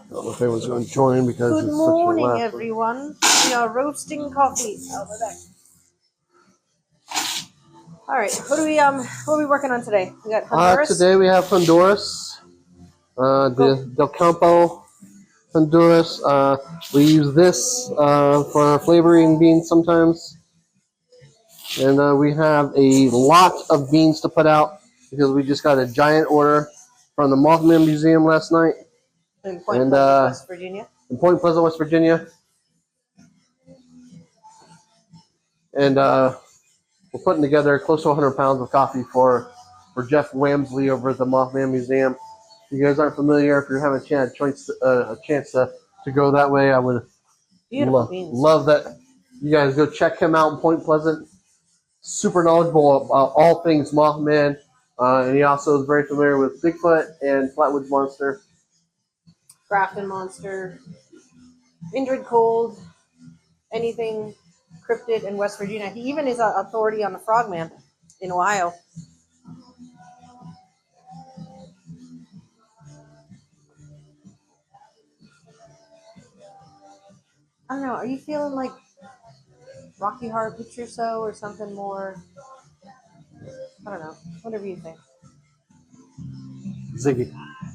I don't know if anyone's going to join because Good it's morning, such a laugh. everyone. We are roasting coffee. Oh, we're back. All right, what are we working on today? We got Honduras. Today we have Honduras, the Del Campo Honduras. We use this for our flavoring beans sometimes, and we have a lot of beans to put out because we just got a giant order from the Mothman Museum last night. In Point Pleasant, West Virginia. In Point Pleasant, West Virginia. And we're putting together close to 100 pounds of coffee for Jeff Wamsley over at the Mothman Museum. If you guys aren't familiar, if you're having a chance to go that way, I would love that you guys go check him out in Point Pleasant. Super knowledgeable about all things Mothman. And he also is very familiar with Bigfoot and Flatwoods Monster. Grafton Monster. Indrid Cold. Anything cryptid in West Virginia. He even is an authority on the Frogman in Ohio. I don't know. Are you feeling like Rocky Horror Picture Show or something more? I don't know. Whatever you think. Ziggy.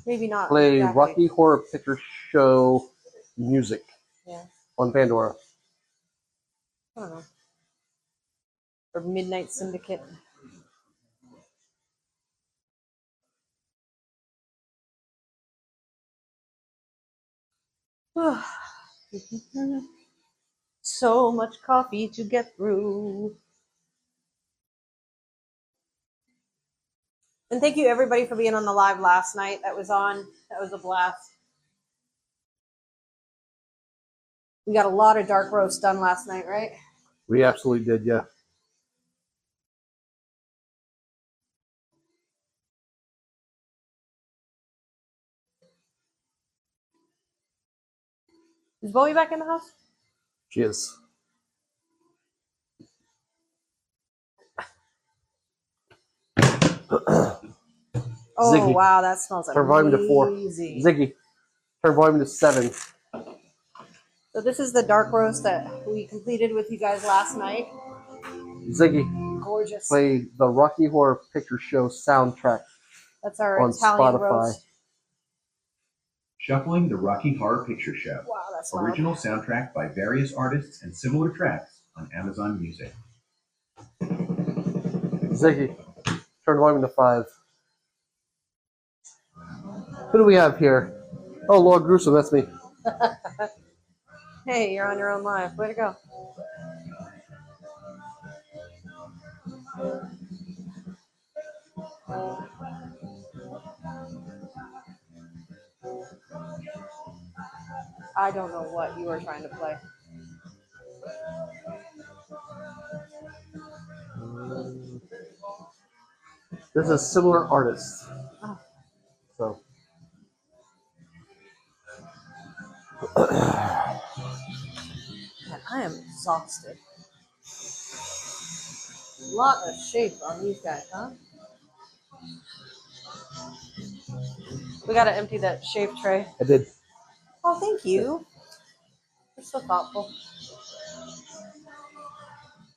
Maybe not. Play exactly. Rocky Horror Picture Show music on Pandora. I don't know. Or Midnight Syndicate. So much coffee to get through. And thank you everybody for being on the live last night. That was a blast. We got a lot of dark roast done last night, right? We absolutely did, yeah. Is Bowie back in the house? She is. Oh, Ziggy. wow, that smells amazing. Turn volume to 4. Ziggy. Turn volume to 7. So this is the dark roast that we completed with you guys last night. Ziggy. Gorgeous. Play the Rocky Horror Picture Show soundtrack. That's our on Italian Spotify. roast. Shuffling the Rocky Horror Picture Show. Wow, that's loud. Original soundtrack by various artists and similar tracks on Amazon Music. Ziggy. Turn volume to 5. Who do we have here? Oh, Lord Gruesome, that's me. Hey, you're on your own live. Way to go. I don't know what you are trying to play. This is similar artists. Oh. So. Man, I am exhausted. A lot of shape on these guys, huh? We gotta empty that shave tray. I did. Oh, thank you. You're so thoughtful.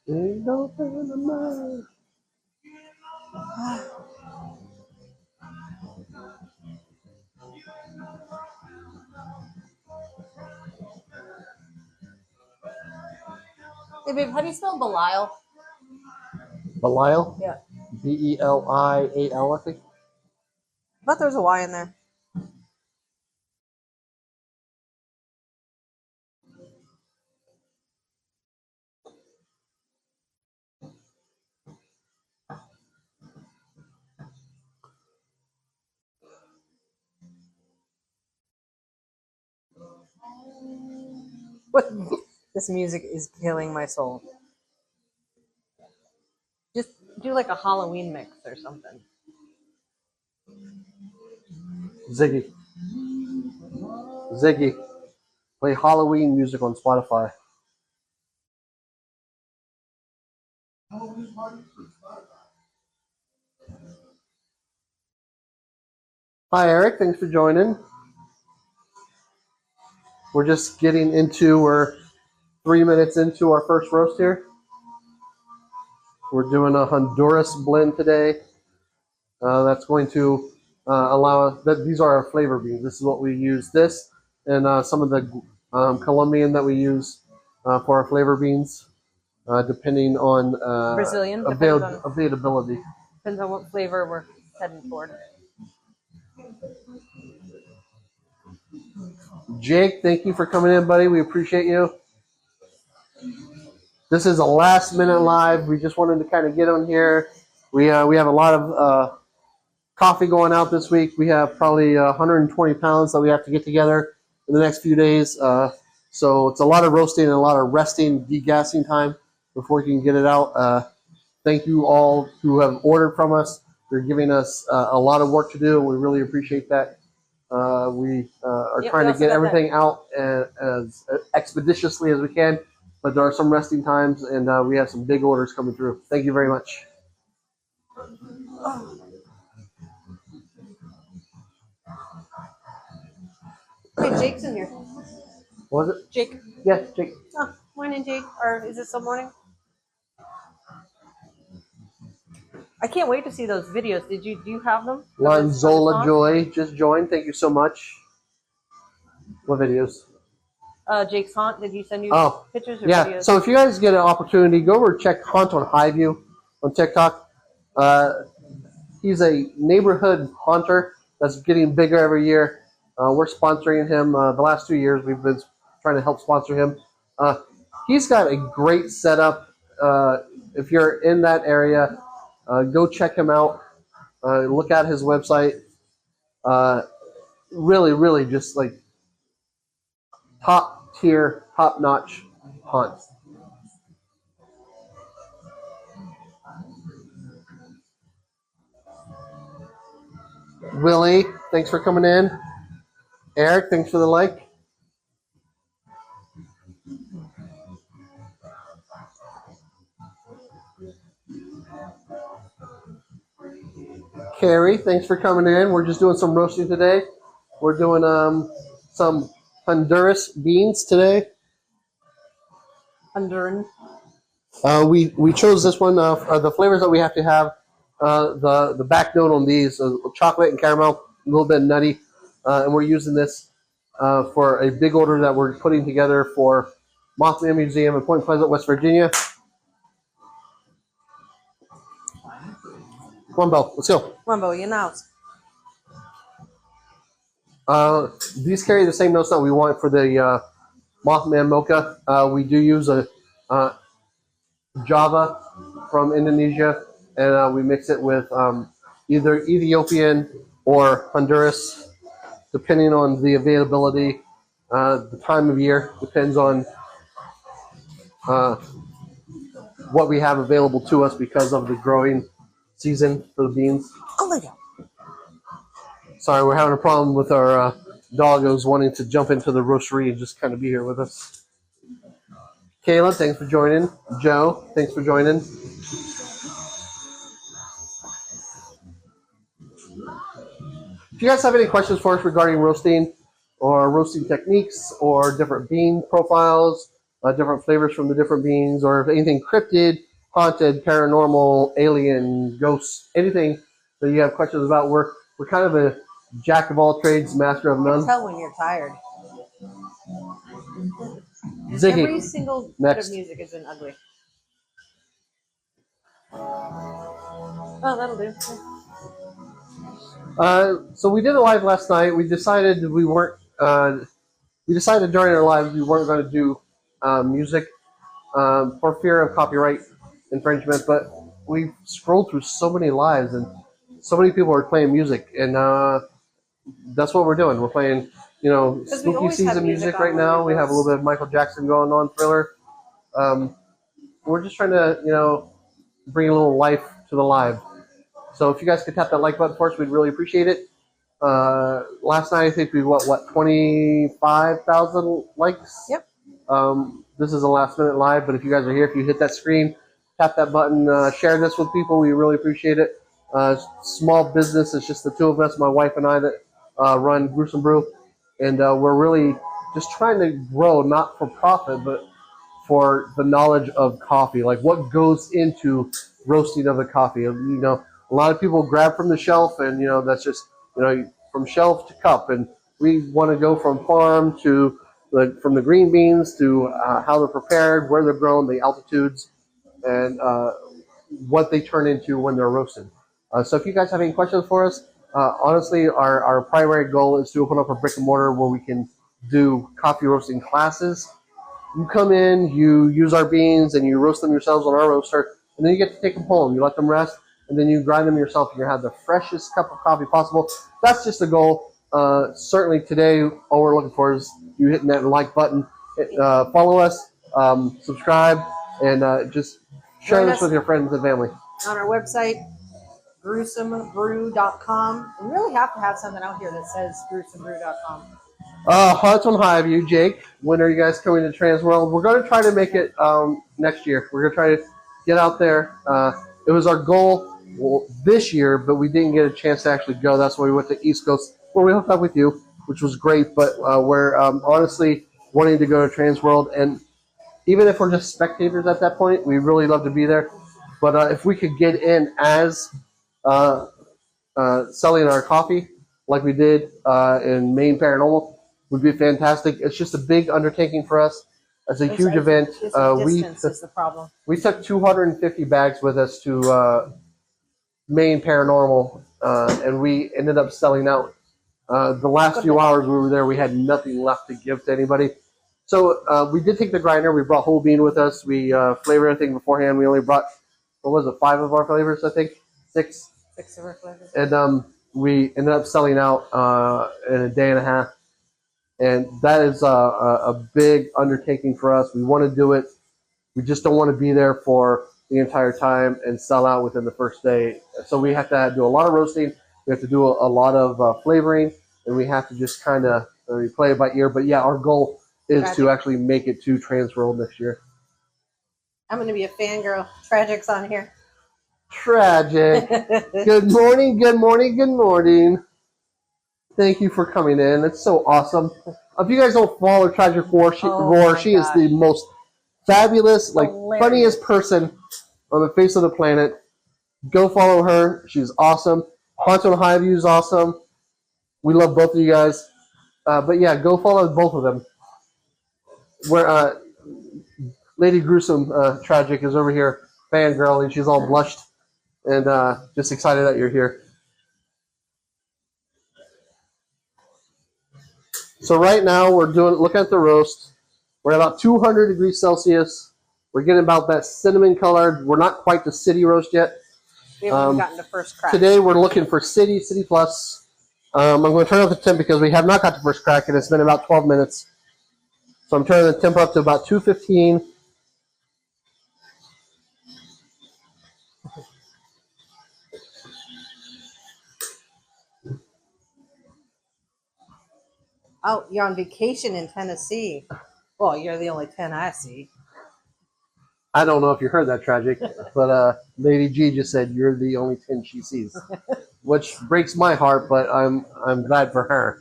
Ain't no pain in my... Hey, babe, how do you spell Belial? Belial? Yeah. Belial, I think. I thought there was a Y in there. What? This music is killing my soul. Just do like a Halloween mix or something. Ziggy. Ziggy. Play Halloween music on Spotify. Hi, Eric. Thanks for joining. We're just getting into, we're 3 minutes into our first roast here. We're doing a Honduras blend today. That's going to allow us, these are our flavor beans. This is what we use, this, and some of the Colombian that we use for our flavor beans, depending on Brazilian, availability. Depends on what flavor we're heading toward. Jake, thank you for coming in, buddy. We appreciate you. This is a last minute live. We just wanted to kind of get on here. We have a lot of coffee going out this week. We have probably 120 pounds that we have to get together in the next few days. So it's a lot of roasting and a lot of resting, degassing time before we can get it out. Thank you all who have ordered from us. You're giving us a lot of work to do, and we really appreciate that. We are trying to get everything out as expeditiously as we can, but there are some resting times, and we have some big orders coming through. Thank you very much. Hey, Jake's in here. What was it? Jake. Yeah, Jake. Oh, morning, Jake. Or is it still morning? I can't wait to see those videos. Do you have them? Lanzola Joy just joined. Thank you so much. What videos? Jake's Haunt. Did you send you pictures or yeah. videos? So if you guys get an opportunity, go over and check Haunt on Highview on TikTok. He's a neighborhood haunter that's getting bigger every year. We're sponsoring him. The last 2 years, we've been trying to help sponsor him. He's got a great setup. If you're in that area, go check him out. Look at his website. Really, really just like top tier, top notch hunt. Willie, thanks for coming in. Eric, thanks for the like. Carrie, thanks for coming in. We're just doing some roasting today. We're doing some Honduras beans today. Honduran. We chose this one. The flavors that we have to have, the back note on these, chocolate and caramel, a little bit nutty. And we're using this for a big order that we're putting together for Mothman Museum in Point Pleasant, West Virginia. Come on, Bo. Let's go. Come on, Bo. You know. These carry the same notes that we want for the Mothman Mocha. We do use a Java from Indonesia, and we mix it with either Ethiopian or Honduras, depending on the availability. The time of year depends on what we have available to us because of the growing season for the beans. Sorry, we're having a problem with our doggos wanting to jump into the roastery and just kind of be here with us. Kayla, thanks for joining. Joe, thanks for joining. If you guys have any questions for us regarding roasting or roasting techniques or different bean profiles, different flavors from the different beans, or if anything cryptid, haunted, paranormal, alien, ghosts, anything that you have questions about, we're kind of a jack of all trades, master of none. You can tell when you're tired. Ziggy. Every single bit of music has been ugly. Oh, that'll do. So we did a live last night. We decided we weren't. We decided during our live we weren't going to do music for fear of copyright infringement. But we scrolled through so many lives and so many people are playing music, and that's what we're doing. We're playing, spooky season music right now. We have a little bit of Michael Jackson going on, Thriller. We're just trying to, bring a little life to the live. So if you guys could tap that like button for us, we'd really appreciate it. Last night I think we 25,000 likes. Yep. This is a last minute live, but if you guys are here, if you hit that screen, tap that button, share this with people. We really appreciate it. Small business. It's just the two of us, my wife and I, that run Gruesome Brew, and we're really just trying to grow, not for profit, but for the knowledge of coffee, like what goes into roasting of the coffee. You know, a lot of people grab from the shelf, and you know that's just from shelf to cup, and we want to go from farm to from the green beans to how they're prepared, where they're grown, the altitudes, and what they turn into when they're roasted. So if you guys have any questions for us, honestly, our primary goal is to open up a brick and mortar where we can do coffee roasting classes. You come in, you use our beans, and you roast them yourselves on our roaster, and then you get to take them home. You let them rest, and then you grind them yourself, and you have the freshest cup of coffee possible. That's just the goal. Certainly today, all we're looking for is you hitting that like button. Follow us, subscribe, and just share this with your friends and family. On our website, gruesomebrew.com. We really have to have something out here that says gruesomebrew.com. Hearts on Highview, Jake. When are you guys coming to Transworld? We're going to try to make it next year. We're going to try to get out there. It was our goal this year, but we didn't get a chance to actually go. That's why we went to East Coast, where we hooked up with you, which was great. But we're honestly wanting to go to Transworld, and even if we're just spectators at that point, we really love to be there. But if we could get in as selling our coffee, like we did in Maine Paranormal, would be fantastic. It's just a big undertaking for us. It's a huge event. Distance is the problem. We took 250 bags with us to Maine Paranormal, and we ended up selling out. The last few hours we were there, we had nothing left to give to anybody. So we did take the grinder. We brought whole bean with us. We flavored everything beforehand. We only brought, 5 of our flavors, I think? 6? 6 of our flavors. And we ended up selling out in a day and a half. And that is a big undertaking for us. We want to do it. We just don't want to be there for the entire time and sell out within the first day. So we have to do a lot of roasting. We have to do a lot of flavoring. And we have to just kind of play it by ear. But yeah, our goal is to actually make it to Transworld next year. I'm going to be a fangirl. Tragic's on here. Tragic. Good morning, good morning, good morning. Thank you for coming in. It's so awesome. If you guys don't follow Tragic Roar, she is the most fabulous, funniest person on the face of the planet. Go follow her. She's awesome. Haunted on Highview is awesome. We love both of you guys. But yeah, go follow both of them. Where Lady Gruesome Tragic is over here fangirling. She's all blushed and just excited that you're here. So right now we're looking at the roast. We're at about 200 degrees Celsius. We're getting about that cinnamon color. We're not quite the city roast yet. We haven't gotten to first crack. Today we're looking for city plus. I'm going to turn up the temp because we have not got to first crack, and it's been about 12 minutes. So I'm turning the temp up to about 215. Oh, you're on vacation in Tennessee. Well, you're the only 10 I see. I don't know if you heard that, Tragic, but Lady G just said you're the only 10 she sees, which breaks my heart, but I'm glad for her.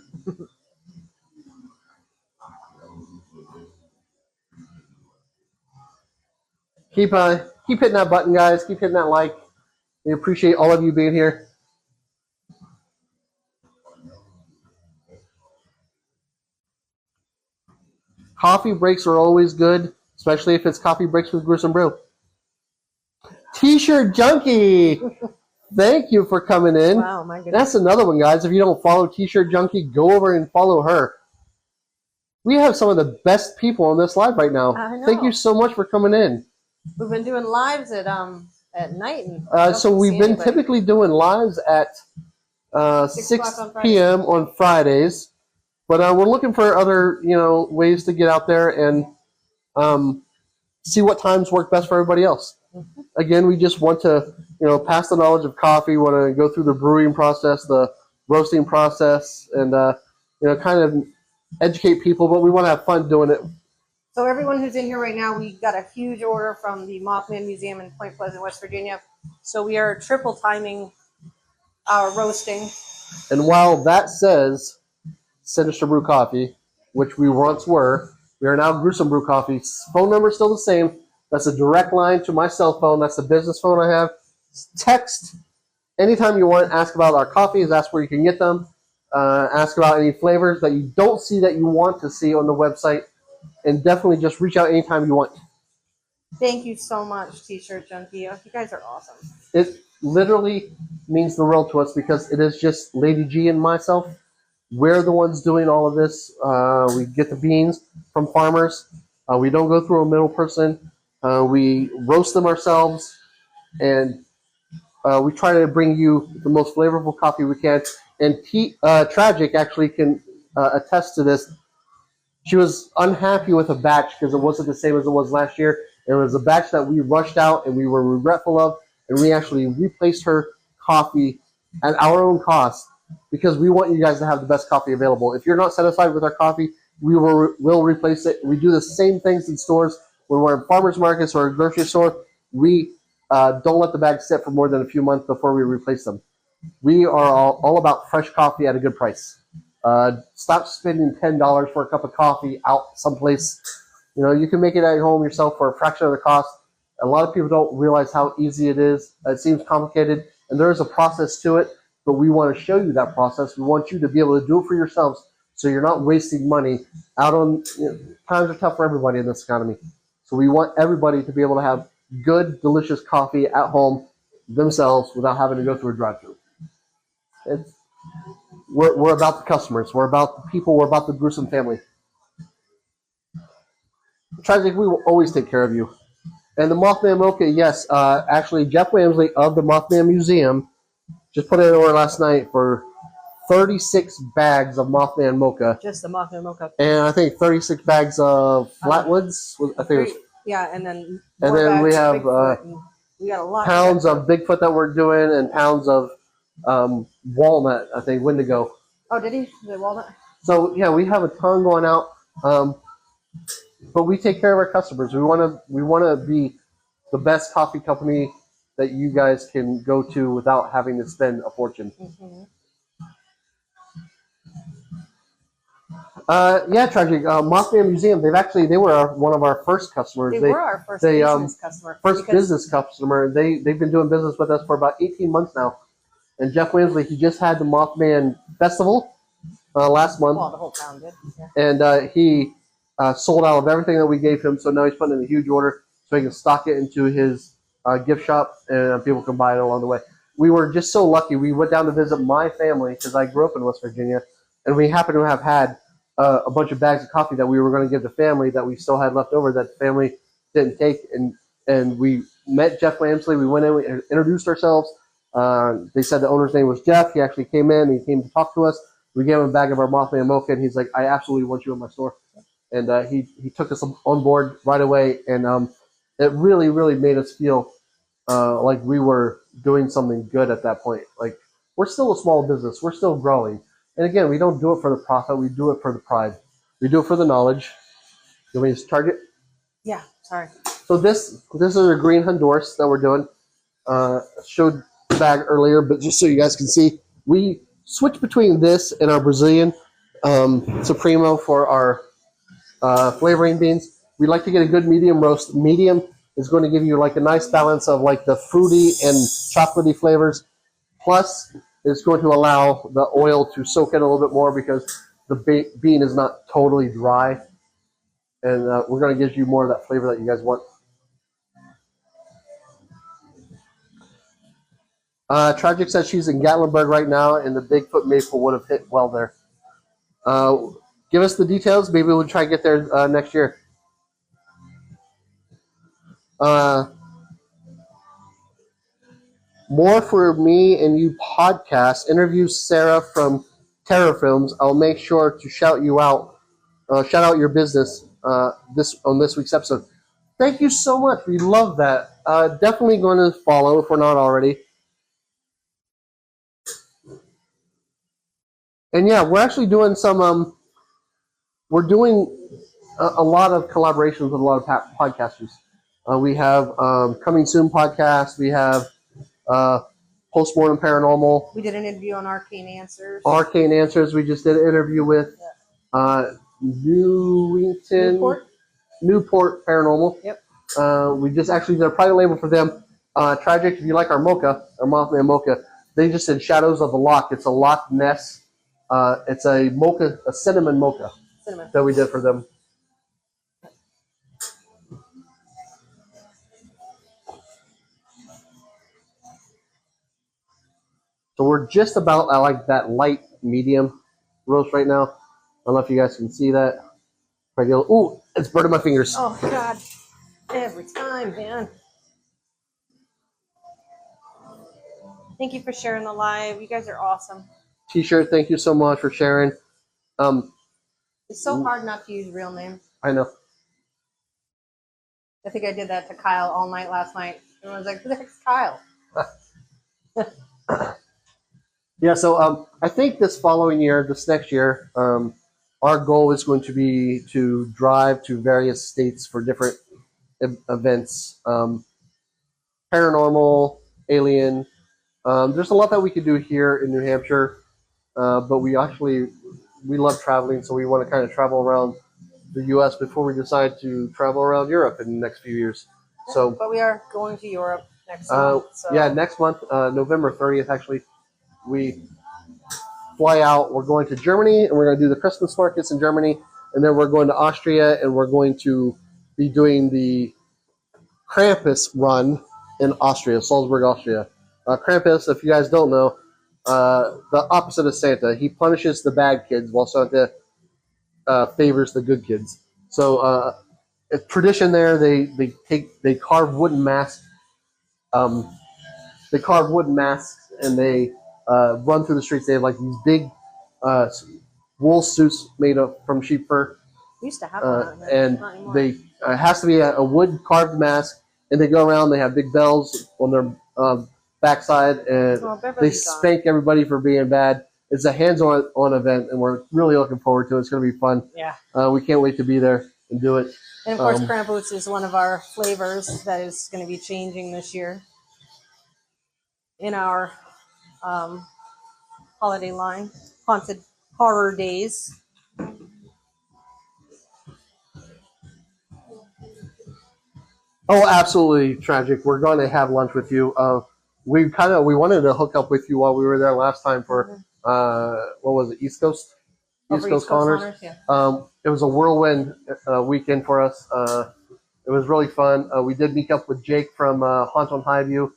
Keep hitting that button, guys. Keep hitting that like. We appreciate all of you being here. Coffee breaks are always good, especially if it's coffee breaks with Gruesome Brew. T-shirt Junkie! Thank you for coming in. Wow, my goodness. That's another one, guys. If you don't follow T-shirt Junkie, go over and follow her. We have some of the best people on this live right now. I know. Thank you so much for coming in. We've been doing lives at night. And so we've been typically doing lives at 6 p.m. on Fridays. But we're looking for other, ways to get out there and see what times work best for everybody else. Mm-hmm. Again, we just want to, pass the knowledge of coffee. Want to go through the brewing process, the roasting process, and kind of educate people. But we want to have fun doing it. So everyone who's in here right now, we got a huge order from the Mothman Museum in Point Pleasant, West Virginia. So we are triple timing our roasting. And while that says Sinister Brew Coffee, which we once were. We are now Gruesome Brew Coffee. Phone number is still the same. That's a direct line to my cell phone. That's the business phone I have. Text anytime you want. Ask about our coffees. Ask where you can get them. Ask about any flavors that you don't see that you want to see on the website. And definitely just reach out anytime you want. Thank you so much, T-Shirt Junkie. You guys are awesome. It literally means the world to us because it is just Lady G and myself. We're the ones doing all of this. We get the beans from farmers. We don't go through a middle person. We roast them ourselves, and we try to bring you the most flavorful coffee we can. And Tragic actually can attest to this. She was unhappy with a batch because it wasn't the same as it was last year. It was a batch that we rushed out and we were regretful of, and we actually replaced her coffee at our own cost because we want you guys to have the best coffee available. If you're not satisfied with our coffee, we will replace it. We do the same things in stores. When we're in farmers markets or a grocery store, we don't let the bags sit for more than a few months before we replace them. We are all about fresh coffee at a good price. Stop spending $10 for a cup of coffee out someplace. You know, you can make it at home yourself for a fraction of the cost. A lot of people don't realize how easy it is. It seems complicated, and there is a process to it, but we want to show you that process. We want you to be able to do it for yourselves so you're not wasting money out on, times are tough for everybody in this economy. So we want everybody to be able to have good, delicious coffee at home themselves without having to go through a drive-thru. We're about the customers. We're about the people. We're about the Gruesome family. Tragic, we will always take care of you. And the Mothman Mocha, yes, actually, Jeff Wamsley of the Mothman Museum just put it in order last night for 36 bags of Mothman Mocha. Just the Mothman Mocha. And I think 36 bags of Flatwoods. I think it was. Yeah, and then We have we got a lot pounds of Bigfoot that we're doing and pounds of walnut, I think, Wendigo. Oh, did he? The walnut? So, yeah, we have a ton going out. But we take care of our customers. We want to be the best coffee company that you guys can go to without having to spend a fortune. Mm-hmm. Yeah, Tragic. Mothman Museum. They were one of our first customers. They were our first business customer. Business customer. They've been doing business with us for about 18 months now. And Jeff Wamsley, he just had the Mothman Festival last month. Well, the whole town did. Yeah. And he sold out of everything that we gave him. So now he's putting in a huge order so he can stock it into his gift shop and people can buy it along the way. We were just so lucky. We went down to visit my family because I grew up in West Virginia, and we happened to have had a bunch of bags of coffee that we were going to give the family that we still had left over that the family didn't take. And we met Jeff Wamsley. We went in, we introduced ourselves. They said the owner's name was Jeff. He actually came in. He came to talk to us. We gave him a bag of our Mothman Mocha, and he's like, I absolutely want you in my store. And he took us on board right away, and it really, really made us feel like we were doing something good at that point. Like, we're still a small business. We're still growing. And again, we don't do it for the profit. We do it for the pride. We do it for the knowledge. You want me to charge it? Yeah, sorry. So this is a green Honduras that we're doing. Showed the bag earlier, but just so you guys can see, we switch between this and our Brazilian Supremo for our flavoring beans. We like to get a good medium roast. Medium is going to give you like a nice balance of like the fruity and chocolatey flavors. Plus, it's going to allow the oil to soak in a little bit more because the bean is not totally dry. And we're going to give you more of that flavor that you guys want. Tragic says she's in Gatlinburg right now, and the Bigfoot maple would have hit well there. Give us the details. Maybe we'll try to get there next year. More for me and you podcast. Interview Sarah from Terror Films. I'll make sure to shout you out. Shout out your business on this week's episode. Thank you so much. We love that. Definitely going to follow if we're not already. And yeah, we're actually doing some. We're doing a lot of collaborations with a lot of podcasters. We have Coming Soon podcast. We have Postmortem Paranormal. We did an interview on Arcane Answers. Arcane Answers. We just did an interview with. Newport Paranormal. Yep. We just actually did a private label for them. Tragic, if you like our mocha, our Mothman mocha, they just said Shadows of the Loch. It's a Loch Ness. It's a mocha, a cinnamon mocha that we did for them. So we're just about at like that light medium roast right now. I don't know if you guys can see that. Ooh, it's burning my fingers. Oh God, every time, man. Thank you for sharing the live. You guys are awesome. T-shirt, thank you so much for sharing. It's so hard not to use real names. I know. I think I did that to Kyle all night last night. Everyone was like, "Who the heck's Kyle?" Yeah, so I think this following year, this next year, our goal is going to be to drive to various states for different events. Paranormal, alien. There's a lot that we could do here in New Hampshire, but we love traveling, so we want to kind of travel around the U.S. before we decide to travel around Europe in the next few years. So, but we are going to Europe next month. So. Yeah, next month, November 30th, actually, we fly out. We're going to Germany, and we're going to do the Christmas markets in Germany, and then we're going to Austria, and we're going to be doing the Krampus run in Austria, Salzburg, Austria. Krampus, if you guys don't know, the opposite of Santa. He punishes the bad kids while Santa favors the good kids. So a tradition there. They carve wooden masks. They carve wooden masks and they run through the streets. They have like these big wool suits made from sheep fur. We used to have one, and they it has to be a wood carved mask. And they go around. They have big bells on their backside, and they spank everybody for being bad. It's a hands-on event, and we're really looking forward to it. It's going to be fun. Yeah. We can't wait to be there and do it. And of course, Krampus is one of our flavors that is going to be changing this year in our holiday line, Haunted Horror Days. Oh, absolutely, Tragic. We're going to have lunch with you. We wanted to hook up with you while we were there last time for what was it, East Coast Connors? Yeah. It was a whirlwind weekend for us. It was really fun. We did meet up with Jake from Haunt on Highview,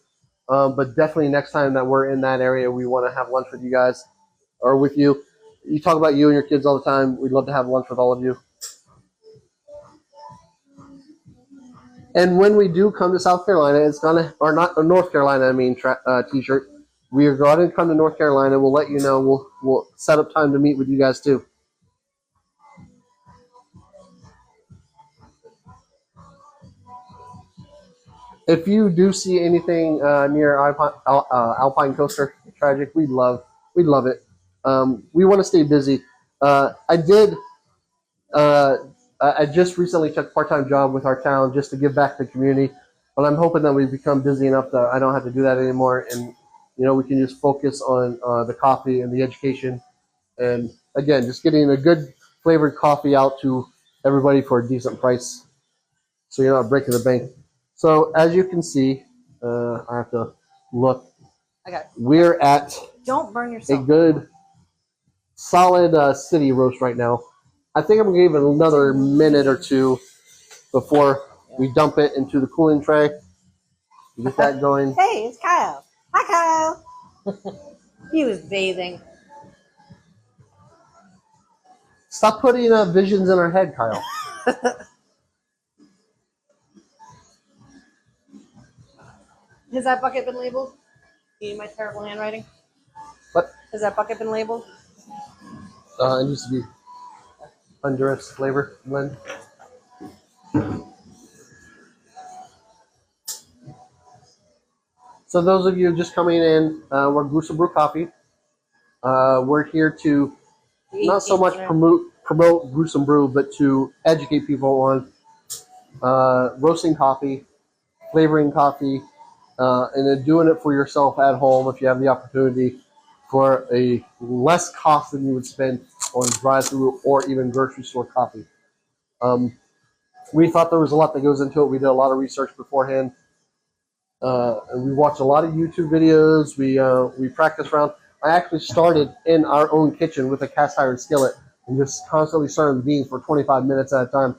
but definitely next time that we're in that area, we want to have lunch with you guys or with you. You talk about you and your kids all the time. We'd love to have lunch with all of you. And when we do come to South Carolina, it's gonna or not North Carolina. I mean, T-shirt. We are going to come to North Carolina. We'll let you know. We'll set up time to meet with you guys too. If you do see anything near Alpine Coaster, Tragic, we'd love it. We want to stay busy. I just recently took a part-time job with our town just to give back to the community, but I'm hoping that we've become busy enough that I don't have to do that anymore, and we can just focus on the coffee and the education, and again, just getting a good flavored coffee out to everybody for a decent price, so you're not breaking the bank. So as you can see, I have to look. We're at Don't burn yourself. a good, solid city roast right now. I think I'm going to give it another minute or two before we dump it into the cooling tray. Get that going. Hey, it's Kyle. Hi, Kyle. He was bathing. Stop putting visions in our head, Kyle. Has that bucket been labeled? You need my terrible handwriting? What? Has that bucket been labeled? It needs to be Honduras flavor blend. So those of you just coming in, we're Gruesome Brew Coffee. We're here to not so much promote Gruesome Brew, but to educate people on roasting coffee, flavoring coffee, and then doing it for yourself at home if you have the opportunity for a less cost than you would spend on drive-through or even grocery store coffee. We thought there was a lot that goes into it. We did a lot of research beforehand. And we watched a lot of YouTube videos. We practiced around. I actually started in our own kitchen with a cast iron skillet and just constantly stirring the beans for 25 minutes at a time.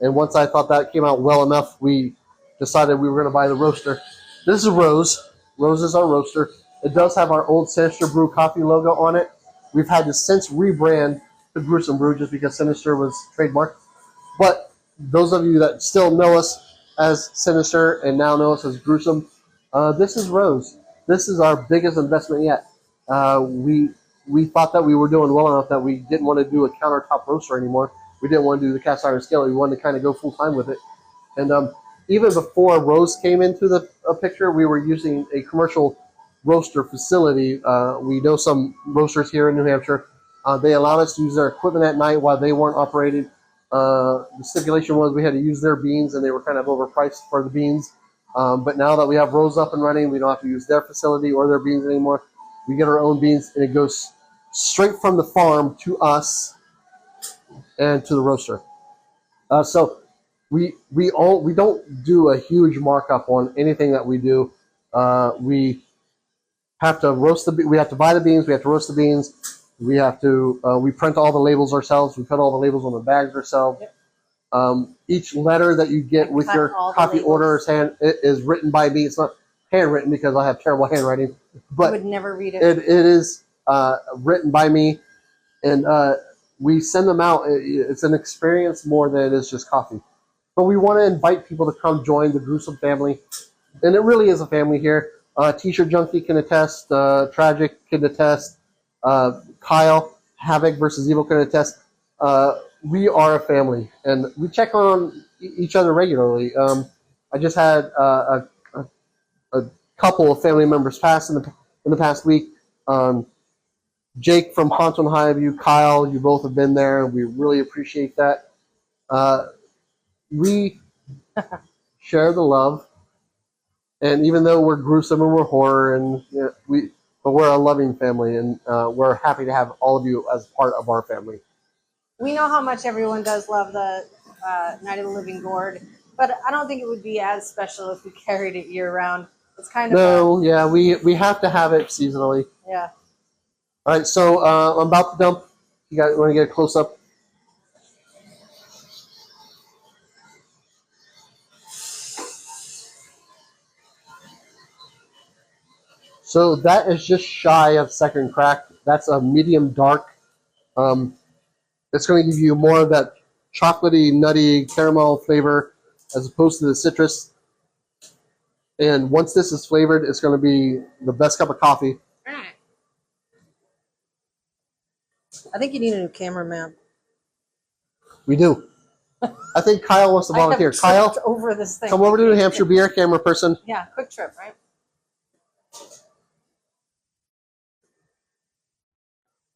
And once I thought that came out well enough, we decided we were going to buy the roaster. This is Rose. Rose is our roaster. It does have our old Sinister Brew coffee logo on it. We've had to since rebrand to Gruesome Brew just because Sinister was trademarked. But those of you that still know us as Sinister and now know us as Gruesome, this is Rose. This is our biggest investment yet. We thought that we were doing well enough that we didn't want to do a countertop roaster anymore. We didn't want to do the cast iron skillet. We wanted to kind of go full time with it. And even before Rose came into the picture, we were using a commercial roaster facility. We know some roasters here in New Hampshire. They allowed us to use their equipment at night while they weren't operating. The stipulation was we had to use their beans, and they were kind of overpriced for the beans. But now that we have Rose up and running, we don't have to use their facility or their beans anymore. We get our own beans, and it goes straight from the farm to us and to the roaster. So we don't do a huge markup on anything that we do. We have to roast we have to buy the beans. We have to roast the beans. We have to we print all the labels ourselves. We put all the labels on the bags ourselves. Yep. Each letter that you get with your coffee order is written by me. It's not handwritten because I have terrible handwriting, but I would never read it. It is written by me, and we send them out. It's an experience more than it is just coffee. But we want to invite people to come join the Gruesome family, and it really is a family here. T-shirt Junkie can attest. Tragic can attest. Kyle, Havoc versus Evil can attest. We are a family, and we check on each other regularly. I just had a couple of family members pass in the past week. Jake from Ponton Highview, Kyle, you both have been there. We really appreciate that. We share the love, and even though we're gruesome and we're horror, and but we're a loving family, and we're happy to have all of you as part of our family. We know how much everyone does love the Night of the Living Gourd, but I don't think it would be as special if we carried it year round. It's kind of yeah, we have to have it seasonally. Yeah. All right, so I'm about to dump. You guys want to get a close up? So that is just shy of second crack. That's a medium dark. It's going to give you more of that chocolatey, nutty caramel flavor as opposed to the citrus. And once this is flavored, it's going to be the best cup of coffee. I think you need a new cameraman. We do. I think Kyle wants to volunteer. Kyle, over this thing. Come over to New Hampshire, be our camera person. Yeah, quick trip, right?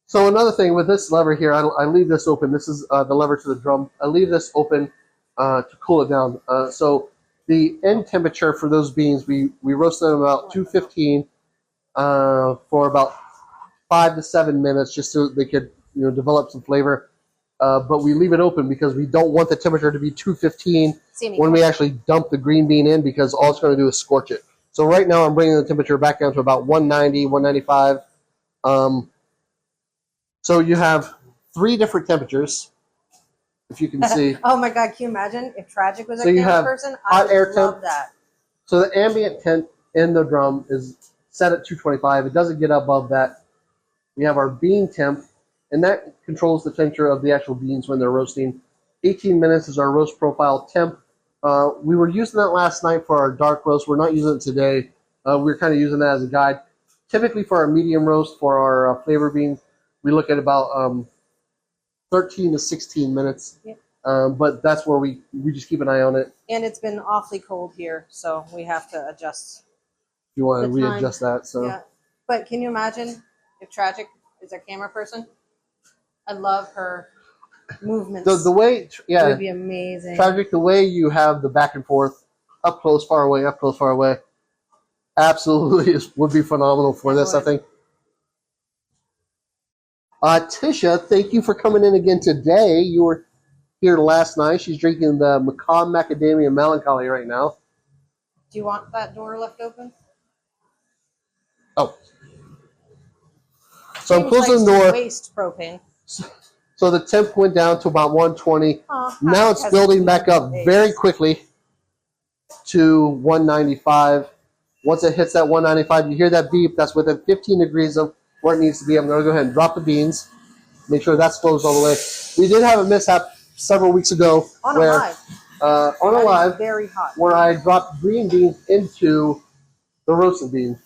So another thing with this lever here, I leave this open. This is the lever to the drum. I leave this open to cool it down. So the end temperature for those beans, we roast them about 215 for about 5 to 7 minutes, just so they could develop some flavor. But we leave it open because we don't want the temperature to be 215 when we actually dump the green bean in, because all it's going to do is scorch it. So right now I'm bringing the temperature back down to about 190, 195. So you have 3 different temperatures, if you can see. Oh my God, can you imagine if Tragic was a So you camera have person? hot I air would love temp. that. So the ambient temp in the drum is set at 225. It doesn't get above that. We have our bean temp, and that controls the temperature of the actual beans when they're roasting. 18 minutes is our roast profile temp. We were using that last night for our dark roast. We're not using it today. We're kind of using that as a guide. Typically for our medium roast, for our flavor beans, we look at about 13 to 16 minutes. Yep. But that's where we just keep an eye on it. And it's been awfully cold here, so we have to adjust. If you want to the time. readjust that. So. Yeah. But can you imagine if Tragic is our camera person? I love her movements. The way, yeah. It would be amazing. Tragic, the way you have the back and forth, up close, far away, up close, far away, absolutely would be phenomenal for this, I think. Tisha, thank you for coming in again today. You were here last night. She's drinking the Macabre Macadamia Melancholy right now. Do you want that door left open? Oh. So I'm James closing likes the to door. waste propane. So the temp went down to about 120. Now it's Has building too back much up space. very quickly to 195. Once it hits that 195, you hear that beep. That's within 15 degrees of where it needs to be. I'm going to go ahead and drop the beans. Make sure that's closed all the way. We did have a mishap several weeks ago On where, a live. on a That is live, very hot. where I dropped green beans into the roasted bean.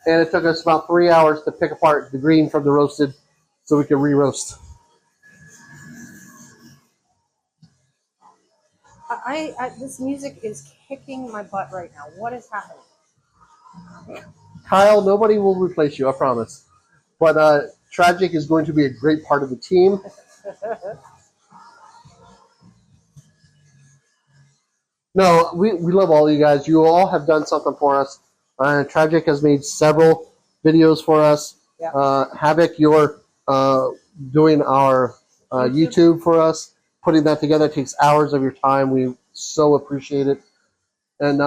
And it took us about 3 hours to pick apart the green from the roasted so we could re-roast. This music is kicking my butt right now. What is happening? Kyle, nobody will replace you, I promise. But Tragic is going to be a great part of the team. No, we love all you guys. You all have done something for us. Tragic has made several videos for us. Yeah. Havoc, you're doing our YouTube for us. Putting that together takes hours of your time. We so appreciate it. And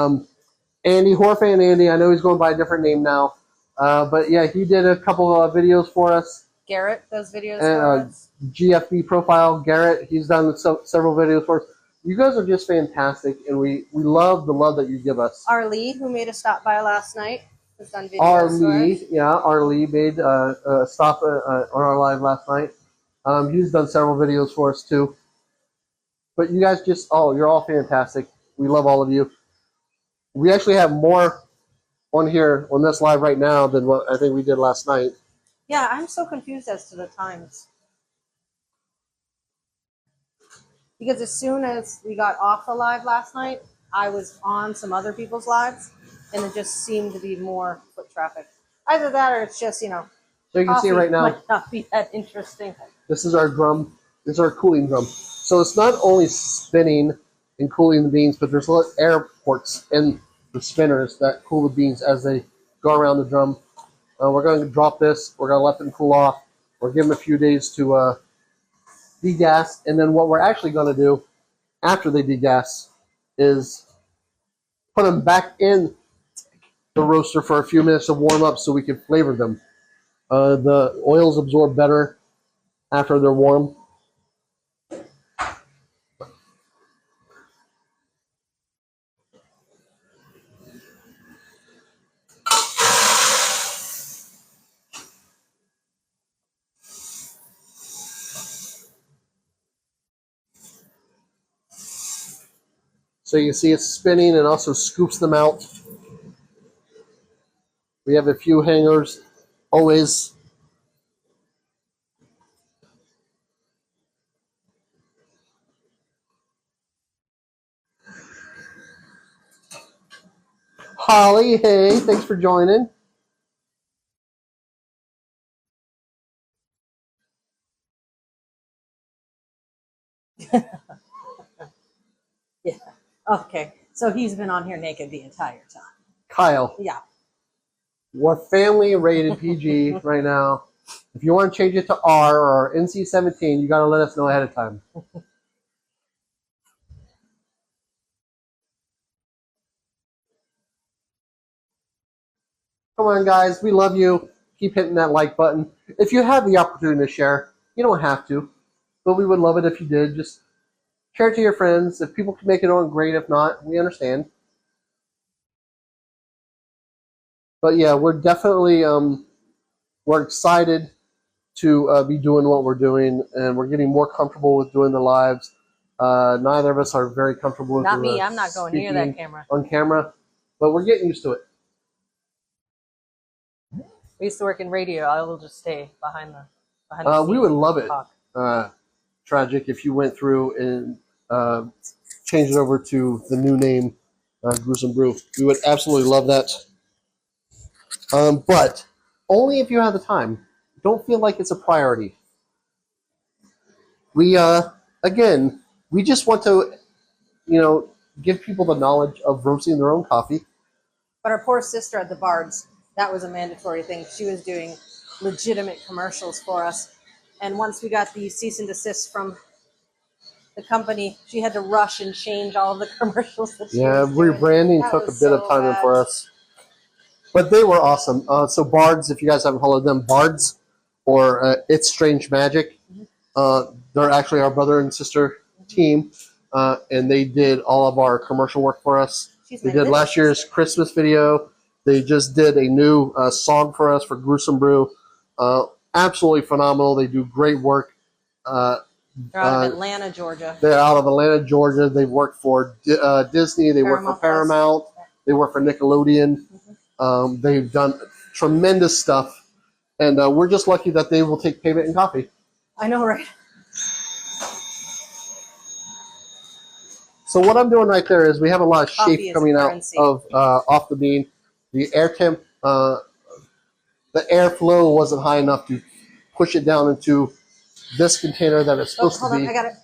Andy, Horfan Andy, I know he's going by a different name now. But yeah, he did a couple of videos for us. Garrett does videos And for us. GFB Profile, Garrett, he's done several videos for us. You guys are just fantastic, and we love the love that you give us. Arlie, who made a stop by last night, has done videos Arlie made a stop on our live last night. He's done several videos for us too. But you guys you're all fantastic. We love all of you. We actually have more on here on this live right now than what I think we did last night. Yeah, I'm so confused as to the times. Because as soon as we got off the live last night, I was on some other people's lives, and it just seemed to be more foot traffic. Either that or it's just, So you can see coffee right now, might not be that interesting. this is our drum. This is our cooling drum. So it's not only spinning and cooling the beans, but there's little air ports in the spinners that cool the beans as they go around the drum. We're going to drop this. We're going to let them cool off. We'll give them a few days to degas. And then what we're actually going to do after they degas is put them back in the roaster for a few minutes to warm up so we can flavor them. The oils absorb better after they're warm. So you can see it's spinning and also scoops them out. We have a few hangers always. Holly, hey, thanks for joining. Yeah. Okay. So he's been on here naked the entire time. Kyle. Yeah. We're family rated PG right now. If you want to change it to R or NC-17, you got to let us know ahead of time. Come on, guys. We love you. Keep hitting that like button. If you have the opportunity to share, you don't have to, but we would love it if you did. Just share it to your friends. If people can make it on, great. If not, we understand. But yeah, we're definitely we're excited to be doing what we're doing, and we're getting more comfortable with doing the lives. Neither of us are very comfortable with Not me. I'm not going near that camera. On camera, but we're getting used to it. We used to work in radio. I will just stay behind the We would love it, talk. Tragic, if you went through and changed it over to the new name, Gruesome Brew. We would absolutely love that. But only if you have the time. Don't feel like it's a priority. We again, we just want to, give people the knowledge of roasting their own coffee. But our poor sister at the Bards, that was a mandatory thing. She was doing legitimate commercials for us. And once we got the cease and desist from the company, she had to rush and change all of the commercials that she was doing. Rebranding That took a was bit of so time bad. for us. But they were awesome. So Bards, if you guys haven't followed them, Bards or It's Strange Magic, they're actually our brother and sister team, and they did all of our commercial work for us. They did last year's Christmas video. They just did a new song for us for Gruesome Brew. Absolutely phenomenal. They do great work. They're out of Atlanta, Georgia. They're out of Atlanta, Georgia. They've worked for Disney. They work for Paramount. They work for Nickelodeon. They've done tremendous stuff. And we're just lucky that they will take payment in coffee. I know, right? So what I'm doing right there is we have a lot of shape coming out of off the bean. The air temp, the airflow wasn't high enough to push it down into this container that it's supposed to be. I got it.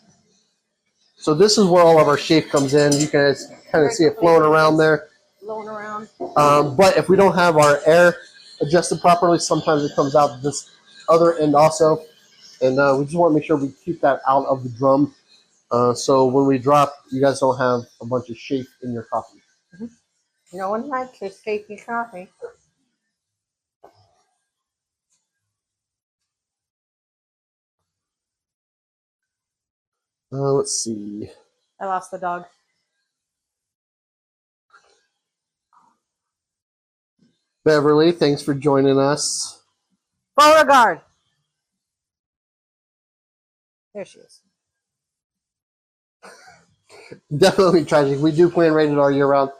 So this is where all of our shape comes in. You can kind of see it flowing around there. Blowing around. But if we don't have our air adjusted properly, sometimes it comes out this other end also. And we just want to make sure we keep that out of the drum. So when we drop, you guys don't have a bunch of shape in your coffee. No one likes this shaky coffee. Let's see. I lost the dog. Beverly, thanks for joining us. Beauregard. There she is. Definitely tragic. We do plan rated R year round.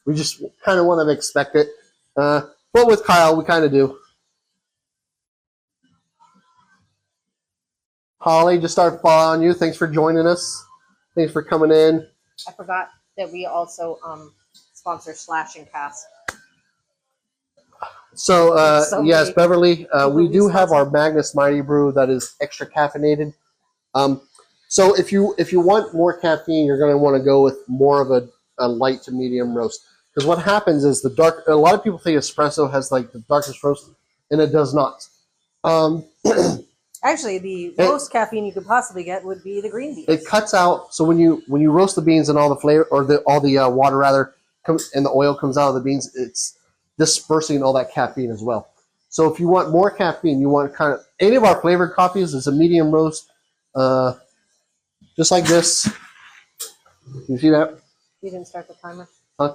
We just kind of want to expect it. But with Kyle, we kind of do. Holly, just started following you. Thanks for joining us. Thanks for coming in. I forgot that we also sponsor Slash and Cast. So, yes, Beverly, we do have our Magnus Mighty Brew that is extra caffeinated. So if you want more caffeine, you're going to want to go with more of a light to medium roast. Because what happens is a lot of people think espresso has like the darkest roast, and it does not. Actually, the most caffeine you could possibly get would be the green beans. It cuts out. So when you roast the beans and all the flavor, or all the water rather, and the oil comes out of the beans, it's dispersing all that caffeine as well. So if you want more caffeine, you want kind of any of our flavored coffees is a medium roast, just like this. You see that? You didn't start the timer? Huh?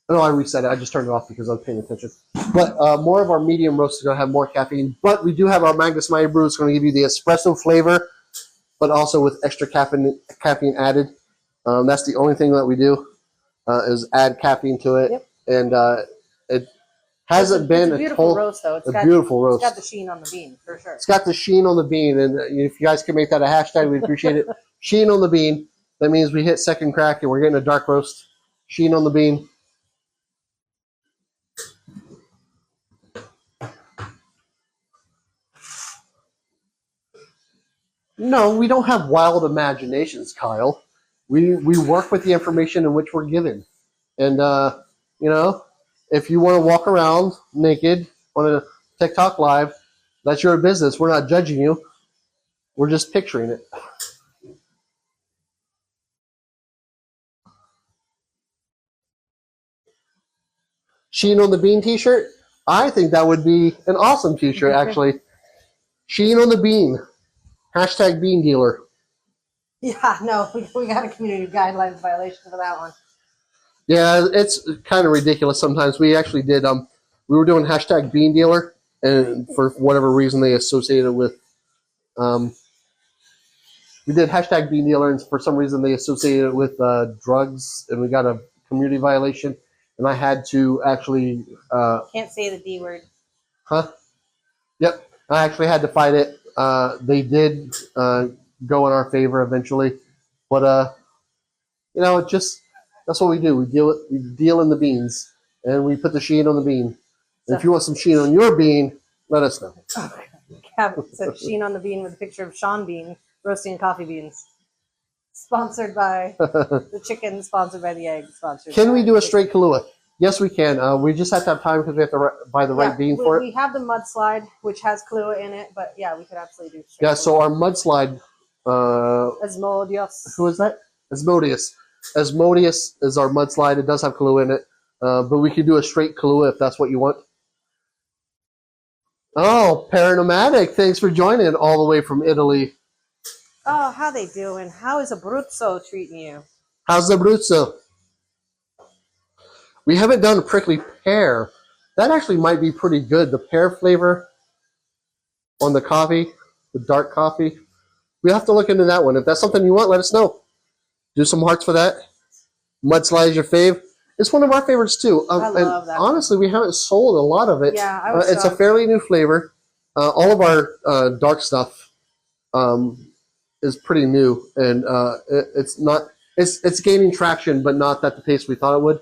No, I reset it. I just turned it off because I was paying attention. But more of our medium roast is going to have more caffeine. But we do have our Magnus Mighty Brew. It's going to give you the espresso flavor, but also with extra caffeine added. That's the only thing that we do is add caffeine to it. Yep. And it hasn't been a beautiful roast, though. It's beautiful roast. It's got the sheen on the bean, for sure. It's got the sheen on the bean. And if you guys can make that a hashtag, we'd appreciate it. Sheen on the bean. That means we hit second crack and we're getting a dark roast. Sheen on the bean. No, we don't have wild imaginations, Kyle. We work with the information in which we're given. And, if you want to walk around naked on a TikTok live, that's your business. We're not judging you. We're just picturing it. Sheen on the Bean t-shirt? I think that would be an awesome t-shirt, actually. Sheen on the Bean. Hashtag bean dealer. Yeah, no, we got a community guidelines violation for that one. Yeah, it's kind of ridiculous sometimes. We actually did, we were doing hashtag bean dealer, and for whatever reason they associated with, we did hashtag bean dealer, and for some reason they associated it with drugs, and we got a community violation, and I had to actually... Can't say the D word. Huh? Yep, I actually had to fight it. They did go in our favor eventually, but it just that's what we do. We deal in the beans, and we put the sheen on the bean. And if you want some sheen on your bean, let us know. It said sheen on the bean with a picture of Sean Bean roasting coffee beans. Sponsored by the chicken. Sponsored by the egg. Sponsored. Can we do a straight Kahlua? Yes, we can. We just have to have time because we have to buy the right bean for it. We have the mudslide, which has Kahlua in it, but yeah, we could absolutely do straight Yeah, Kahlua. so our mudslide, Asmodeus. who is that? Asmodeus. Asmodeus is our mudslide. It does have Kahlua in it, but we can do a straight Kahlua if that's what you want. Oh, Paranormatic, thanks for joining all the way from Italy. Oh, how they doing? How is Abruzzo treating you? How's the Abruzzo? We haven't done a prickly pear. That actually might be pretty good. The pear flavor on the coffee, the dark coffee. We have to look into that one. If that's something you want, let us know. Do some hearts for that. Mudslide is your fave. It's one of our favorites too. I love that. Honestly, we haven't sold a lot of it. Yeah, I was it's a fairly new flavor. All of our dark stuff is pretty new, and it's not. It's gaining traction, but not at the pace we thought it would.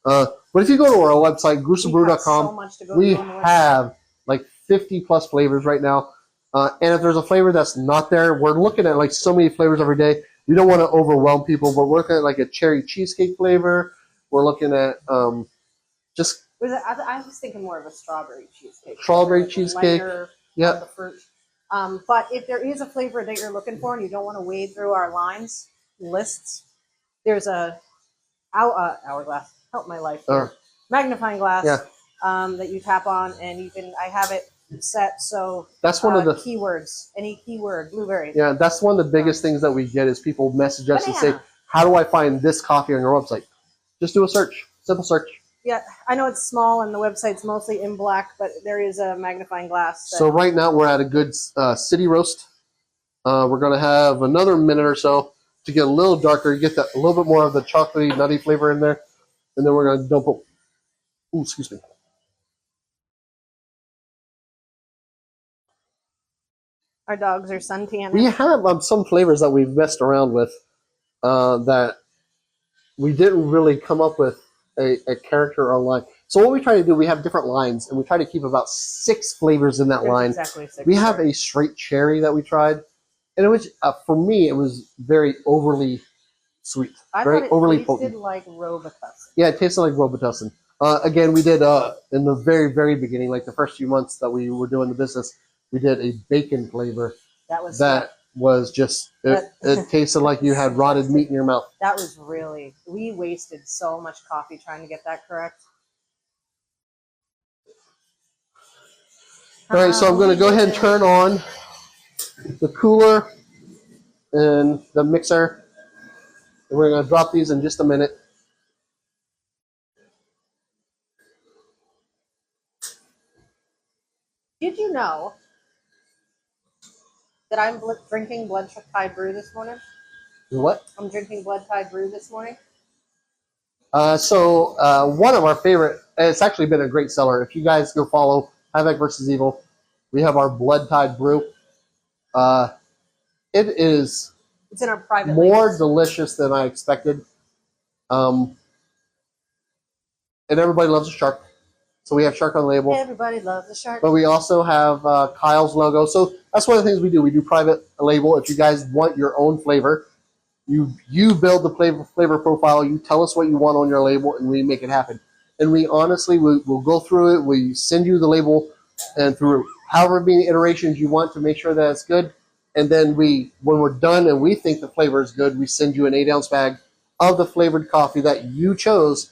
But if you go to our website, gruesomebrew.com, we have like 50 plus flavors right now. And if there's a flavor that's not there, we're looking at like so many flavors every day. We don't want to overwhelm people, but we're looking at like a cherry cheesecake flavor. We're looking at just. I was thinking more of a strawberry cheesecake. Strawberry cheesecake. Yeah. The fruit. But if there is a flavor that you're looking for and you don't want to wade through our lists, there's a hourglass. Help my life here. Magnifying glass that you tap on, and you can. I have it set so that's one of the keywords. Any keyword, blueberry. Yeah, that's one of the biggest things that we get is people message us and say, "How do I find this coffee on your website?" Just do a search, simple search. Yeah, I know it's small and the website's mostly in black, but there is a magnifying glass. So right now we're at a good city roast. We're gonna have another minute or so to get a little darker, get that a little bit more of the chocolatey, nutty flavor in there. And then we're going to dump it. Ooh, excuse me. Our dogs are suntanning. We have some flavors that we've messed around with that we didn't really come up with a character or line. So what we try to do, we have different lines, and we try to keep about 6 flavors in that line. Exactly 6. We have a straight cherry that we tried, and it was for me, it was very overly sweet. I very thought it overly tasted potent. like Robitussin. Yeah, it tasted like Robitussin. Again, we did in the very, very beginning, like the first few months that we were doing the business, we did a bacon flavor. That was just it tasted like you had rotted meat in your mouth. That was really, we wasted so much coffee trying to get that correct. All right, so I'm going to go ahead and turn on the cooler and the mixer. And we're going to drop these in just a minute. Did you know that I'm drinking Blood Tide Brew this morning? What? I'm drinking Blood Tide Brew this morning. So one of our favorite, it's actually been a great seller. If you guys go follow Havoc vs. Evil, we have our Blood Tide Brew. It's in our private more labels. Delicious than I expected. And everybody loves a shark. So we have shark on the label. Everybody loves a shark. But we also have Kyle's logo. So that's one of the things we do. We do private label. If you guys want your own flavor, you build the flavor profile. You tell us what you want on your label, and we make it happen. And we honestly, we'll go through it. We send you the label, and through however many iterations you want to make sure that it's good. And then when we're done and we think the flavor is good, we send you an 8-ounce bag of the flavored coffee that you chose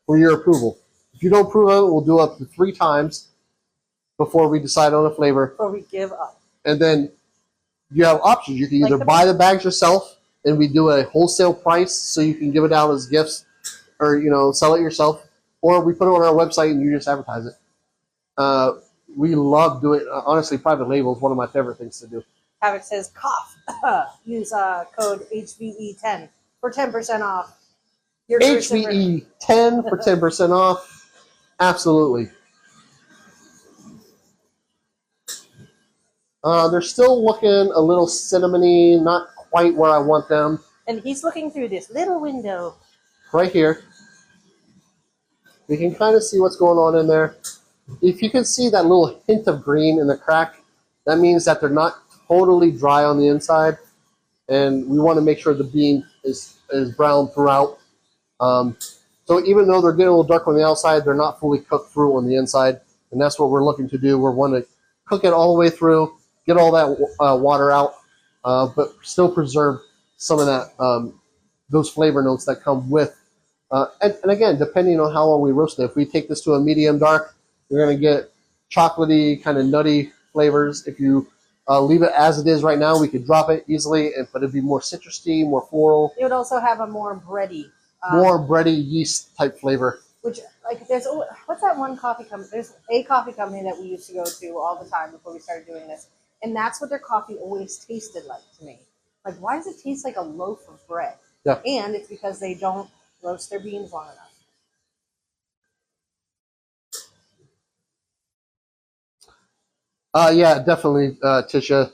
for your approval. If you don't approve of it, we'll do it up to 3 times before we decide on a flavor. Before we give up. And then you have options. You can either buy the bags yourself, and we do a wholesale price so you can give it out as gifts, or sell it yourself, or we put it on our website and you just advertise it. We love doing. Honestly, private label is one of my favorite things to do. Havoc says cough. Use code HVE10 for 10% off. HVE 10 for 10% off. Absolutely. They're still looking a little cinnamony, not quite where I want them. And he's looking through this little window. Right here. We can kind of see what's going on in there. If you can see that little hint of green in the crack, that means that they're not totally dry on the inside. And we want to make sure the bean is brown throughout. So So even though they're getting a little dark on the outside, they're not fully cooked through on the inside, and that's what we're looking to do. We want to cook it all the way through, get all that water out, but still preserve some of that those flavor notes that come with. And again, depending on how long we roast it, if we take this to a medium dark, you're going to get chocolatey, kind of nutty flavors. If you leave it as it is right now, we could drop it easily, but it'd be more citrusy, more floral. It would also have a more bready. More bready yeast type flavor. Which, like, what's that one coffee company? There's a coffee company that we used to go to all the time before we started doing this. And that's what their coffee always tasted like to me. Like, why does it taste like a loaf of bread? Yeah. And it's because they don't roast their beans long enough. Yeah, definitely, Tisha.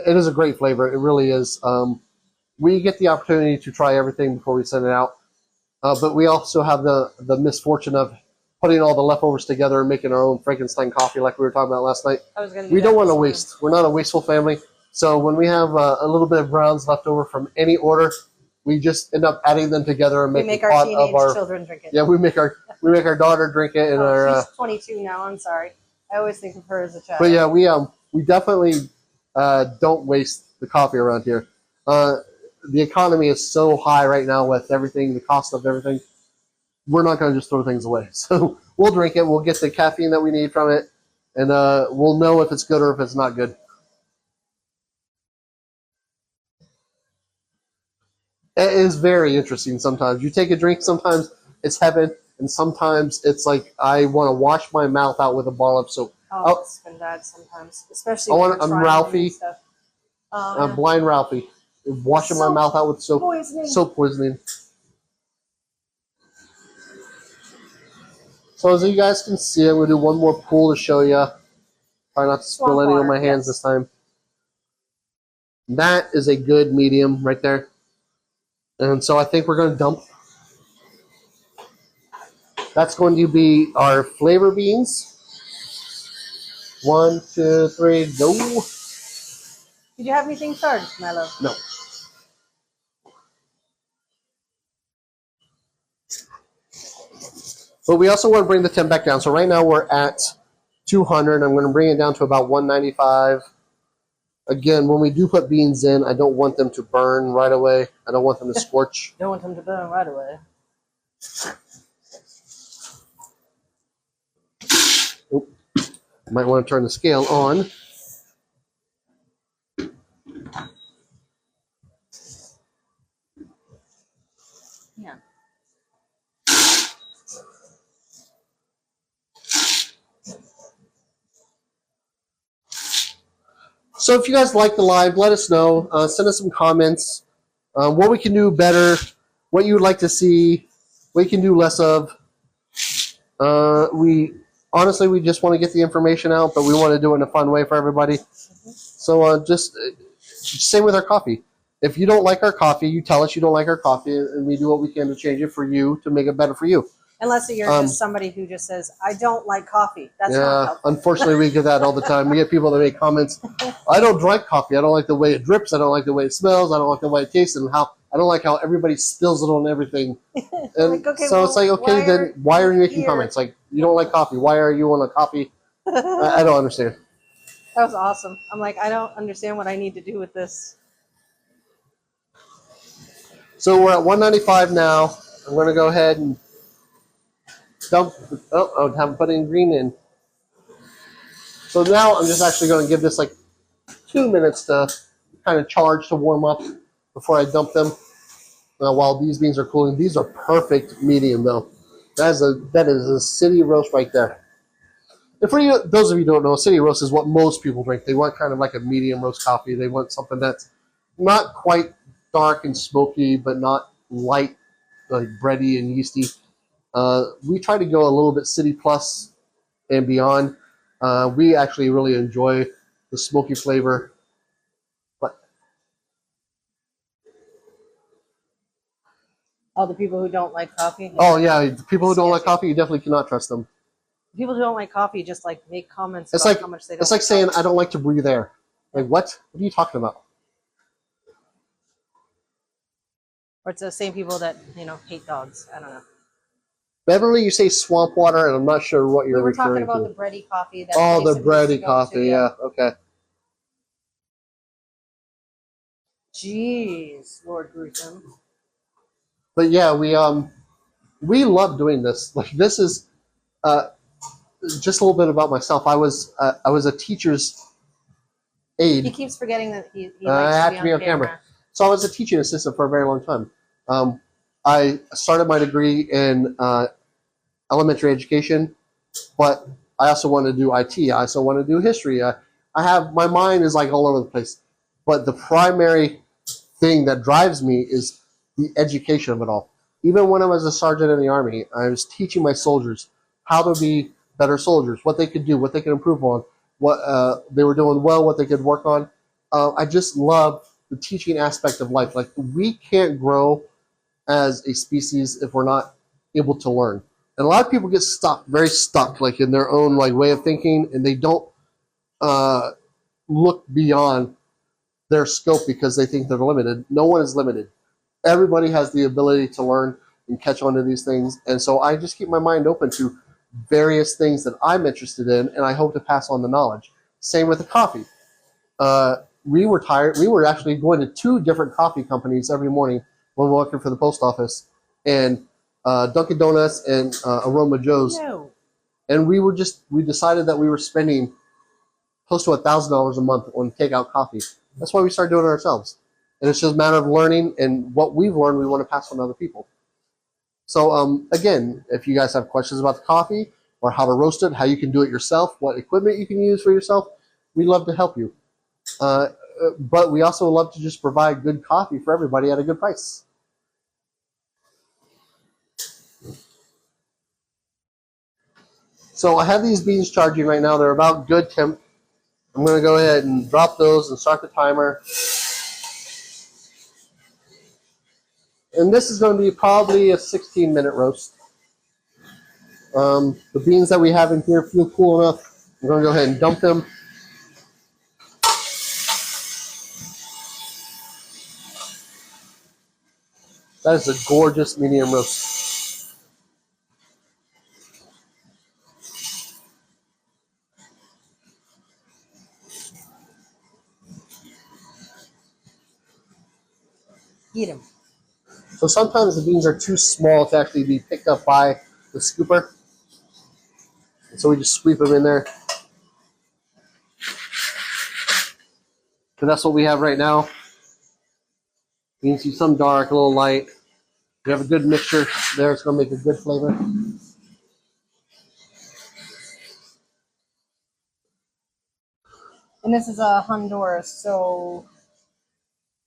It is a great flavor. It really is. We get the opportunity to try everything before we send it out. But we also have the misfortune of putting all the leftovers together and making our own Frankenstein coffee like we were talking about last night. We don't want to waste. We're not a wasteful family. So when we have a little bit of grounds left over from any order, we just end up adding them together and make a our pot teenage of our children drink it. Yeah, we make our daughter drink it, and she's 22 now. I'm sorry. I always think of her as a child. But yeah, we definitely don't waste the coffee around here. The economy is so high right now with everything, the cost of everything. We're not going to just throw things away. So we'll drink it. We'll get the caffeine that we need from it, and we'll know if it's good or if it's not good. It is very interesting sometimes. You take a drink, sometimes it's heaven, and sometimes it's like I want to wash my mouth out with a ball of soap. Oh, it's been bad sometimes, especially when I'm we're Ralphie. stuff. I'm blind Ralphie. Washing my mouth out with soap poisoning. Soap poisoning. So as you guys can see, I'm going to do one more pull to show you. Try not to spill any on my hands this time. That is a good medium right there. And so I think we're going to dump. That's going to be our flavor beans. 1, 2, 3, go. Did you have anything started, my love? No. But we also want to bring the temp back down. So right now we're at 200. I'm going to bring it down to about 195. Again, when we do put beans in, I don't want them to burn right away. I don't want them to scorch. Don't want them to burn right away. Oop. Might want to turn the scale on. Yeah. So if you guys like the live, let us know. Send us some comments. What we can do better, what you would like to see, what you can do less of. We just want to get the information out, but we want to do it in a fun way for everybody. So just same with our coffee. If you don't like our coffee, you tell us you don't like our coffee, and we do what we can to change it for you to make it better for you. Unless you're just somebody who just says, I don't like coffee. That's not helpful. Unfortunately, we get that all the time. We get people that make comments, I don't drink coffee. I don't like the way it drips. I don't like the way it smells. I don't like the way it tastes. And I don't like how everybody spills it on everything. And like, okay, so it's like, okay, then why are you making comments? Like, you don't like coffee. Why are you on a coffee? I don't understand. That was awesome. I'm like, I don't understand what I need to do with this. So we're at 195 now. I'm going to go ahead and dump. Oh, I haven't put any green in. So now I'm just actually going to give this like 2 minutes to kind of charge to warm up before I dump them. While these beans are cooling, these are perfect medium though. That is a city roast right there. And for you, those of you who don't know, city roast is what most people drink. They want kind of like a medium roast coffee. They want something that's not quite dark and smoky, but not light, like bready and yeasty. We try to go a little bit city plus and beyond. We actually really enjoy the smoky flavor. But All the people who don't like coffee. oh yeah, the people who don't like coffee, you definitely cannot trust them. People who don't like coffee just like make comments It's about like how much they don't. it's like saying I don't like to breathe air. Like what? What are you talking about? Or it's the same people that hate dogs. I don't know. Beverly, you say swamp water, and I'm not sure what you're referring to. We were talking about the bready coffee. That Oh, the Jason used to bready go coffee. to, Yeah. Okay. Jeez, Lord Gruesome. But yeah, we love doing this. Like this is just a little bit about myself. I was a teacher's aide. He keeps forgetting that he I likes have to be on camera. So I was a teaching assistant for a very long time. I started my degree in elementary education, but I also want to do IT. I also want to do history. I have my mind is like all over the place, but the primary thing that drives me is the education of it all. Even when I was a sergeant in the Army, I was teaching my soldiers how to be better soldiers, what they could do, what they could improve on, what they were doing well, what they could work on. I just love the teaching aspect of life. Like we can't grow as a species if we're not able to learn. And a lot of people get stuck, very stuck, like in their own like way of thinking, and they don't look beyond their scope because they think they're limited. No one is limited. Everybody has the ability to learn and catch on to these things. And so I just keep my mind open to various things that I'm interested in, and I hope to pass on the knowledge. Same with the coffee. We were actually going to 2 different coffee companies every morning when we were working for the post office, and Dunkin' Donuts and Aroma Joe's. No. And we decided that we were spending close to $1,000 a month on takeout coffee. That's why we started doing it ourselves. And it's just a matter of learning, and what we've learned, we want to pass on to other people. So again, if you guys have questions about the coffee or how to roast it, how you can do it yourself, what equipment you can use for yourself, we'd love to help you. But we also love to just provide good coffee for everybody at a good price. So I have these beans charging right now. They're about good temp. I'm going to go ahead and drop those and start the timer. And this is going to be probably a 16-minute roast. The beans that we have in here feel cool enough. I'm going to go ahead and dump them. That is a gorgeous medium roast. Eat him. So sometimes the beans are too small to actually be picked up by the scooper. And so we just sweep them in there. And that's what we have right now. You can see some dark, a little light. We have a good mixture there. It's going to make a good flavor. And this is a Honduras, so...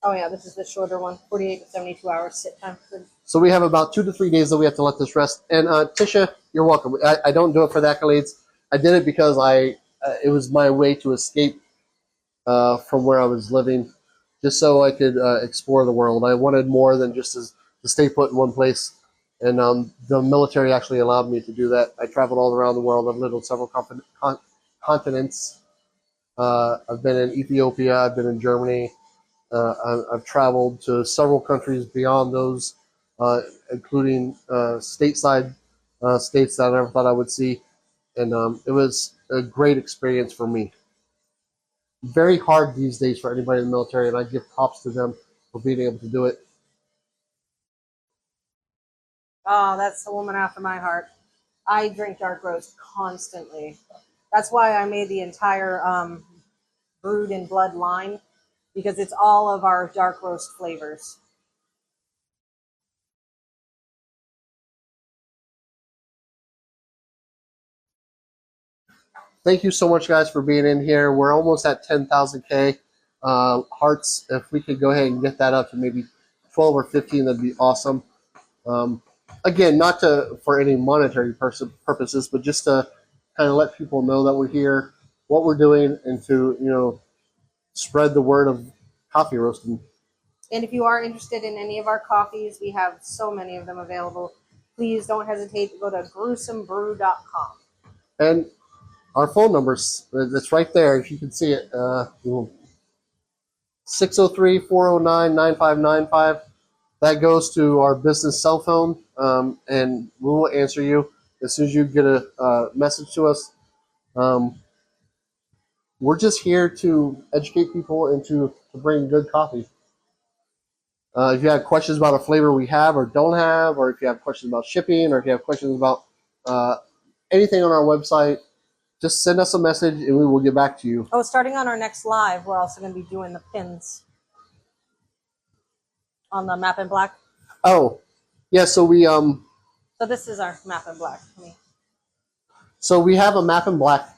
Oh yeah, this is the shorter one. 48 to 72 hours sit time. So we have about 2 to 3 days that we have to let this rest. And Tisha, you're welcome. I don't do it for the accolades. I did it because it was my way to escape from where I was living, just so I could explore the world. I wanted more than just to stay put in one place. And the military actually allowed me to do that. I traveled all around the world. I've lived on several continents. I've been in Ethiopia. I've been in Germany. I've traveled to several countries beyond those, including stateside states that I never thought I would see. And it was a great experience for me. Very hard these days for anybody in the military, and I give props to them for being able to do it. Oh, that's the woman after my heart. I drink dark roast constantly. That's why I made the entire brewed in blood line, because it's all of our dark roast flavors. Thank you so much, guys, for being in here. We're almost at 10,000K hearts. If we could go ahead and get that up to maybe 12 or 15, that'd be awesome. Again, not for any monetary purposes, but just to kind of let people know that we're here, what we're doing, and to spread the word of coffee roasting. And if you are interested in any of our coffees, we have so many of them available. Please don't hesitate to go to gruesomebrew.com. And our phone numbers, it's right there if you can see it. 603-409-9595. That goes to our business cell phone, and we will answer you as soon as you get a message to us. We're just here to educate people and to bring good coffee. If you have questions about a flavor we have or don't have, or if you have questions about shipping, or if you have questions about anything on our website, just send us a message and we will get back to you. Oh, starting on our next live, we're also going to be doing the pins on the map in black. Oh, yeah. So we So this is our map in black. So we have a map in black.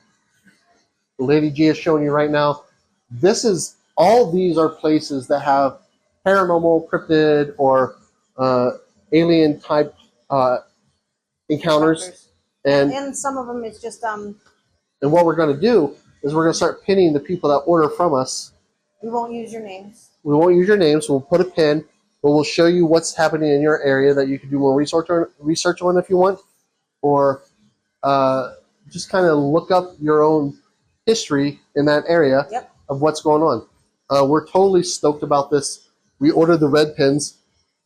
Lady G is showing you right now. This is all. These are places that have paranormal, cryptid, or alien type encounters. And some of them is just and what we're going to do is we're going to start pinning the people that order from us. We won't use your names. We won't use your names. We'll put a pin, but we'll show you what's happening in your area that you can do more research on if you want, or just kind of look up your own history in that area of what's going on. We're totally stoked about this. We ordered the red pins.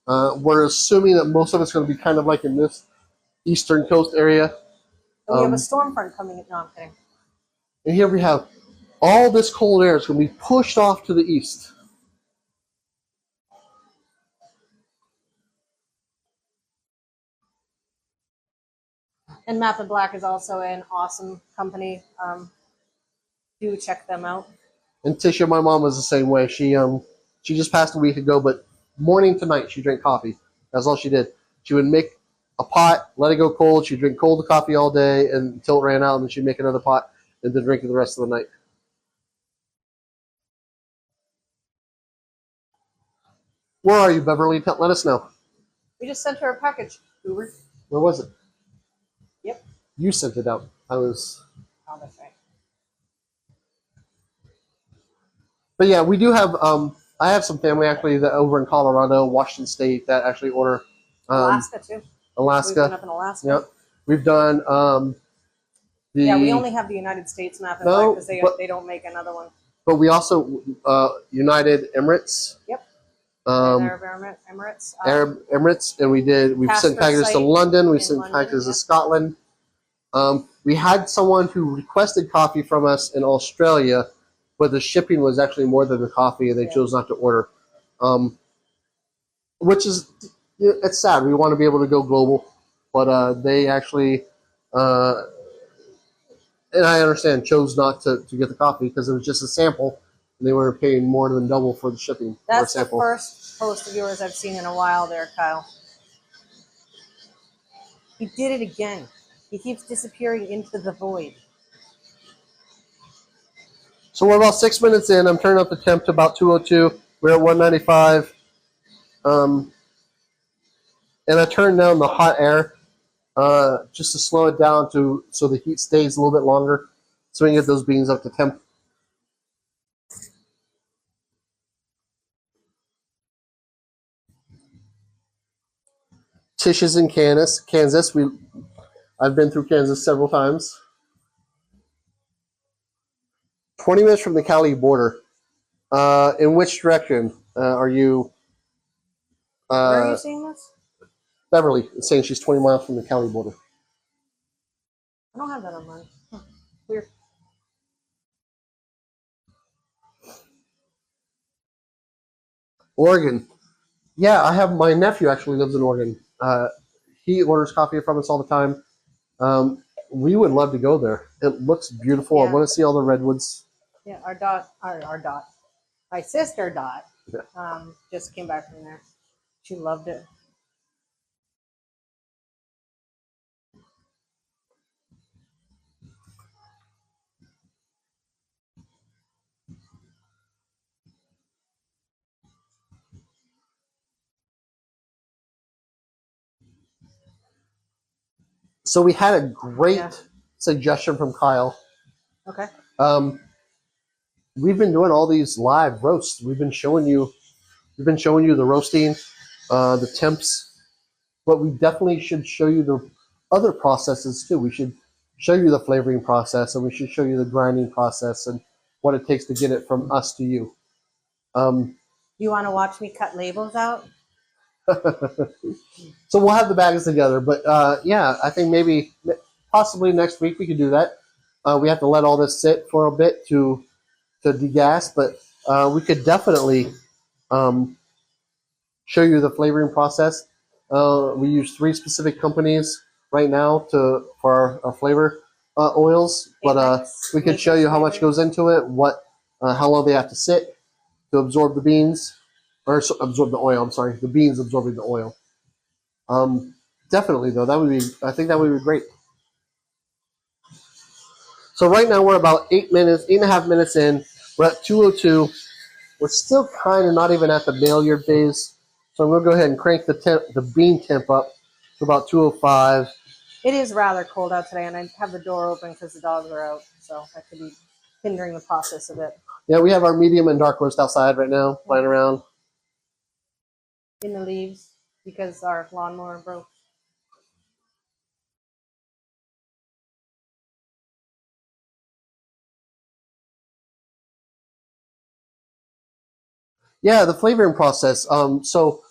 We're assuming that most of it's going to be kind of like in this eastern coast area. And we have a storm front coming in. No, I'm kidding. And here we have all this cold air is going to be pushed off to the east. And Map in Black is also an awesome company. Do check them out. And Tisha, my mom, was the same way. She just passed a week ago, but morning to night she drank coffee. That's all she did. She would make a pot, let it go cold. She'd drink cold coffee all day until it ran out, and then she'd make another pot and then drink it the rest of the night. Where are you, Beverly? Let us know. We just sent her a package, Uber. Where was it? Yep. You sent it out. Oh, that's right. But yeah, we do have. I have some family actually that over in Colorado, Washington State, that actually order. Alaska too. Alaska. We've been up in Alaska. Yep. We've done. Yeah, we only have the United States map in black because they don't make another one. But we also United Emirates. Yep. Arab Emirates. Arab Emirates, and we've sent packages to London. We've sent packages to Scotland. We had someone who requested coffee from us in Australia, but the shipping was actually more than the coffee, and they chose not to order. Which is, it's sad. We want to be able to go global, but they actually, and I understand, chose not to get the coffee because it was just a sample, and they were paying more than double for the shipping. That's the first post of yours I've seen in a while there, Kyle. He did it again. He keeps disappearing into the void. So we're about 6 minutes in. I'm turning up the temp to about 202. We're at 195. And I turned down the hot air just to slow it down so the heat stays a little bit longer, so we can get those beans up to temp. Tish is in Kansas. I've been through Kansas several times. 20 minutes from the Cali border. In which direction are you? Where are you seeing this? Beverly is saying she's 20 miles from the Cali border. I don't have that on mine. Weird. Oregon. Yeah, I have my nephew actually lives in Oregon. He orders coffee from us all the time. We would love to go there. It looks beautiful. Yeah. I want to see all the redwoods. Yeah, our Dot. My sister Dot just came back from there. She loved it. So we had a great suggestion from Kyle. Okay. We've been doing all these live roasts. We've been showing you the roasting, the temps, but we definitely should show you the other processes too. We should show you the flavoring process, and we should show you the grinding process and what it takes to get it from us to you. You want to watch me cut labels out? So we'll have the bags together. But yeah, I think maybe possibly next week we could do that. We have to let all this sit for a bit to degas, but we could definitely show you the flavoring process. We use 3 specific companies right now for our flavor oils, but we could show you how much goes into it, how long they have to sit to absorb the beans, or absorb the oil. I'm sorry, the beans absorbing the oil. Definitely though, I think that would be great. So right now we're about 8.5 minutes in. We're at 2:02. We're still kind of not even at the Maillard phase. So I'm going to go ahead and crank the bean temp up to about 205. It is rather cold out today, and I have the door open because the dogs are out, so that could be hindering the process a bit. Yeah, we have our medium and dark roast outside right now, playing around. In the leaves, because our lawnmower broke. Yeah, the flavoring process. So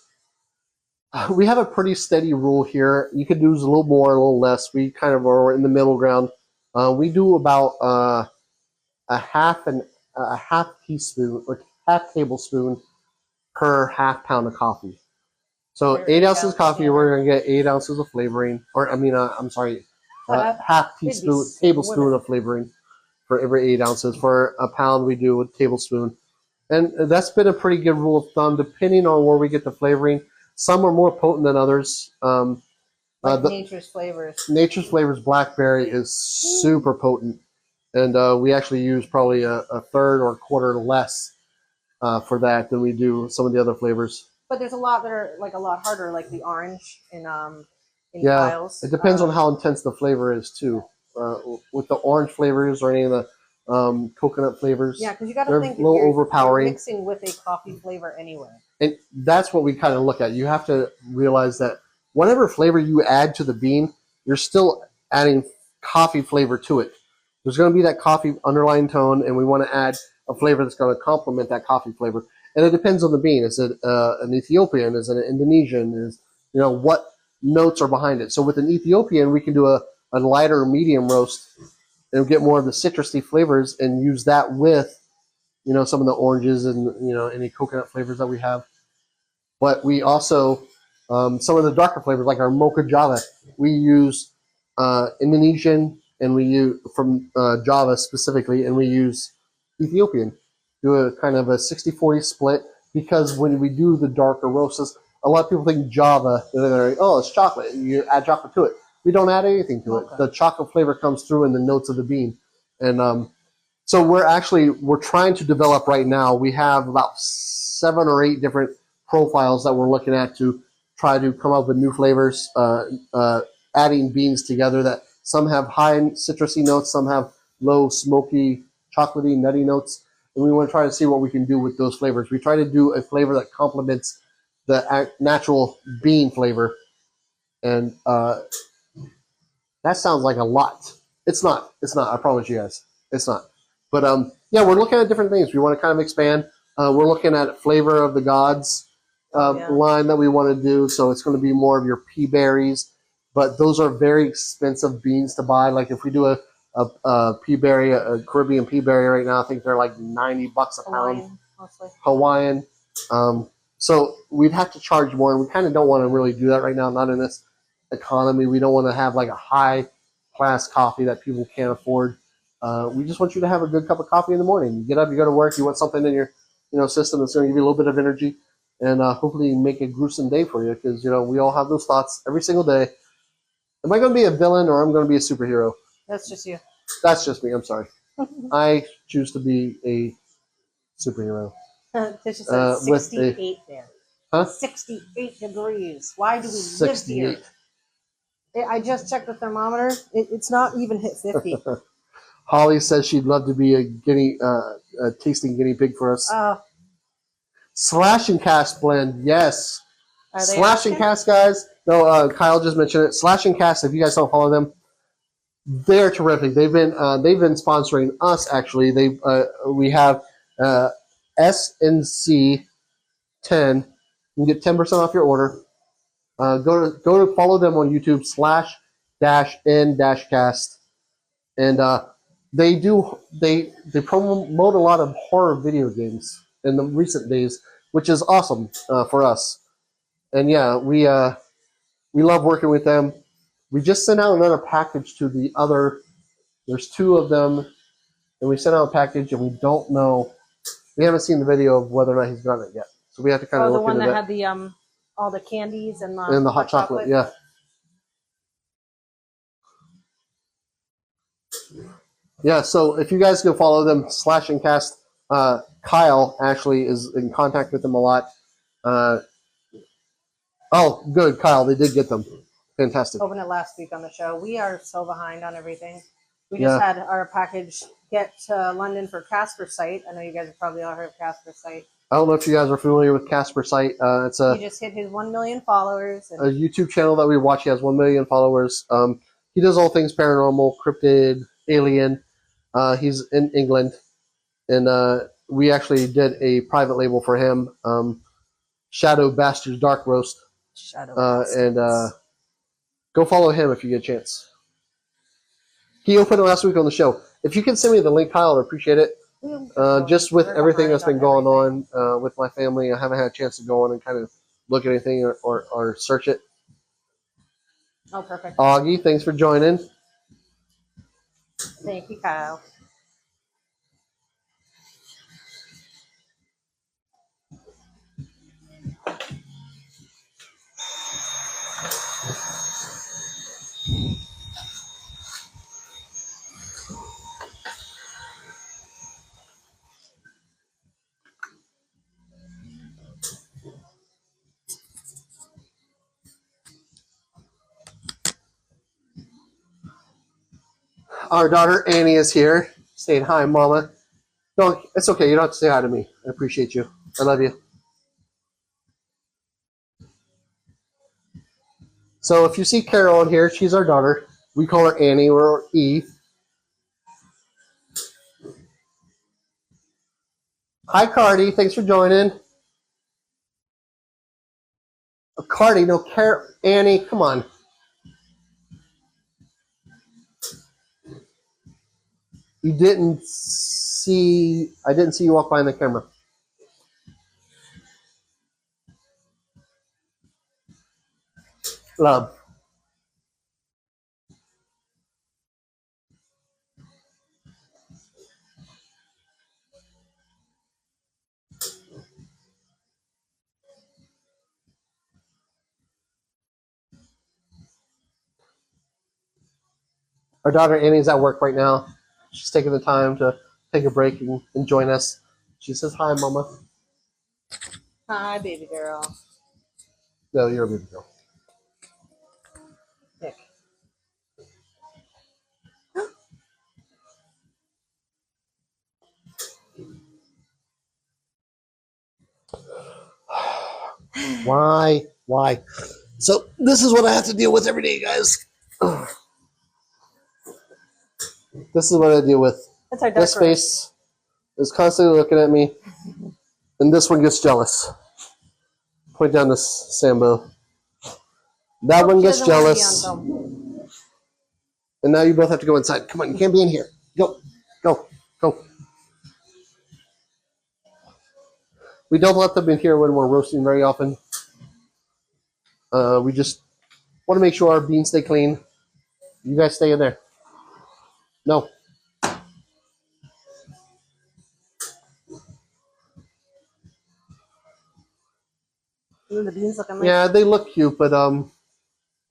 we have a pretty steady rule here. You could use a little more, a little less. We kind of are in the middle ground. We do about a half teaspoon or half tablespoon per half pound of coffee. So 8 ounces of coffee, we're going to get 8 ounces of flavoring, or I'm sorry, half tablespoon of flavoring for every 8 ounces. For a pound, we do a tablespoon. And that's been a pretty good rule of thumb, depending on where we get the flavoring. Some are more potent than others. Nature's Flavors. Nature's Flavors blackberry is super potent. And we actually use probably a third or a quarter less for that than we do some of the other flavors. But there's a lot that are like a lot harder, like the orange in vials. It depends on how intense the flavor is too. With the orange flavors or any of the coconut flavors, yeah, because you got to think a little overpowering. You're mixing with a coffee flavor anyway. And that's what we kind of look at. You have to realize that whatever flavor you add to the bean, you're still adding coffee flavor to it. There's going to be that coffee underlying tone, and we want to add a flavor that's going to complement that coffee flavor. And it depends on the bean. Is it an Ethiopian? Is it an Indonesian? Is what notes are behind it? So with an Ethiopian, we can do a lighter medium roast and get more of the citrusy flavors and use that with some of the oranges and any coconut flavors that we have. But we also some of the darker flavors, like our mocha java, we use Indonesian, and we use from Java specifically, and we use Ethiopian. Do a kind of a 60-40 split, because when we do the darker roasts, a lot of people think Java, they're like, oh, it's chocolate. You add chocolate to it. We don't add anything to it. The chocolate flavor comes through in the notes of the bean. And so we're trying to develop right now. We have about 7 or 8 different profiles that we're looking at to try to come up with new flavors, adding beans together that some have high citrusy notes, some have low smoky, chocolatey, nutty notes. And we want to try to see what we can do with those flavors. We try to do a flavor that complements the natural bean flavor. And that sounds like a lot. It's not. I promise you guys. It's not. But yeah, we're looking at different things. We want to kind of expand. We're looking at Flavor of the Gods line that we want to do. So it's going to be more of your pea berries. But those are very expensive beans to buy. Like if we do a pea berry, a Caribbean pea berry right now, I think they're like $90 a pound. Hawaiian. So we'd have to charge more, and we kind of don't want to really do that right now, not in this economy. We don't want to have like a high class coffee that people can't afford. We just want you to have a good cup of coffee in the morning. You get up, you go to work, you want something in your system that's going to give you a little bit of energy, and hopefully make a gruesome day for you, because we all have those thoughts every single day. Am I going to be a villain, or am I going to be a superhero? That's just you. That's just me. I'm sorry. I choose to be a superhero. This is 68 there. Huh? 68 degrees. Why do we live here? I just checked the thermometer. It's not even hit 50. Holly says she'd love to be a tasting guinea pig for us. Slash and Cast blend, yes. Slash and Cast, guys. No, Kyle just mentioned it. Slash and Cast, if you guys don't follow them, they're terrific. They've been sponsoring us, actually. We have SNC 10 You can get 10% off your order. Go to follow them on YouTube /n-cast, and they promote a lot of horror video games in the recent days, which is awesome for us. And yeah, we love working with them. We just sent out another package to the other. There's 2 of them, and we sent out a package, and we don't know. We haven't seen the video of whether or not he's gotten it yet, so we have to kind of look into that. The one that had the all the candies and the hot chocolate. Yeah. Yeah, so if you guys go follow them, /and-cast, Kyle actually is in contact with them a lot. Oh, good, Kyle, they did get them. Fantastic. Opened it last week on the show. We are so behind on everything. We just had our package get to London for Casper Site. I know you guys have probably all heard of Casper Site. I don't know if you guys are familiar with Casper Site. It's he just hit his 1 million followers. A YouTube channel that we watch. He has 1 million followers. He does all things paranormal, cryptid, alien. He's in England, and we actually did a private label for him, Shadow Bastards Dark Roast. Shadow Bastards. And go follow him if you get a chance. He opened it last week on the show. If you can send me the link, Kyle, I'd appreciate it. Just with everything that's been going on with my family, I haven't had a chance to go on and kind of look at anything or search it. Oh, perfect. Augie, thanks for joining. Thank you, Kyle. Our daughter Annie is here, saying hi, Mama. No, it's okay. You don't have to say hi to me. I appreciate you. I love you. So if you see Carol in here, she's our daughter. We call her Annie or E. Hi, Cardi. Thanks for joining. Cardi, no, Annie, come on. I didn't see you walk behind the camera. Love. Our daughter Annie's at work right now. She's taking the time to take a break and join us. She says hi, Mama. Hi, baby girl. No, you're a baby girl. Nick. Why? So this is what I have to deal with every day, guys. This is what I deal with. That's our This face is constantly looking at me, and this one gets jealous. Point down this Sambo. That one gets jealous. And now you both have to go inside. Come on, you can't be in here. Go. We don't let them in here when we're roasting very often. We just want to make sure our beans stay clean. You guys stay in there. No. The beans looking like Yeah, they look cute, but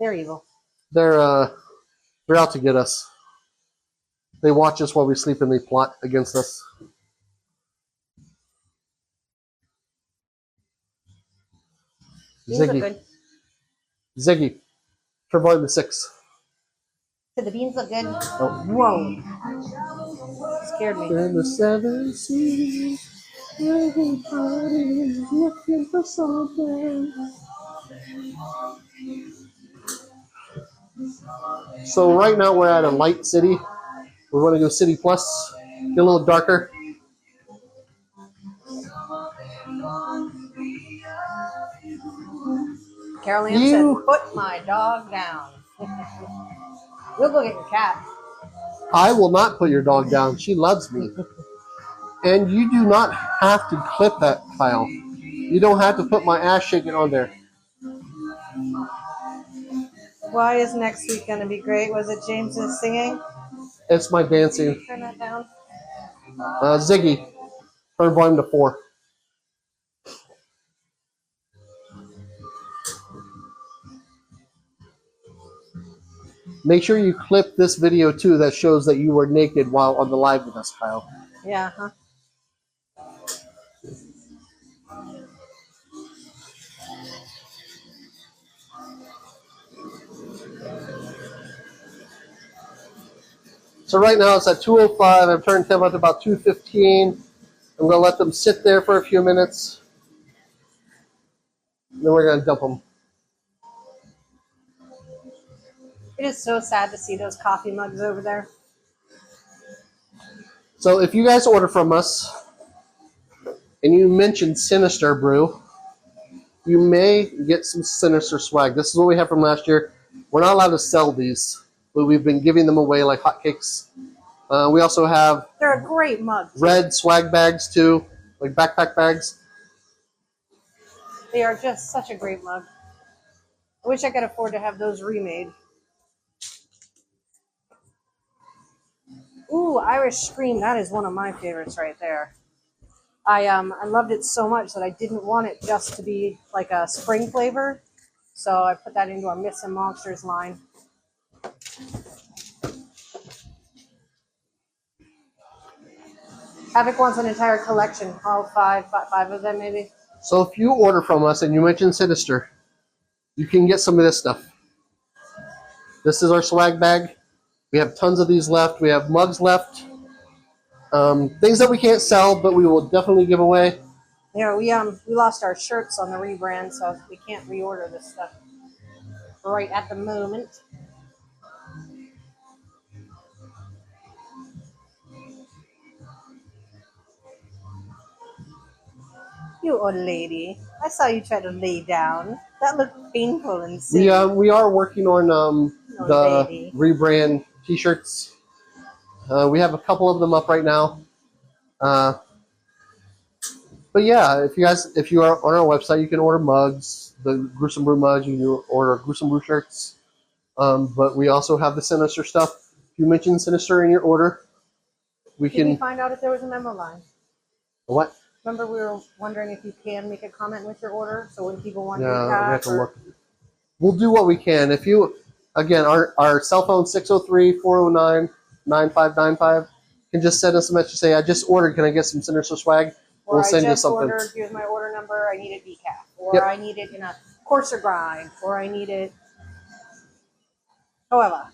they're evil. They're out to get us. They watch us while we sleep and they plot against us. Beans look good. Ziggy. Turn volume to 6. Did the beans look good? Oh. Whoa. Scared me. In the 7 seas, everybody's looking for something. So right now we're at a light city. We want to go City Plus. Get a little darker. Carol Ann said, put my dog down. We'll go get your cat. I will not put your dog down. She loves me. And you do not have to clip that, Kyle. You don't have to put my ass shaking on there. Why is next week going to be great? Was it James's singing? It's my dancing. Turn that down. Ziggy, turn volume to 4. Make sure you clip this video too that shows that you were naked while on the live with us, Kyle. Yeah, huh? So right now it's at 2:05. I've turned them up to about 2:15. I'm going to let them sit there for a few minutes. Then we're going to dump them. It is so sad to see those coffee mugs over there. So if you guys order from us and you mention Sinister Brew, you may get some Sinister swag. This is what we have from last year. We're not allowed to sell these, but we've been giving them away like hotcakes. We also have They're a great mug. red swag bags too, like backpack bags. They are just such a great mug. I wish I could afford to have those remade. Ooh, Irish Scream. That is one of my favorites right there. I loved it so much that I didn't want it just to be like a spring flavor. So I put that into our Myths and Monsters line. Havoc wants an entire collection. All five of them maybe. So if you order from us and you mention Sinister, you can get some of this stuff. This is our swag bag. We have tons of these left. We have mugs left. Things that we can't sell, but we will definitely give away. Yeah, we lost our shirts on the rebrand, so we can't reorder this stuff right at the moment. You old lady. I saw you try to lay down. That looked painful and silly. We are working on the lady. rebrand t-shirts. We have a couple of them up right now. But yeah, if you are on our website, you can order mugs, the Gruesome Brew mugs. You can order Gruesome Brew shirts. But we also have the Sinister stuff. If you mention Sinister in your order, we Did can. we find out if there was a memo line? What? Remember, we were wondering if you can make a comment with your order, so when people want Yeah, your we have cat. to look. We'll do what we can. If you, again, our cell phone 603-409-9595. Can just send us a message. Say, I just ordered. Can I get some Sinister swag? Or We'll send I you just something. ordered, here's my order number, I need it decaf. Or Yep. I need it in a coarser grind. Or I need it however.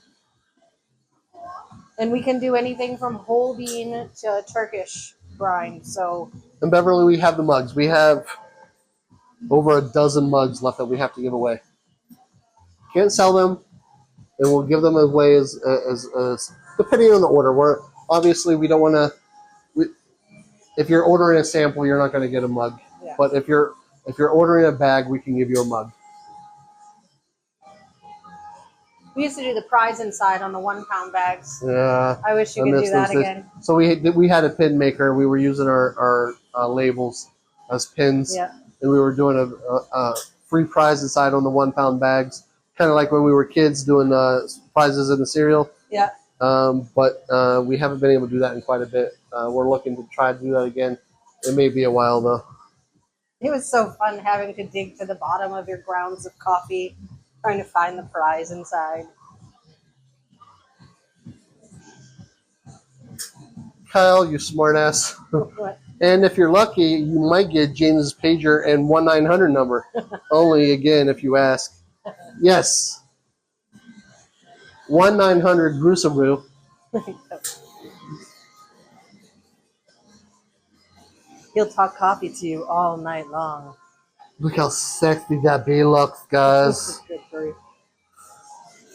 And we can do anything from whole bean to Turkish grind. So In Beverly, we have the mugs. We have over a dozen mugs left that we have to give away. Can't sell them, and we'll give them away as depending on the order. Obviously we don't want to. If you're ordering a sample, you're not going to get a mug. yeah. But if you're ordering a bag, we can give you a mug. We used to do the prize inside on the 1 pound bags. Yeah. I wish you could do that again. So we had a pin maker. We were using our labels as pins, Yeah. and we were doing a free prize inside on the 1 pound bags, kind of like when we were kids doing prizes in the cereal. Yeah. But we haven't been able to do that in quite a bit. We're looking to try to do that again. It may be a while though. It was so fun having to dig to the bottom of your grounds of coffee, trying to find the prize inside. Kyle, you smartass. What? And if you're lucky, you might get James's pager and 1-900 number. Only again if you ask. Yes. 1-900 Gruesome Brew. He'll talk coffee to you all night long. Look how sexy that bee looks, guys. Good grief.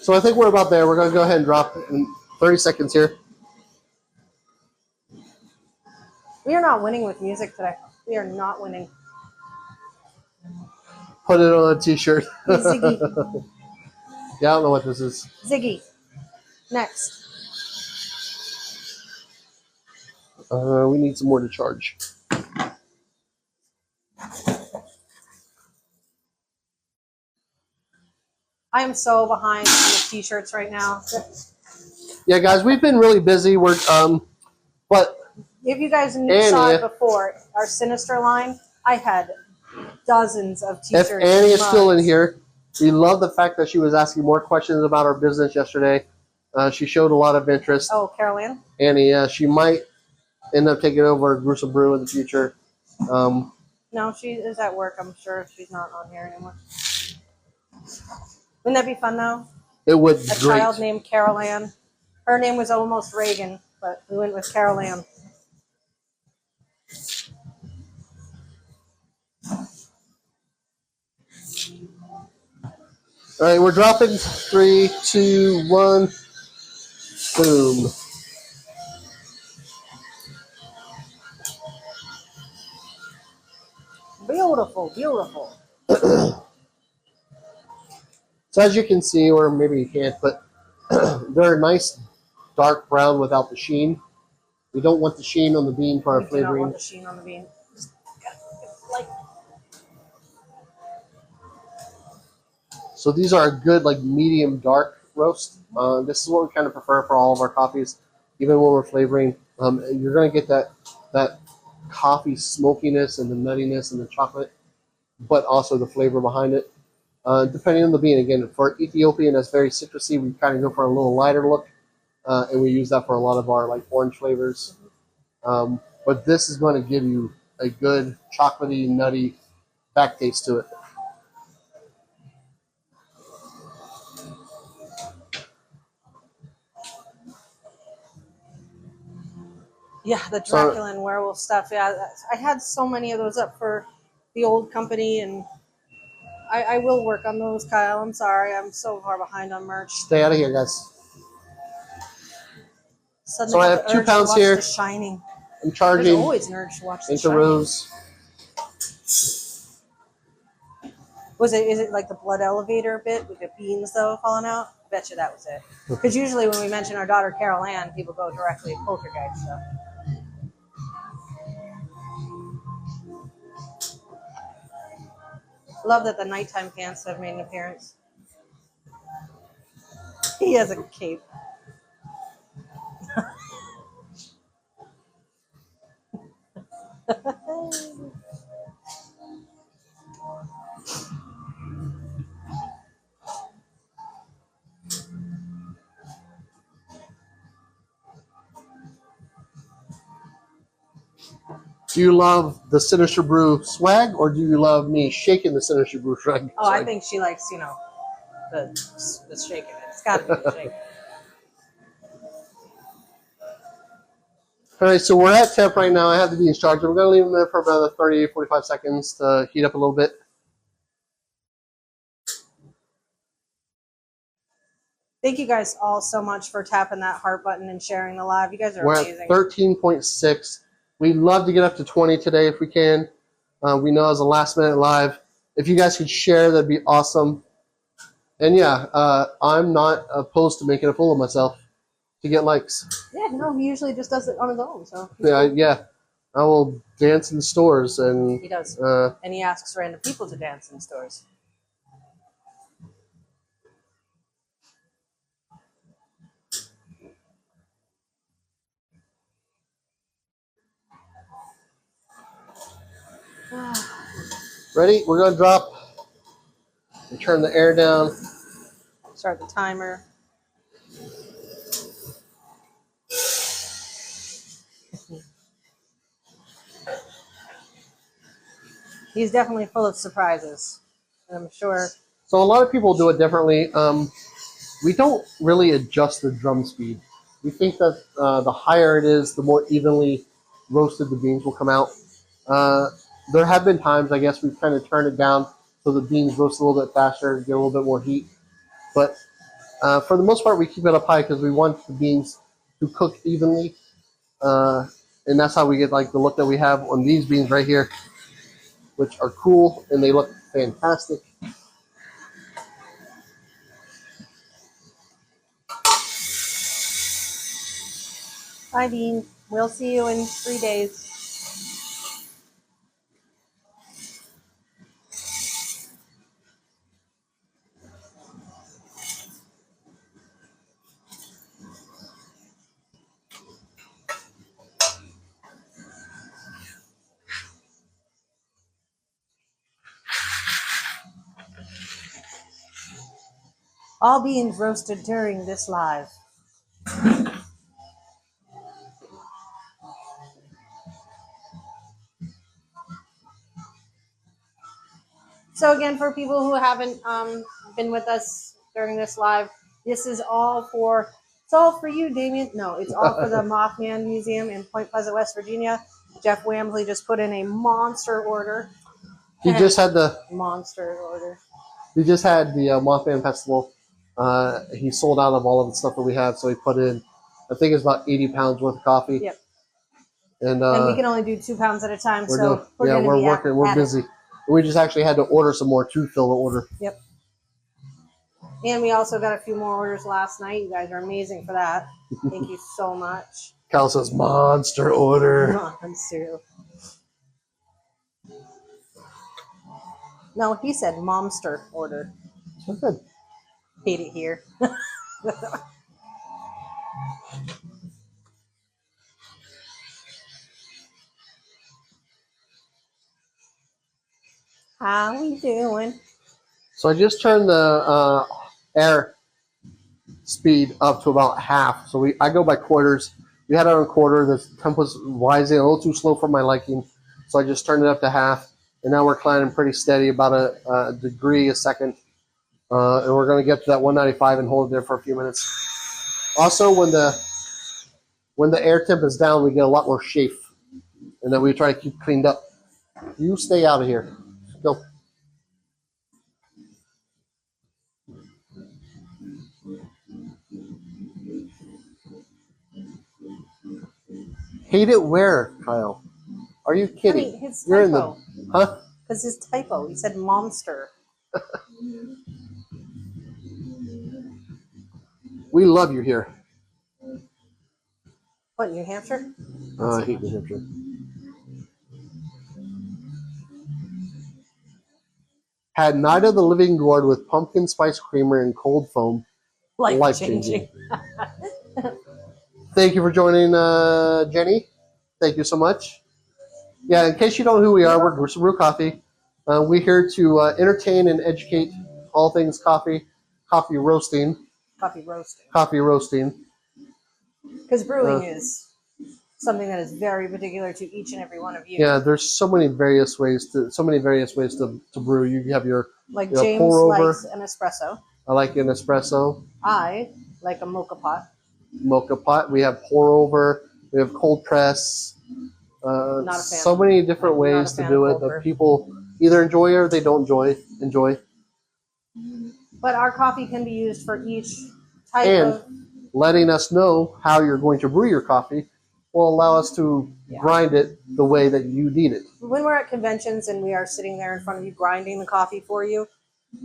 So I think we're about there. We're going to go ahead and drop it in 30 seconds here. We are not winning with music today. We are not winning. Put it on a t-shirt. Ziggy. Yeah, I don't know what this is. Ziggy. Next. We need some more to charge. I am so behind on the t-shirts right now. Yeah, guys, we've been really busy. But If you guys Annie, saw it before, our Sinister line, I had dozens of t-shirts. if Annie is still in here, we love the fact that she was asking more questions about our business yesterday. She showed a lot of interest. Oh, Carol Ann? Annie, she might end up taking over Gruesome Brew in the future. No, she is at work. I'm sure she's not on here anymore. Wouldn't that be fun, though? It would be A great. child named Carol Ann. Her name was almost Reagan, but we went with Carol Ann. All right, we're dropping 3, 2, 1. Boom. Beautiful, beautiful. So as you can see, or maybe you can't, but they're a nice dark brown without the sheen. We don't want the sheen on the bean for our We do not flavoring. want the sheen on the bean. Just like So these are a good like medium dark roast. This is what we kind of prefer for all of our coffees, even when we're flavoring. You're going to get that coffee smokiness and the nuttiness and the chocolate, but also the flavor behind it. Depending on the bean, again, for Ethiopian, that's very citrusy. We kind of go for a little lighter look, and we use that for a lot of our like orange flavors. But this is going to give you a good chocolatey, nutty back taste to it. yeah, the Dracula and werewolf stuff. Yeah, I had so many of those up for the old company, and I will work on those, Kyle. I'm sorry, I'm so far behind on merch. Stay out of here, guys. Suddenly So I got have the 2 urge to pounds watch here. The Shining. I'm There's charging always an urge to watch The into Shining. Rose. Is it like the blood elevator bit with the beans though falling out? I bet you that was it. Because usually when we mention our daughter Carol Ann, people go directly to Poltergeist. So. Love that the nighttime pants have made an appearance. He has a cape. Do you love the Sinister Brew swag, or do you love me shaking the Sinister Brew swag? Oh, I think she likes, the shaking it. It's got to be the shaking. All right, so we're at temp right now. I have the beans charged. We're going to leave them there for about 30, 45 seconds to heat up a little bit. Thank you guys all so much for tapping that heart button and sharing the live. You guys are We're amazing. at 13.6. We'd love to get up to 20 today if we can. We know it's a last minute live. If you guys could share, that'd be awesome. And yeah, I'm not opposed to making a fool of myself to get likes. Yeah, no, he usually just does it on his own. So Yeah, I will dance in stores and he does, and he asks random people to dance in stores. ready? We're gonna drop and turn the air down. Start the timer. He's definitely full of surprises, and I'm sure. So a lot of people do it differently. We don't really adjust the drum speed. We think that the higher it is, the more evenly roasted the beans will come out. There have been times, I guess, we've kind of turned it down so the beans roast a little bit faster, get a little bit more heat. But for the most part, we keep it up high because we want the beans to cook evenly. And that's how we get like the look that we have on these beans right here, which are cool and they look fantastic. Bye, Dean. We'll see you in 3 days. All beans roasted during this live. So again, for people who haven't been with us during this live, this is all for, it's all for you, Damien. No, it's all for the Mothman Museum in Point Pleasant, West Virginia. Jeff Wamsley just put in a monster order. He just had the monster order. He just had the Mothman Festival. He sold out of all of the stuff that we have, so he put in, I think it's about 80 pounds worth of coffee. Yep. And we can only do 2 pounds at a time, we're so we're working. We're busy. We just actually had to order some more to fill the order. Yep. And we also got a few more orders last night. You guys are amazing for that. Thank you so much. Cal says monster order. Monster. No, he said momster order. So good. Hate it here. How we doing? So I just turned the air speed up to about half. So I go by quarters. We had our own quarter. The temp was rising a little too slow for my liking. So I just turned it up to half. And now we're climbing pretty steady, about a degree a second. And we're going to get to that 195 and hold it there for a few minutes. Also, when the air temp is down, we get a lot more chafe. And then we try to keep cleaned up. You stay out of here. Go. Hate it where, Kyle? Are you kidding? Honey, his You're typo. in the... Huh? Because his typo. He said momster. We love you here. What, New Hampshire? I hate New Hampshire. Had Night of the Living Gourd with pumpkin spice creamer and cold foam. Life changing. Thank you for joining, Jenny. Thank you so much. Yeah, in case you don't know who we are, we're Gruesome Brew Coffee. We're here to entertain and educate all things coffee, coffee roasting. Coffee roasting. Because brewing is something that is very particular to each and every one of you. Yeah, there's so many various ways to brew. You have your James likes an espresso. I like an espresso. I like a mocha pot. Mocha pot. We have pour over. We have cold press. Not a fan. So many different ways to do it that people either enjoy or they don't enjoy. But our coffee can be used for each type of... letting us know how you're going to brew your coffee will allow us to grind it the way that you need it. When we're at conventions and we are sitting there in front of you grinding the coffee for you,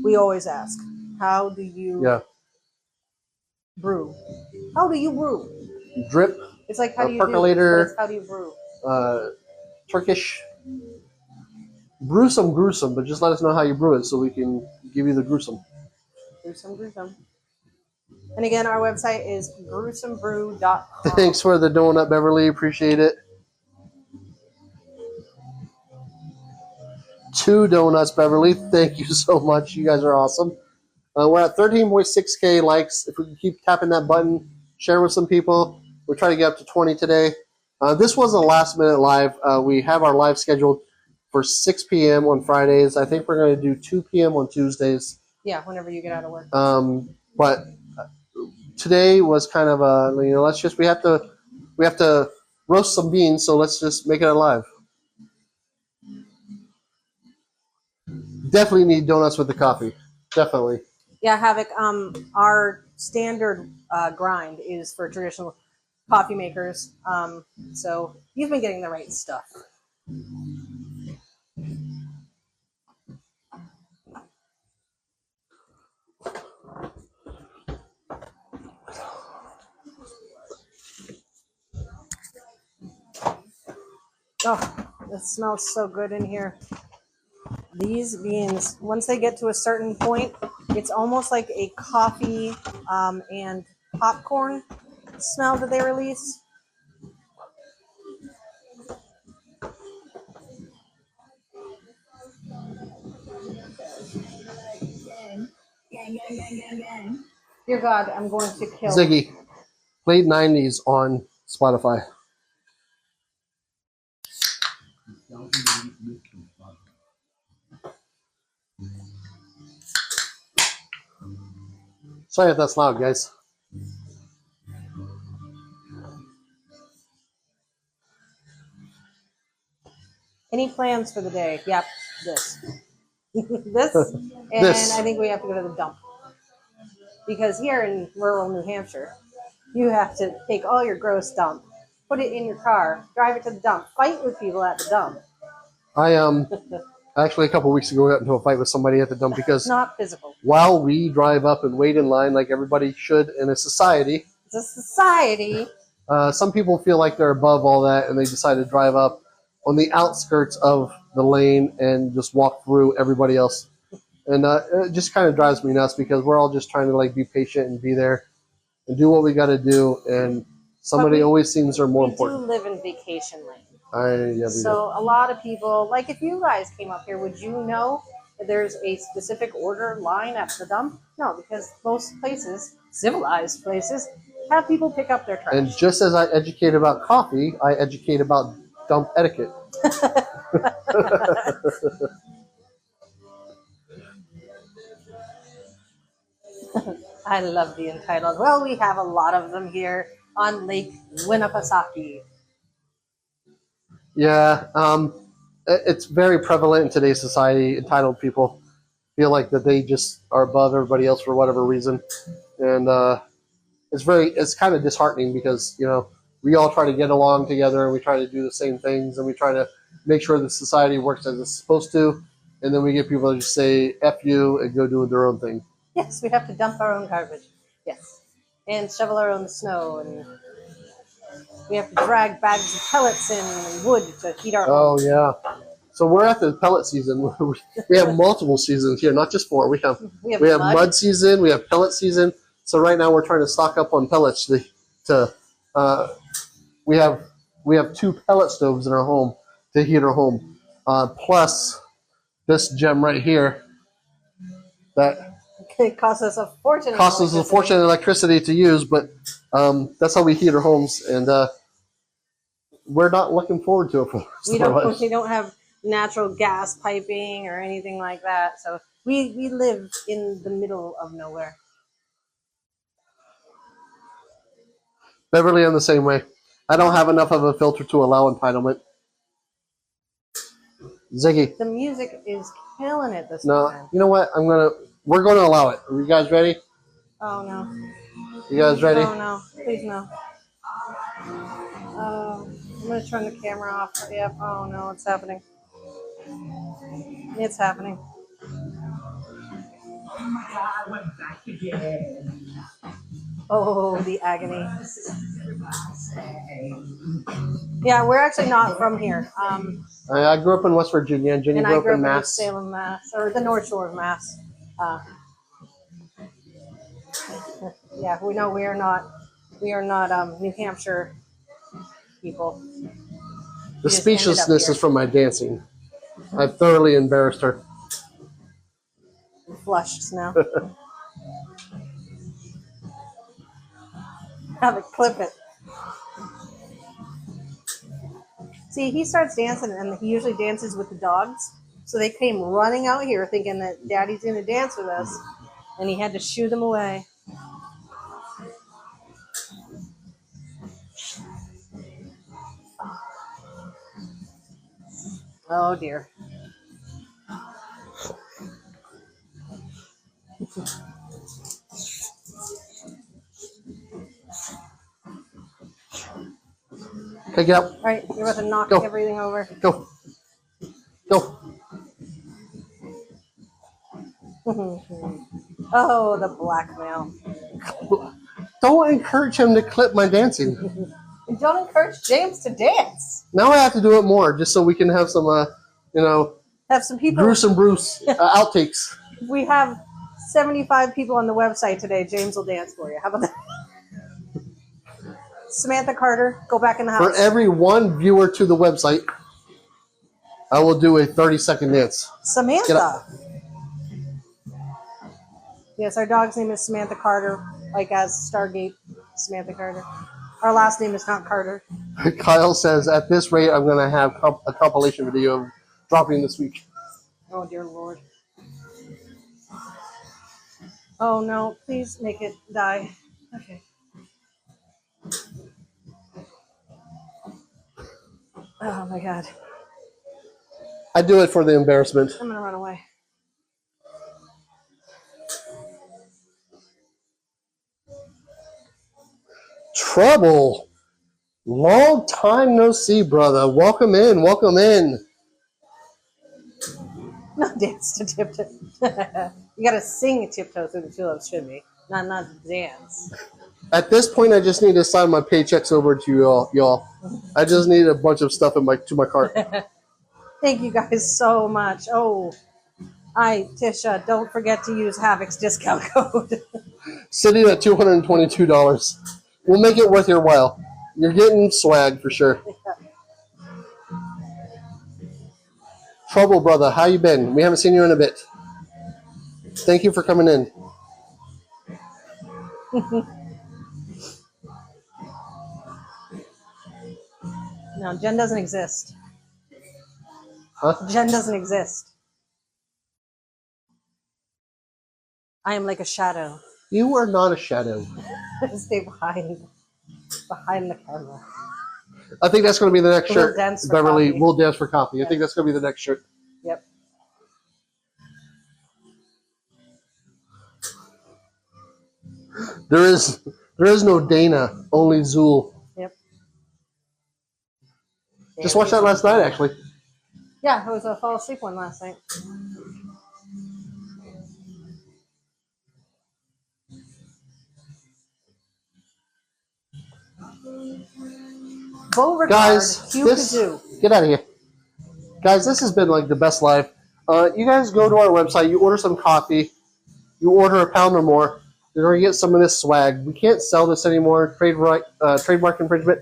we always ask, how do you brew? How do you brew? Drip. It's like, how do you percolator, do? How do you brew? Turkish. Brew some gruesome, but just let us know how you brew it so we can give you the gruesome. Gruesome. And again, our website is gruesomebrew.com. Thanks for the donut, Beverly. Appreciate it. 2 donuts, Beverly. Thank you so much. You guys are awesome. We're at 13.6K likes. If we can keep tapping that button, share with some people. We're trying to get up to 20 today. This was a last-minute live. We have our live scheduled for 6 p.m. on Fridays. I think we're going to do 2 p.m. on Tuesdays. Yeah, whenever you get out of work. But today was kind of a, we have to roast some beans, so let's just make it alive. Definitely need donuts with the coffee. Definitely. Yeah, Havoc. Our standard grind is for traditional coffee makers. So you've been getting the right stuff. Oh, it smells so good in here. These beans, once they get to a certain point, it's almost like a coffee and popcorn smell that they release. Dear God, I'm going to kill. Ziggy, played 90s on Spotify. Sorry if that's loud, guys. Any plans for the day? Yep, this. This, and This. I think we have to go to the dump. Because here in rural New Hampshire, you have to take all your gross dump, put it in your car, drive it to the dump, fight with people at the dump. I actually a couple weeks ago got into a fight with somebody at the dump because Not physical. while we drive up and wait in line like everybody should in a society, It's a society. some people feel like they're above all that and they decide to drive up on the outskirts of the lane and just walk through everybody else. And it just kind of drives me nuts because we're all just trying to like be patient and be there and do what we got to do. And somebody always seems they're more important. We do live in vacation land. So a lot of people, like if you guys came up here, would you know that there's a specific order line at the dump? No, because most places, civilized places, have people pick up their trash. And just as I educate about coffee, I educate about dump etiquette. I love the entitled. Well, we have a lot of them here on Lake Winnipesaukee. Yeah, it's very prevalent in today's society. Entitled people feel like that they just are above everybody else for whatever reason, and it's kind of disheartening because we all try to get along together and we try to do the same things and we try to make sure the society works as it's supposed to, and then we get people to just say "F you" and go do their own thing. Yes, we have to dump our own garbage. Yes, and shovel our own snow, and we have to drag bags of pellets in and wood to heat our homes. Oh yeah. So we're at the pellet season. We have multiple seasons here, not just 4. We have mud season. We have pellet season. So right now we're trying to stock up on pellets. We have 2 pellet stoves in our home to heat our home, plus this gem right here that it costs us a fortune. In electricity to use, but that's how we heat our homes, and we're not looking forward to it for the rest of our lives. We don't have natural gas piping or anything like that, so we live in the middle of nowhere. Beverly, I'm the same way. I don't have enough of a filter to allow entitlement. Ziggy. The music is killing it this No, time. you know what? We're gonna allow it. Are you guys ready? Oh no. You guys ready? Oh no. Please no. I'm gonna turn the camera off. Yep. Oh no, it's happening. It's happening. Oh, the agony. Yeah, we're actually not from here. I grew up in West Virginia, and Jenny grew up in Mass. Salem, Mass, or the North Shore of Mass. Yeah, we know we are not New Hampshire people. The speechlessness is from my dancing. I've thoroughly embarrassed her. Flushed now. Have it, clip it. See, he starts dancing, and he usually dances with the dogs. So they came running out here thinking that Daddy's going to dance with us, and he had to shoo them away. Oh, dear. Okay, get up. All right, you're about to knock everything over. Go. Go. Oh, the blackmail. Don't encourage him to clip my dancing. Don't encourage James to dance. Now I have to do it more just so we can have some, Have some people. Gruesome Brew outtakes. We have 75 people on the website today. James will dance for you. How about that? Samantha Carter, go back in the house. For every one viewer to the website, I will do a 30-second dance. Samantha. Yes, our dog's name is Samantha Carter, like as Stargate, Samantha Carter. Our last name is not Carter. Kyle says, at this rate, I'm going to have a compilation video of dropping this week. Oh, dear Lord. Oh, no. Please make it die. Okay. Oh, my God. I do it for the embarrassment. I'm going to run away. Trouble. Long time no see, brother. Welcome in. Welcome in. Not dance to tiptoe. You got to sing a tiptoe through the tulips, should be. Not dance. At this point, I just need to sign my paychecks over to y'all. I just need a bunch of stuff to my cart. Thank you guys so much. Oh, Tisha, don't forget to use Havoc's discount code. Sitting at $222. We'll make it worth your while. You're getting swag for sure. Trouble, brother. How you been? We haven't seen you in a bit. Thank you for coming in. No, Jen doesn't exist. Huh? Jen doesn't exist. I am like a shadow. You are not a shadow. Stay behind the camera. I think that's going to be the next We'll shirt. dance for Beverly, coffee. we'll dance for coffee. Yeah. I think that's going to be the next shirt. Yep. There is no Dana, only Zool. Yep. Just watched that last night, actually. Yeah, it was a fall asleep one last night. Beauregard, Guys, Hugh this Kazoo. get out of here. Guys, this has been like the best life. You guys go to our website, you order some coffee, you order a pound or more, you're going to get some of this swag. We can't sell this anymore, trademark infringement,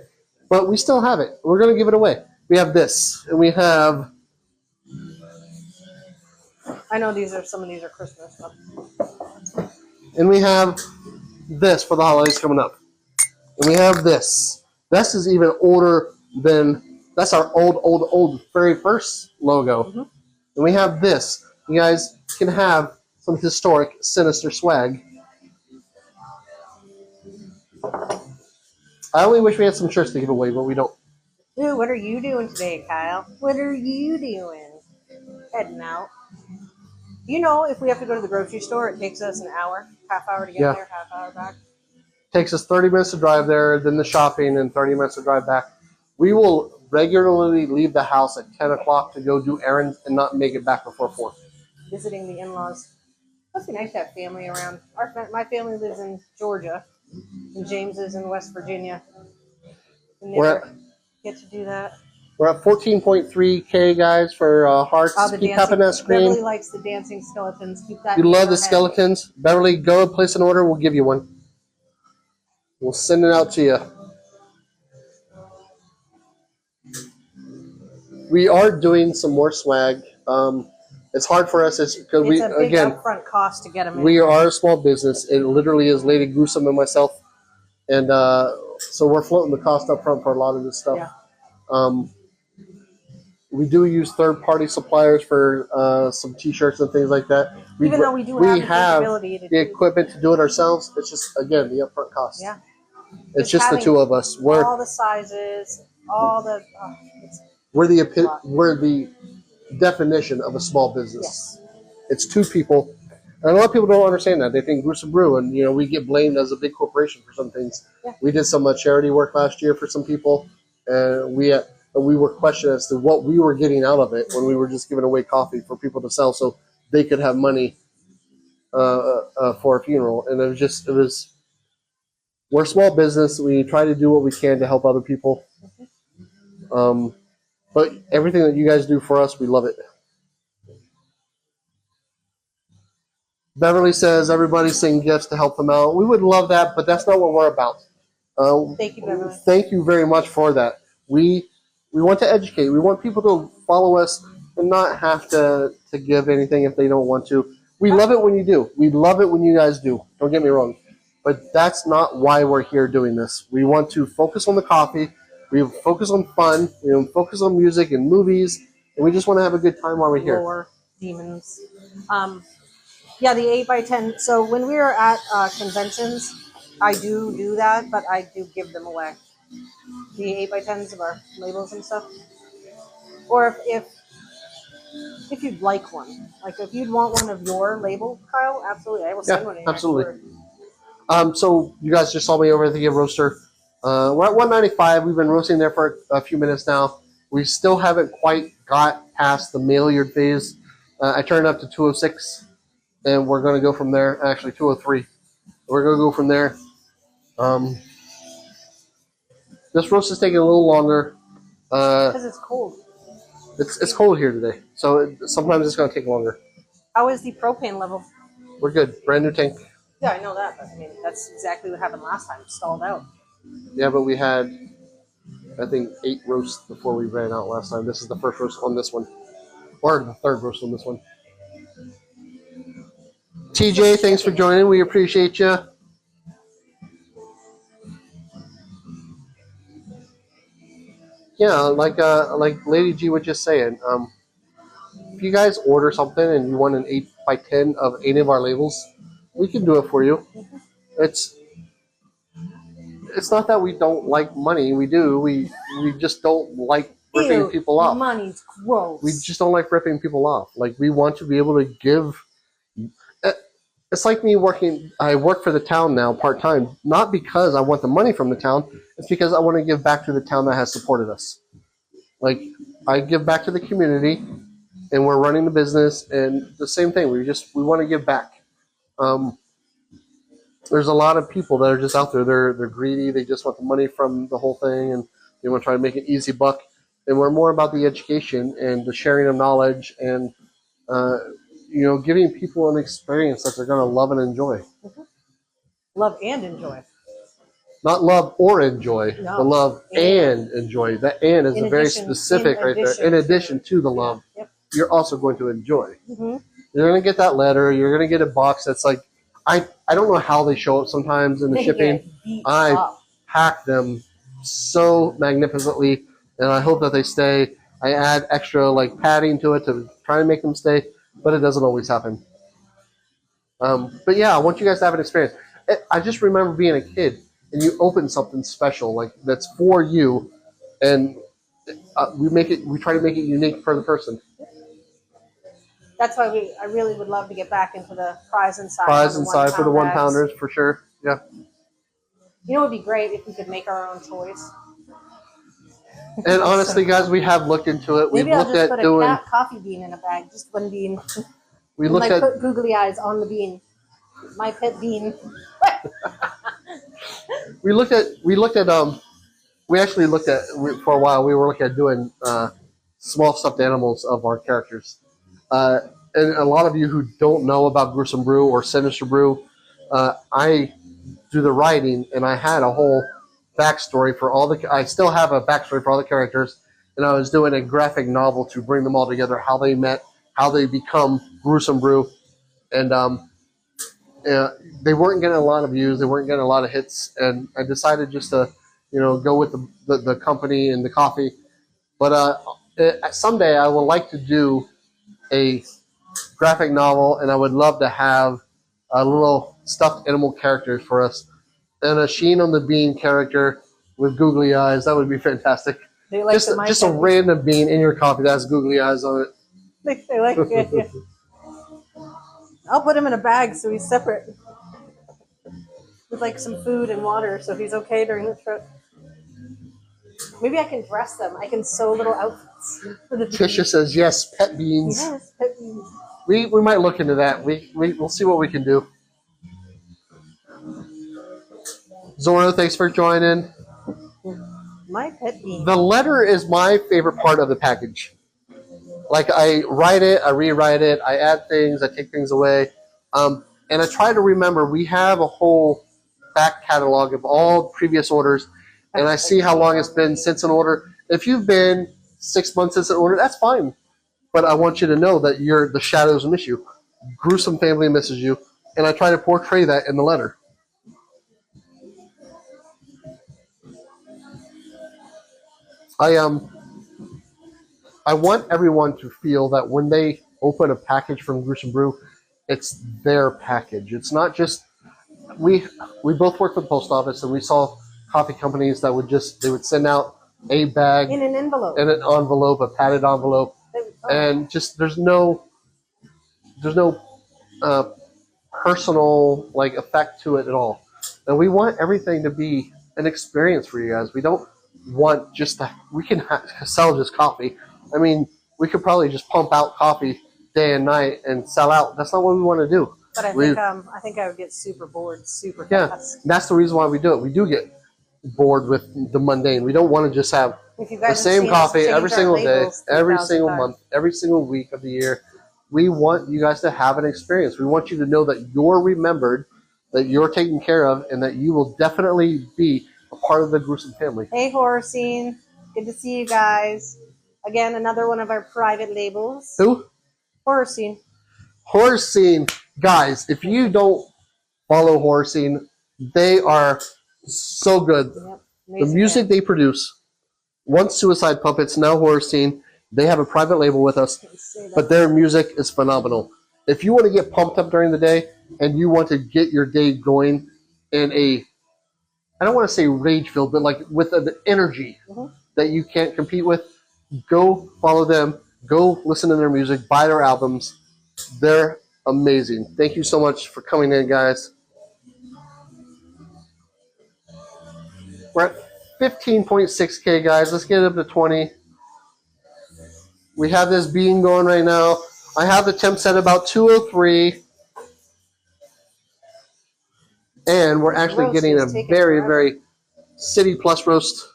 but we still have it. We're going to give it away. We have this, and we have... I know some of these are Christmas. But... And we have this for the holidays coming up. And we have this. This is even older than... That's our old very first logo. Mm-hmm. And we have this. You guys can have some historic, sinister swag. I only wish we had some shirts to give away, but we don't. Ooh, what are you doing today, Kyle? What are you doing? Heading out. You know, if we have to go to the grocery store, it takes us an hour, half hour to get there, half hour back. Takes us 30 minutes to drive there, then the shopping, and 30 minutes to drive back. We will regularly leave the house at 10 o'clock to go do errands and not make it back before 4. Visiting the in-laws. Must be nice to have family around. My family lives in Georgia, and James is in West Virginia. And never get to do that. We're at 14.3K, guys, for hearts. Keep tapping that screen. Beverly likes the dancing skeletons. Keep that. You love the skeletons? Beverly, go and place an order. We'll give you one. We'll send it out to you. We are doing some more swag. It's hard for us because it's a big upfront cost to get them in. We are a small business. It literally is Lady Gruesome and myself. And so we're floating the cost up front for a lot of this stuff. Yeah. We do use third-party suppliers for some T-shirts and things like that. Even though we do have the equipment to do it ourselves, it's just, again, the upfront cost. Yeah. It's just the two of us. All the sizes, all the... We're the definition of a small business. Yes. It's two people. And a lot of people don't understand that. They think Gruesome Brew, and we get blamed as a big corporation for some things. Yeah. We did some charity work last year for some people, and we were questioned as to what we were getting out of it when we were just giving away coffee for people to sell so they could have money for a funeral. And it was we're a small business. We try to do what we can to help other people. But everything that you guys do for us, we love it. Beverly says everybody's sending gifts to help them out. We would love that, but that's not what we're about. Thank you, Beverly. Thank you very much for that. We want to educate. We want people to follow us and not have to give anything if they don't want to. We love it when you do. We love it when you guys do. Don't get me wrong. But that's not why we're here doing this. We want to focus on the coffee. We focus on fun. We focus on music and movies. And we just want to have a good time while we're here. Lore, demons. Yeah, the 8x10. So when we are at conventions, I do that, but I do give them away. The 8x10s of our labels and stuff. Or if you'd like one, like if you'd want one of your label, Kyle, absolutely, I will send one in. Absolutely. So you guys just saw me over at the roaster. We're at 195. We've been roasting there for a few minutes now. We still haven't quite got past the Maillard phase. I turned up to 206, and we're going to go from there. Actually, 203. We're going to go from there. This roast is taking a little longer. Because it's cold. It's cold here today, so sometimes it's going to take longer. How is the propane level? We're good. Brand new tank. Yeah, I know that. But, I mean, that's exactly what happened last time. Stalled out. Yeah, but we had, I think, 8 roasts before we ran out last time. This is the first roast on this one. Or the third roast on this one. TJ, thanks for joining. We appreciate you. Yeah, like Lady G was just saying, if you guys order something and you want an 8x10 of any of our labels, we can do it for you. It's not that we don't like money. We do. We just don't like ripping people off. Money's gross. We just don't like ripping people off. Like, we want to be able to give. It's like me working. I work for the town now part-time, not because I want the money from the town. It's because I want to give back to the town that has supported us. Like, I give back to the community, and we're running the business, and the same thing. We want to give back. There's a lot of people that are just out there. They're greedy. They just want the money from the whole thing, and they want to try to make an easy buck. And we're more about the education and the sharing of knowledge and giving people an experience that they're going to love and enjoy. Mm-hmm. Love and enjoy. Not love or enjoy, no. But love and enjoy. That "and" is very specific right there. In addition to the love, you're also going to enjoy. Mm-hmm. You're going to get that letter. You're going to get a box that's like, I don't know how they show up sometimes in the shipping. I pack them so magnificently, and I hope that they stay. I add extra padding to it to try and make them stay, but it doesn't always happen. But yeah, I want you guys to have an experience. I just remember being a kid, and you open something special that's for you, and we try to make it unique for the person. That's why I really would love to get back into the prize inside. Prize inside for the 1-pounders, for sure. Yeah. You know, it would be great if we could make our own toys. And honestly, guys, we have looked into it. Maybe I'll just put a cat coffee bean in a bag, just one bean. We looked at put googly eyes on the bean. My pet bean. We actually looked at for a while. We were looking at doing small stuffed animals of our characters. And a lot of you who don't know about Gruesome Brew or Sinister Brew, I do the writing, and I had a whole backstory for all the. I still have a backstory for all the characters, and I was doing a graphic novel to bring them all together, how they met, how they become Gruesome Brew, and they weren't getting a lot of views, they weren't getting a lot of hits, and I decided just to, go with the company and the coffee. But someday I would like to do a graphic novel, and I would love to have a little stuffed animal characters for us, and a Sheen on the Bean character with googly eyes. That would be fantastic. They like just a random bean in your coffee that has googly eyes on it. They like it. Yeah. I'll put him in a bag so he's separate with some food and water, so he's okay during the trip. Maybe I can dress them. I can sew little outfits for the beans. Tisha says yes, pet beans. Yes, pet beans. We might look into that. We'll see what we can do. Zora, thanks for joining. My pet peeve. The letter is my favorite part of the package. Like, I write it, I rewrite it, I add things, I take things away. And I try to remember, we have a whole back catalog of all previous orders, and I see how long it's been since an order. If you've been 6 months since an order, that's fine. But I want you to know that the shadows miss you. Gruesome family misses you. And I try to portray that in the letter. I want everyone to feel that when they open a package from Gruesome Brew, it's their package. It's not just we both work for the post office, and we saw coffee companies that would send out a bag In an envelope. in an envelope, a padded envelope, and just there's no personal like effect to it at all. And we want everything to be an experience for you guys. We don't want just we can sell just coffee. I mean, we could probably just pump out coffee day and night and sell out. That's not what we want to do. But I think I would get super bored super fast. That's the reason why we do it. We do get bored with the mundane. We don't want to just have the same coffee every single day, every single month, every single week of the year. We want you guys to have an experience. We want you to know that you're remembered, that you're taken care of, and that you will definitely be a part of the Gruesome family. Hey, Horror Scene. Good to see you guys. Again, another one of our private labels. Who? Horror Scene. Horror Scene. Guys, if you don't follow Horror Scene, they are so good. Yep. The music they produce, once Suicide Puppets, now Horror Scene, they have a private label with us, but their music is phenomenal. If you want to get pumped up during the day and you want to get your day going in I don't want to say rage-filled, but like with an energy that you can't compete with, go follow them, go listen to their music, buy their albums. They're amazing. Thank you so much for coming in, guys. We're at 15.6K, guys. Let's get it up to 20. We have this bean going right now. I have the temp set about 203. And we're actually getting a very, very City Plus roast.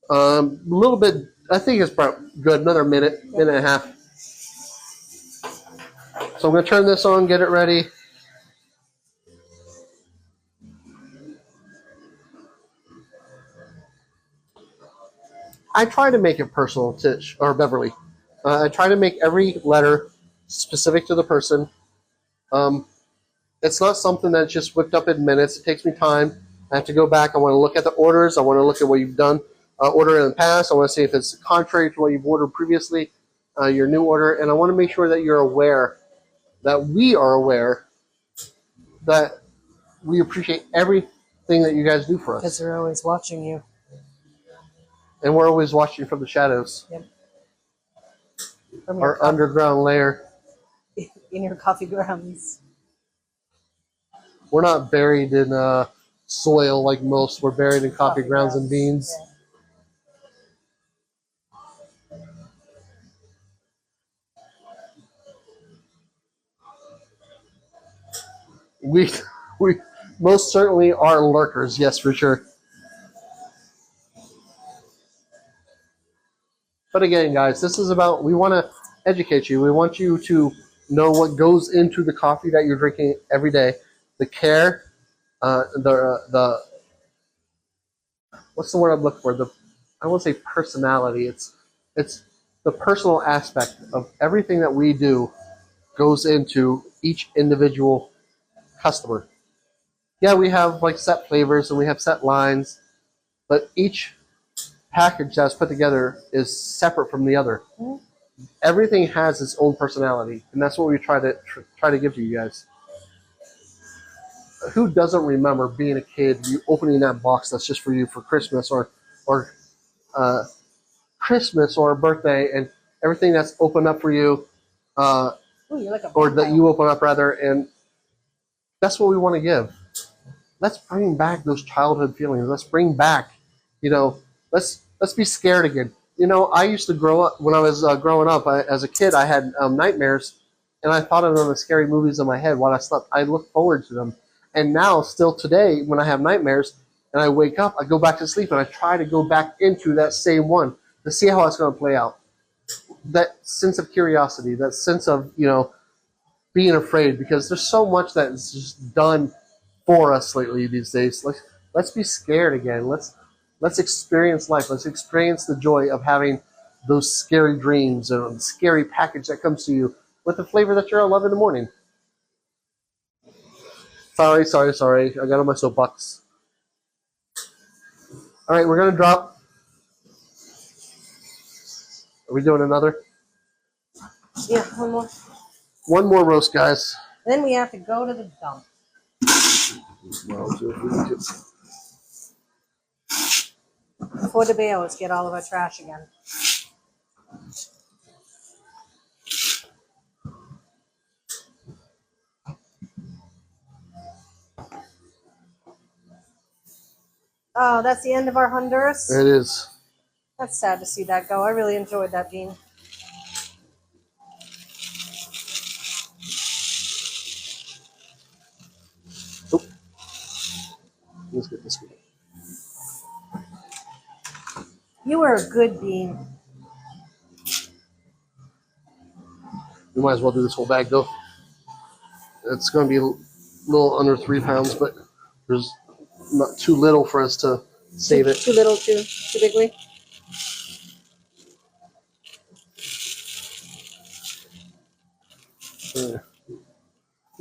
A little bit, I think it's probably good. Another minute and a half. So I'm going to turn this on, get it ready. I try to make it personal to Beverly. I try to make every letter specific to the person. It's not something that's just whipped up in minutes. It takes me time. I have to go back. I want to look at the orders. I want to look at what you've done, order in the past. I want to see if it's contrary to what you've ordered previously, your new order. And I want to make sure that you're aware, that we are aware, that we appreciate everything that you guys do for us. Because they're always watching you. And we're always watching from the shadows. Yep. Our underground lair. In your coffee grounds. We're not buried in soil like most. We're buried in coffee grounds and beans. Yeah. We most certainly are lurkers, yes, for sure. But again, guys, this is about, we want to educate you. We want you to know what goes into the coffee that you're drinking every day. The care, the what's the word I'm looking for? I won't say personality. It's the personal aspect of everything that we do goes into each individual customer. Yeah, we have like set flavors and we have set lines, but each package that's put together is separate from the other. Everything has its own personality, and that's what we try to give to you guys. Who doesn't remember being a kid, you opening that box that's just for you for Christmas or Christmas or a birthday, and everything that's opened up for you, or that you open up rather, and that's what we want to give. Let's bring back those childhood feelings. Let's bring back, let's be scared again. I used to grow up, when I was growing up, as a kid, I had nightmares, and I thought of them as scary movies in my head while I slept. I looked forward to them. And now, still today, when I have nightmares, and I wake up, I go back to sleep, and I try to go back into that same one to see how it's going to play out. That sense of curiosity, that sense of, being afraid, because there's so much that is just done for us lately these days. Let's be scared again. Let's experience life. Let's experience the joy of having those scary dreams and the scary package that comes to you with the flavor that you're gonna love in the morning. Sorry. I got on my soapbox. All right, we're gonna drop. Are we doing another? Yeah, one more. One more roast, guys. Then we have to go to the dump. Before the bales get all of our trash again. Oh, that's the end of our Honduras? It is. That's sad to see that go. I really enjoyed that bean. Oop. Let's get this one. You were a good bean. We might as well do this whole bag, though. It's going to be a little under 3 pounds, but there's not too little for us to save it. Too little, too bigly.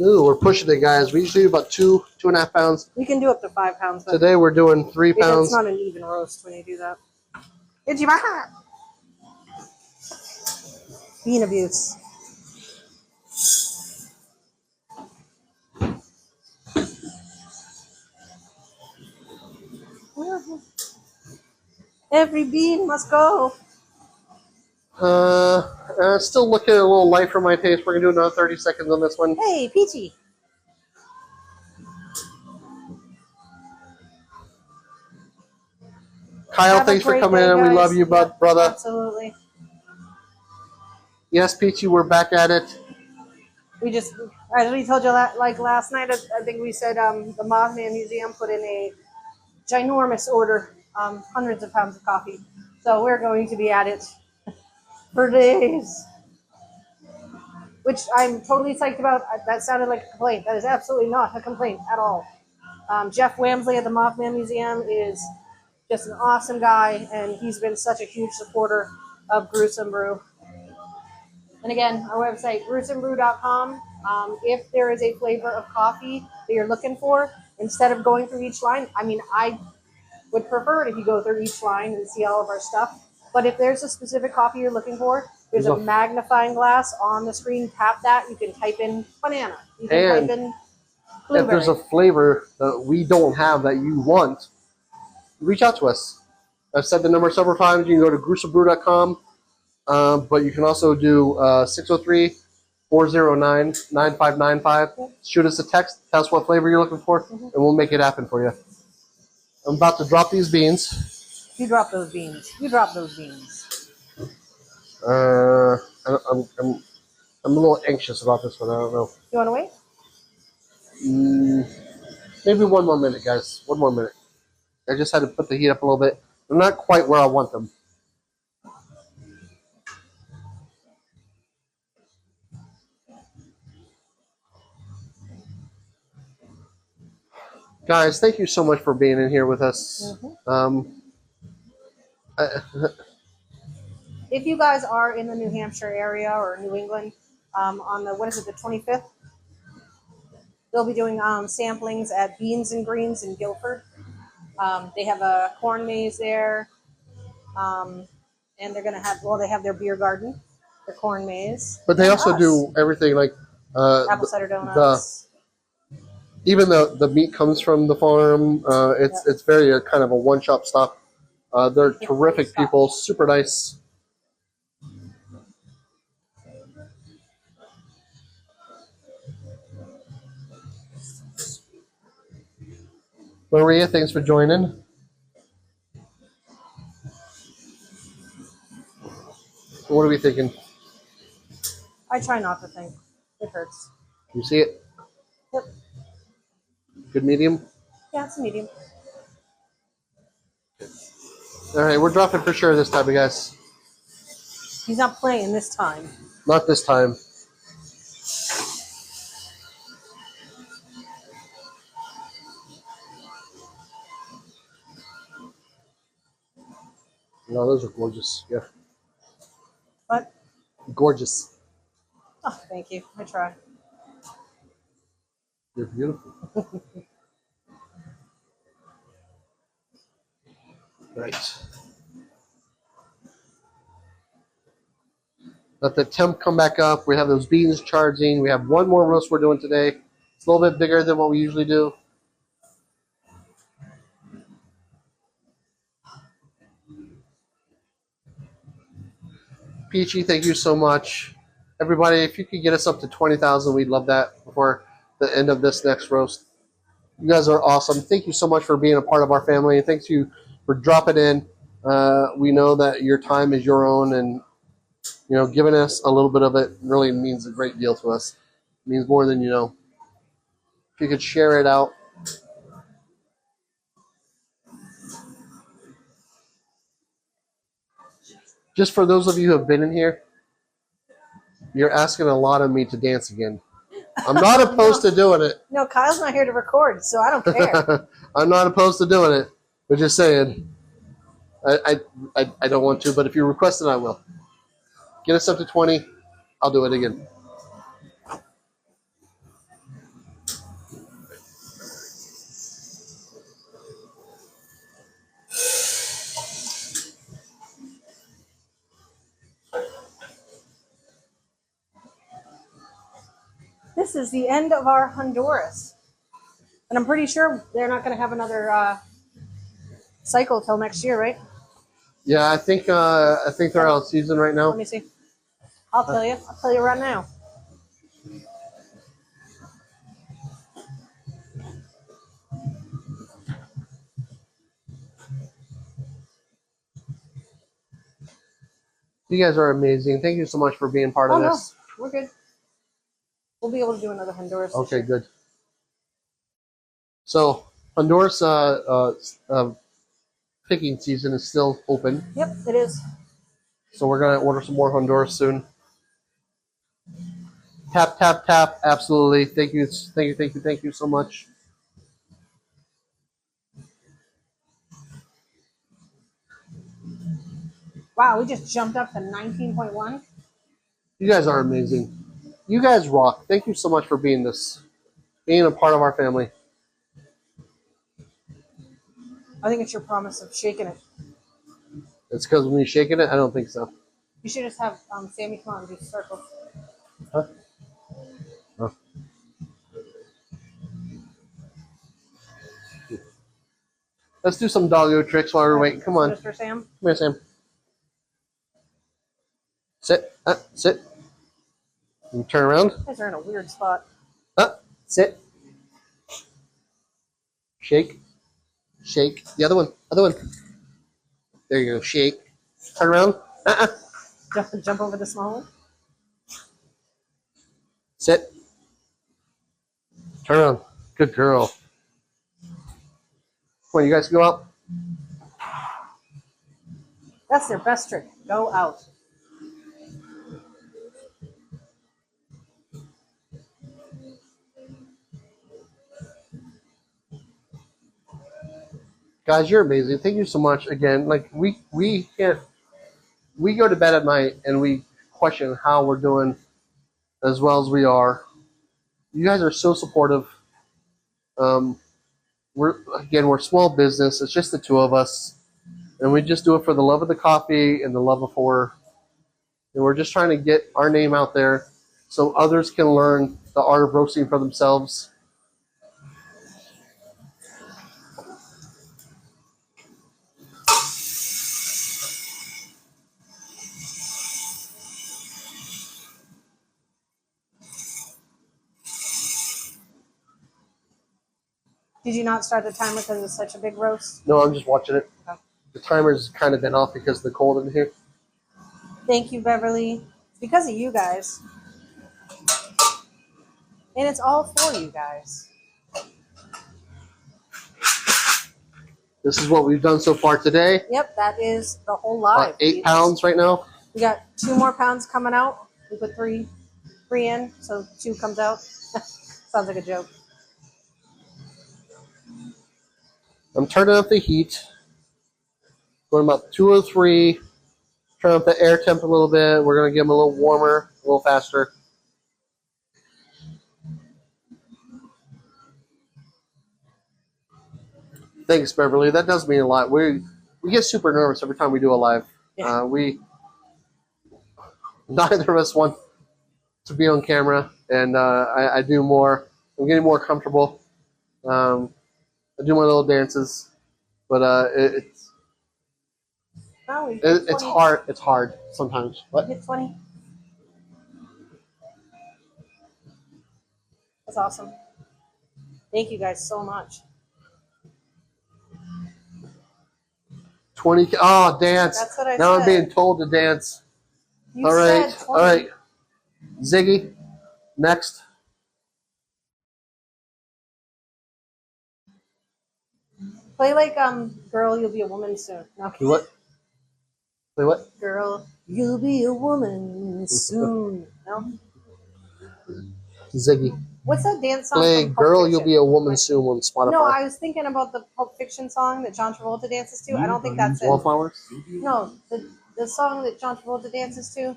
Ooh, we're pushing it, guys. We usually do about 2.5 pounds. We can do up to 5 pounds. But Today we're doing 3 pounds. It's not an even roast when you do that. Ichibaha! Bean abuse. Every bean must go. Still looking a little light for my taste. We're gonna do another 30 seconds on this one. Hey, Peachy. Kyle, thanks for coming in. We love you, brother. Absolutely. Yes, Peachy, we're back at it. As we told you, like last night, I think we said the Mothman Museum put in a ginormous order, hundreds of pounds of coffee. So we're going to be at it for days, which I'm totally psyched about. That sounded like a complaint. That is absolutely not a complaint at all. Jeff Wamsley at the Mothman Museum is just an awesome guy, and he's been such a huge supporter of Gruesome Brew. And again, our website, gruesomebrew.com. If there is a flavor of coffee that you're looking for, instead of going through each line, I would prefer it if you go through each line and see all of our stuff. But if there's a specific coffee you're looking for, there's a magnifying glass on the screen. Tap that. You can type in banana. You can type in blueberry. If there's a flavor that we don't have that you want, reach out to us. I've said the number several times. You can go to gruesomebrew.com. But you can also do 603-409-9595. Shoot us a text. Tell us what flavor you're looking for, and we'll make it happen for you. I'm about to drop these beans. You drop those beans. You drop those beans. I'm a little anxious about this one. I don't know. You want to wait? Maybe one more minute, guys. One more minute. I just had to put the heat up a little bit. They're not quite where I want them. Guys, thank you so much for being in here with us. If you guys are in the New Hampshire area or New England, on the 25th, they'll be doing samplings at Beans and Greens in Guilford. They have a corn maze there, and they're gonna have they have their beer garden, their corn maze. But they also do everything like apple cider donuts. Even the meat comes from the farm. It's very kind of a one-shop stop. They're terrific people, super nice. Maria, thanks for joining. What are we thinking? I try not to think. It hurts. You see it? Yep. Good medium? Yeah, it's a medium. All right, we're dropping for sure this time, you guys. He's not playing this time. Not this time. No, those are gorgeous. Yeah. What? Gorgeous. Oh, thank you. I try. They're beautiful. Right. Let the temp come back up. We have those beans charging. We have one more roast we're doing today. It's a little bit bigger than what we usually do. Peachy, thank you so much. Everybody, if you could get us up to 20,000, we'd love that before the end of this next roast. You guys are awesome. Thank you so much for being a part of our family. And thanks you for dropping in. We know that your time is your own, and giving us a little bit of it really means a great deal to us. It means more than you know. If you could share it out. Just for those of you who have been in here, you're asking a lot of me to dance again. I'm not opposed to doing it. No, Kyle's not here to record, so I don't care. I'm not opposed to doing it. But just saying, I don't want to, but if you request it, I will. Get us up to 20, I'll do it again. This is the end of our Honduras. And I'm pretty sure they're not going to have another cycle till next year, right? Yeah, I think they're out of season right now. Let me see. I'll tell you. I'll tell you right now. You guys are amazing. Thank you so much for being part of this. No, we're good. We'll be able to do another Honduras. Okay, good. So Honduras picking season is still open. Yep, it is. So we're gonna order some more Honduras soon. Tap, tap, tap. Absolutely. Thank you so much. Wow, we just jumped up to 19.1. You guys are amazing. You guys rock. Thank you so much for being a part of our family. I think it's your promise of shaking it. It's because when you're shaking it, I don't think so. You should just have Sammy come on and do circles. Huh? Oh. Let's do some doggo tricks while we're waiting. Come on. Mr. Sam. Come here, Sam. Sit. Sit. You turn around. You guys are in a weird spot. Sit. Shake. Shake. The other one. Other one. There you go. Shake. Turn around. Jump over the small one. Sit. Turn around. Good girl. Come on, you guys go out. That's their best trick. Go out. Guys, you're amazing. Thank you so much again. Like we can't. We go to bed at night and we question how we're doing as well as we are. You guys are so supportive. We're small business. It's just the two of us, and we just do it for the love of the coffee and the love of horror. And we're just trying to get our name out there so others can learn the art of roasting for themselves. Did you not start the timer because it's such a big roast? No, I'm just watching it. Okay. The timer's kind of been off because of the cold in here. Thank you, Beverly. It's because of you guys. And it's all for you guys. This is what we've done so far today. Yep, that is the whole live. 8 pounds right now. We got 2 more pounds coming out. We put three in, so 2 comes out. Sounds like a joke. I'm turning up the heat. Going about 203. Turn up the air temp a little bit. We're going to get them a little warmer, a little faster. Thanks, Beverly. That does mean a lot. We get super nervous every time we do a live. Yeah. Neither of us want to be on camera, and I do more. I'm getting more comfortable. I do my little dances, but it's hard. It's hard sometimes. What? Hit 20. That's awesome. Thank you guys so much. 20. Oh, dance. That's what I now said. I'm being told to dance. You All right. said 20. All right. Ziggy, next. Play like Girl, You'll Be a Woman Soon. No. Do what? Play what? Girl, you'll be a woman soon. No? Ziggy. What's that dance song? Play from Pulp Girl, Fiction? You'll Be a Woman Soon on Spotify. No, I was thinking about the Pulp Fiction song that John Travolta dances to. I don't think that's it. Wallflowers? No, the song that John Travolta dances to.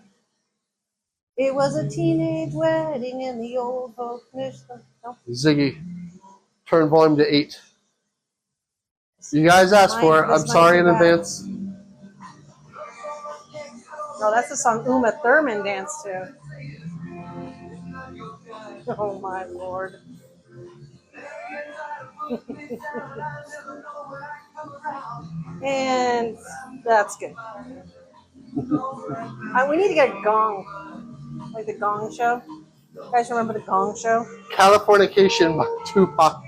It was a teenage wedding in the old folk. No? Ziggy, turn volume to 8. You guys asked for it. I'm sorry in advance. No, that's the song Uma Thurman danced to. Oh my lord. And that's good. We need to get a gong. Like the Gong Show. You guys remember the Gong Show? Californication by Tupac.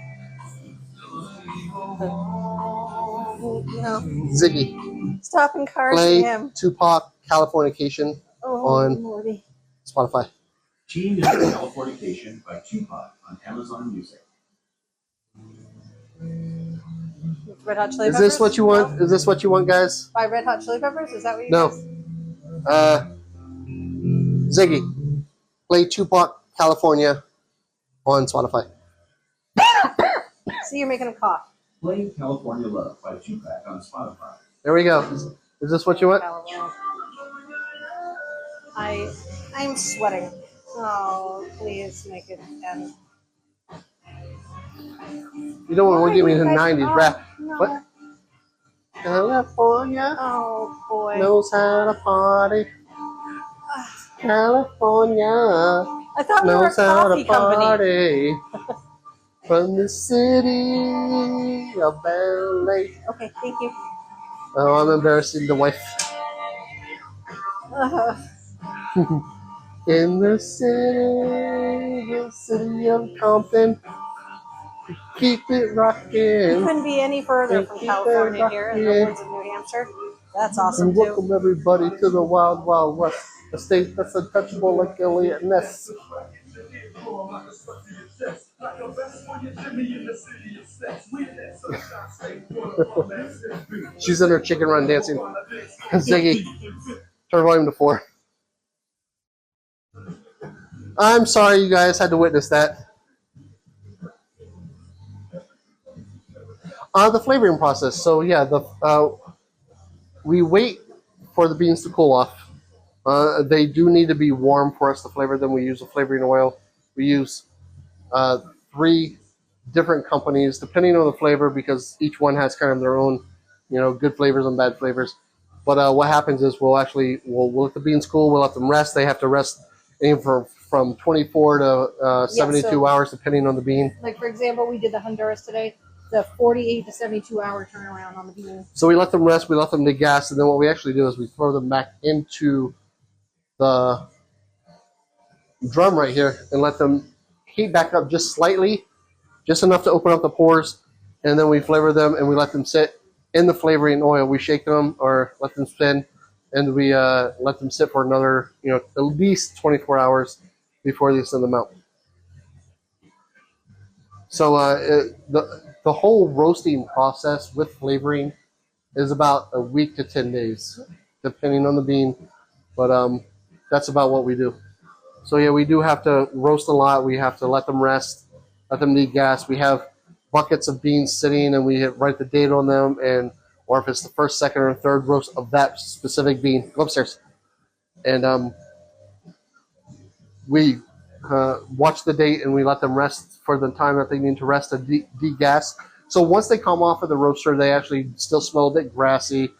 No. Ziggy, Stopping cars play him. Tupac Californication on Lordy. Spotify. Gene is Californication by Tupac on Amazon Music. Red Hot Chili Is Peppers? this what you want? No? Is this what you want, guys? By Red Hot Chili Peppers? Is that what you No. guys? Ziggy, play Tupac California on Spotify. See, you're making a cough. Play California Love by Tupac on Spotify. There we go. Is this what you want? I'm sweating. Oh, please make it end. You don't want to give me the You guys- 90s rap. No. What? California Oh boy. knows how to party. California I thought we were a knows how coffee to company. party. From the city of LA. Okay, thank you. Oh, I'm embarrassing the wife. In the city of Compton. Keep it You rocking. couldn't be any further from Keep it California here in the rocking. woods of New Hampshire. That's awesome And too. welcome everybody to the Wild Wild West, a state that's untouchable like Elliot Ness. She's in her chicken run dancing. Ziggy, turn volume to 4. I'm sorry you guys had to witness that. The flavoring process. So yeah, we wait for the beans to cool off. They do need to be warm for us to flavor them. We use a flavoring oil. We use 3 different companies depending on the flavor because each one has kind of their own, good flavors and bad flavors. But what happens is we'll let the beans cool. We'll let them rest. They have to rest from 24 to 72 hours depending on the bean. Like for example, we did the Honduras today. The 48 to 72 hour turnaround on the bean. So we let them rest, we let them degas, and then what we actually do is we throw them back into the drum right here and let them heat back up just slightly, just enough to open up the pores, and then we flavor them and we let them sit in the flavoring oil. We shake them or let them spin, and we let them sit for another, at least 24 hours before they send them out. So the the whole roasting process with flavoring is about a week to 10 days, depending on the bean. But that's about what we do. So yeah, we do have to roast a lot. We have to let them rest, let them degas. We have buckets of beans sitting, and we write the date on them, and or if it's the first, second, or third roast of that specific bean. Go upstairs. And we watch the date, and we let them rest for the time that they need to rest to degas. So once they come off of the roaster, they actually still smell a bit grassy,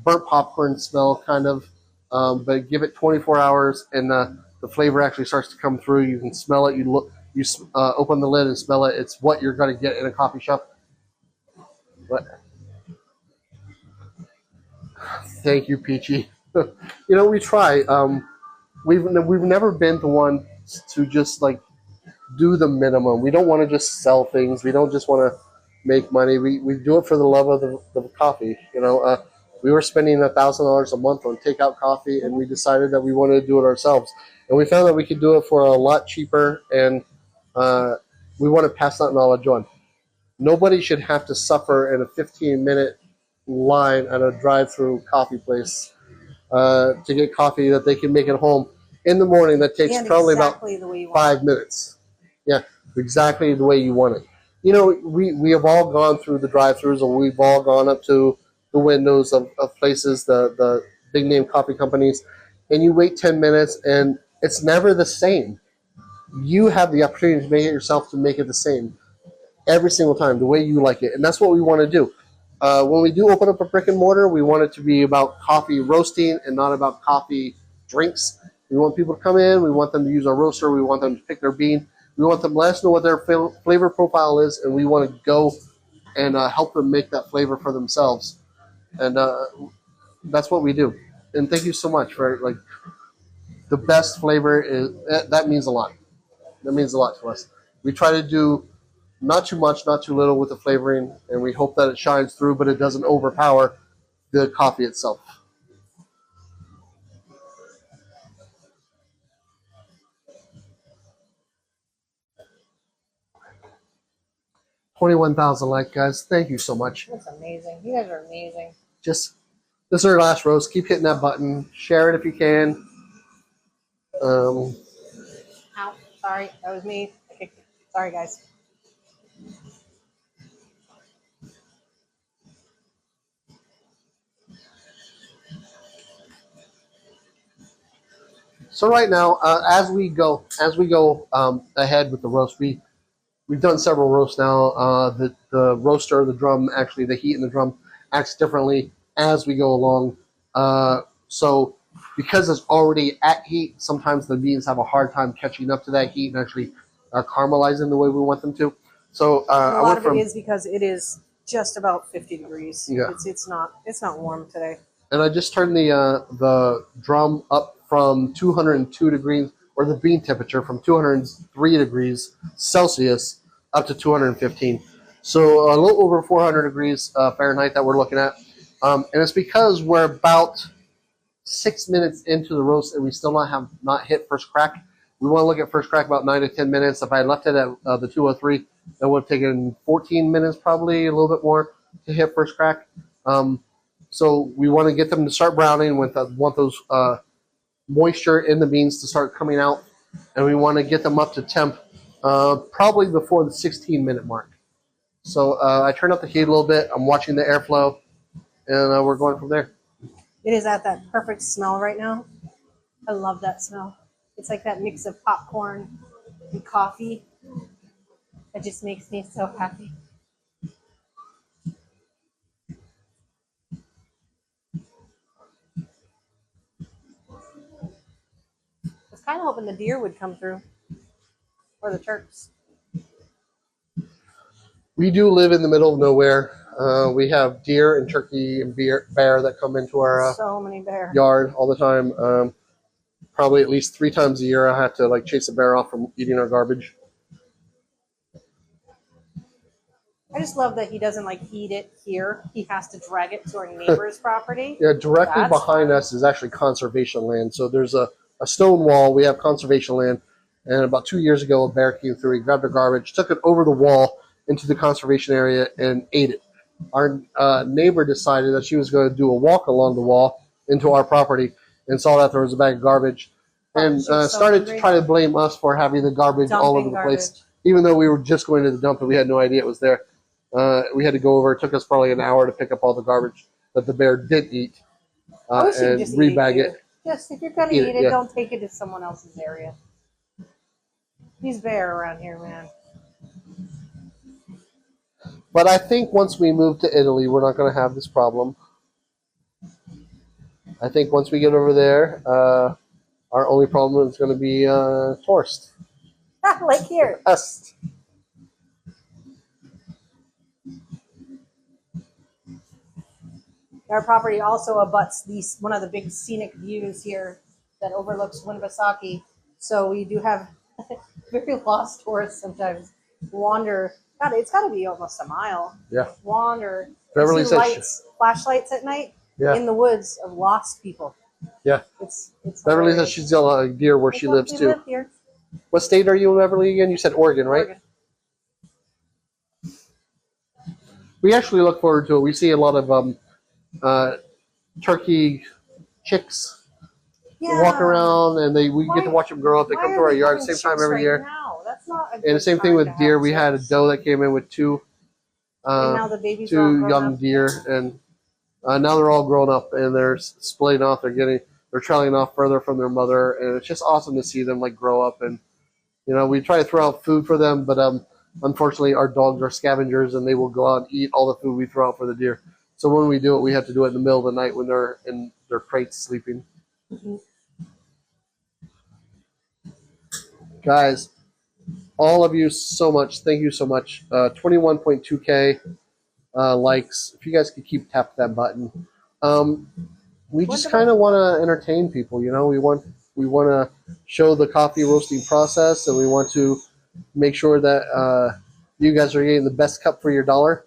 burnt popcorn smell kind of, but give it 24 hours, and the flavor actually starts to come through. You can smell it. You open the lid and smell it. It's what you're going to get in a coffee shop. But thank you, Peachy. We try. We've never been the one to just like do the minimum. We don't want to just sell things. We don't just want to make money. We do it for the love of the coffee. We were spending $1,000 a month on takeout coffee, and we decided that we wanted to do it ourselves. And we found that we could do it for a lot cheaper, and we want to pass that knowledge on. Nobody should have to suffer in a 15-minute line at a drive-through coffee place to get coffee that they can make at home in the morning. That takes probably exactly about 5 minutes. Yeah, exactly the way you want it. We have all gone through the drive-thrus, or we've all gone up to the windows of places, the big-name coffee companies, and you wait 10 minutes, and it's never the same. You have the opportunity to make it yourself, to make it the same every single time, the way you like it, and that's what we want to do. When we do open up a brick and mortar, we want it to be about coffee roasting and not about coffee drinks. We want people to come in. We want them to use our roaster. We want them to pick their bean. We want them to let us know what their flavor profile is, and we want to go and help them make that flavor for themselves. And that's what we do. And thank you so much for the best flavor is that means a lot. That means a lot to us. We try to do not too much, not too little with the flavoring, and we hope that it shines through, but it doesn't overpower the coffee itself. $21,000 likes, guys. Thank you so much. That's amazing. You guys are amazing. This is our last roast. Keep hitting that button. Share it if you can. Ow. Sorry. That was me. Okay. Sorry, guys. So right now, as we go ahead with the roast, we've done several roasts now. The roaster, the drum, actually the heat in the drum acts differently as we go along. So because it's already at heat, sometimes the beans have a hard time catching up to that heat and actually caramelizing the way we want them to. So a lot of it is because it is just about 50 degrees. Yeah. It's not warm today. And I just turned the drum up from 202 degrees, or the bean temperature from 203 degrees Celsius up to 215. So a little over 400 degrees Fahrenheit that we're looking at. And it's because we're about 6 minutes into the roast and we still not hit first crack. We want to look at first crack about 9 to 10 minutes. If I left it at the 203, that would have taken 14 minutes, probably a little bit more, to hit first crack. So we want to get them to start browning. Want those moisture in the beans to start coming out, and we want to get them up to temp probably before the 16-minute mark. So I turned up the heat a little bit. I'm watching the airflow, and we're going from there. It is at that perfect smell right now. I love that smell. It's like that mix of popcorn and coffee. It just makes me so happy. I was kind of hoping the deer would come through, or the turkeys. We do live in the middle of nowhere. We have deer and turkey and bear that come into our so many bear yard all the time. Probably at least 3 times a year I have to chase a bear off from eating our garbage. I just love that he doesn't eat it here. He has to drag it to our neighbor's property. Yeah, directly behind us is actually conservation land. So there's a stone wall. We have conservation land. And about 2 years ago, a bear came through. He grabbed our garbage, took it over the wall into the conservation area and ate it. Our neighbor decided that she was going to do a walk along the wall into our property and saw that there was a bag of garbage and started to try to blame us for having the garbage all over the place, even though we were just going to the dump and we had no idea it was there. We had to go over. It took us probably an hour to pick up all the garbage that the bear did eat and rebag it. Just if you're going to eat it, don't take it to someone else's area. He's bear around here, man. But I think once we move to Italy, we're not going to have this problem. I think once we get over there, our only problem is going to be tourists. Like here. Us. Our property also abuts one of the big scenic views here that overlooks Winnipesaukee. So we do have very lost tourists sometimes wander. God, it's got to be almost a mile. Yeah. Wander. Beverly says lights, flashlights at night in the woods of lost people. Yeah. It's Beverly says she's got a deer where she lives too. Live here. What state are you in, Beverly, again? You said Oregon, right? Oregon. We actually look forward to it. We see a lot of turkey chicks walk around, and we get to watch them grow up. They come to our yard at the same time every year. That's not and the same thing with deer. We had a doe that came in with two young deer, and now they're all grown up and they're splitting off. They're trailing off further from their mother, and it's just awesome to see them like grow up. And we try to throw out food for them, but unfortunately, our dogs are scavengers, and they will go out and eat all the food we throw out for the deer. So when we do it, we have to do it in the middle of the night when they're in their crates sleeping. Mm-hmm. Guys, all of you so much. Thank you so much. 21.2K likes. If you guys could keep tapping that button. We just kind of want to entertain people. We want to show the coffee roasting process, and we want to make sure that you guys are getting the best cup for your dollar.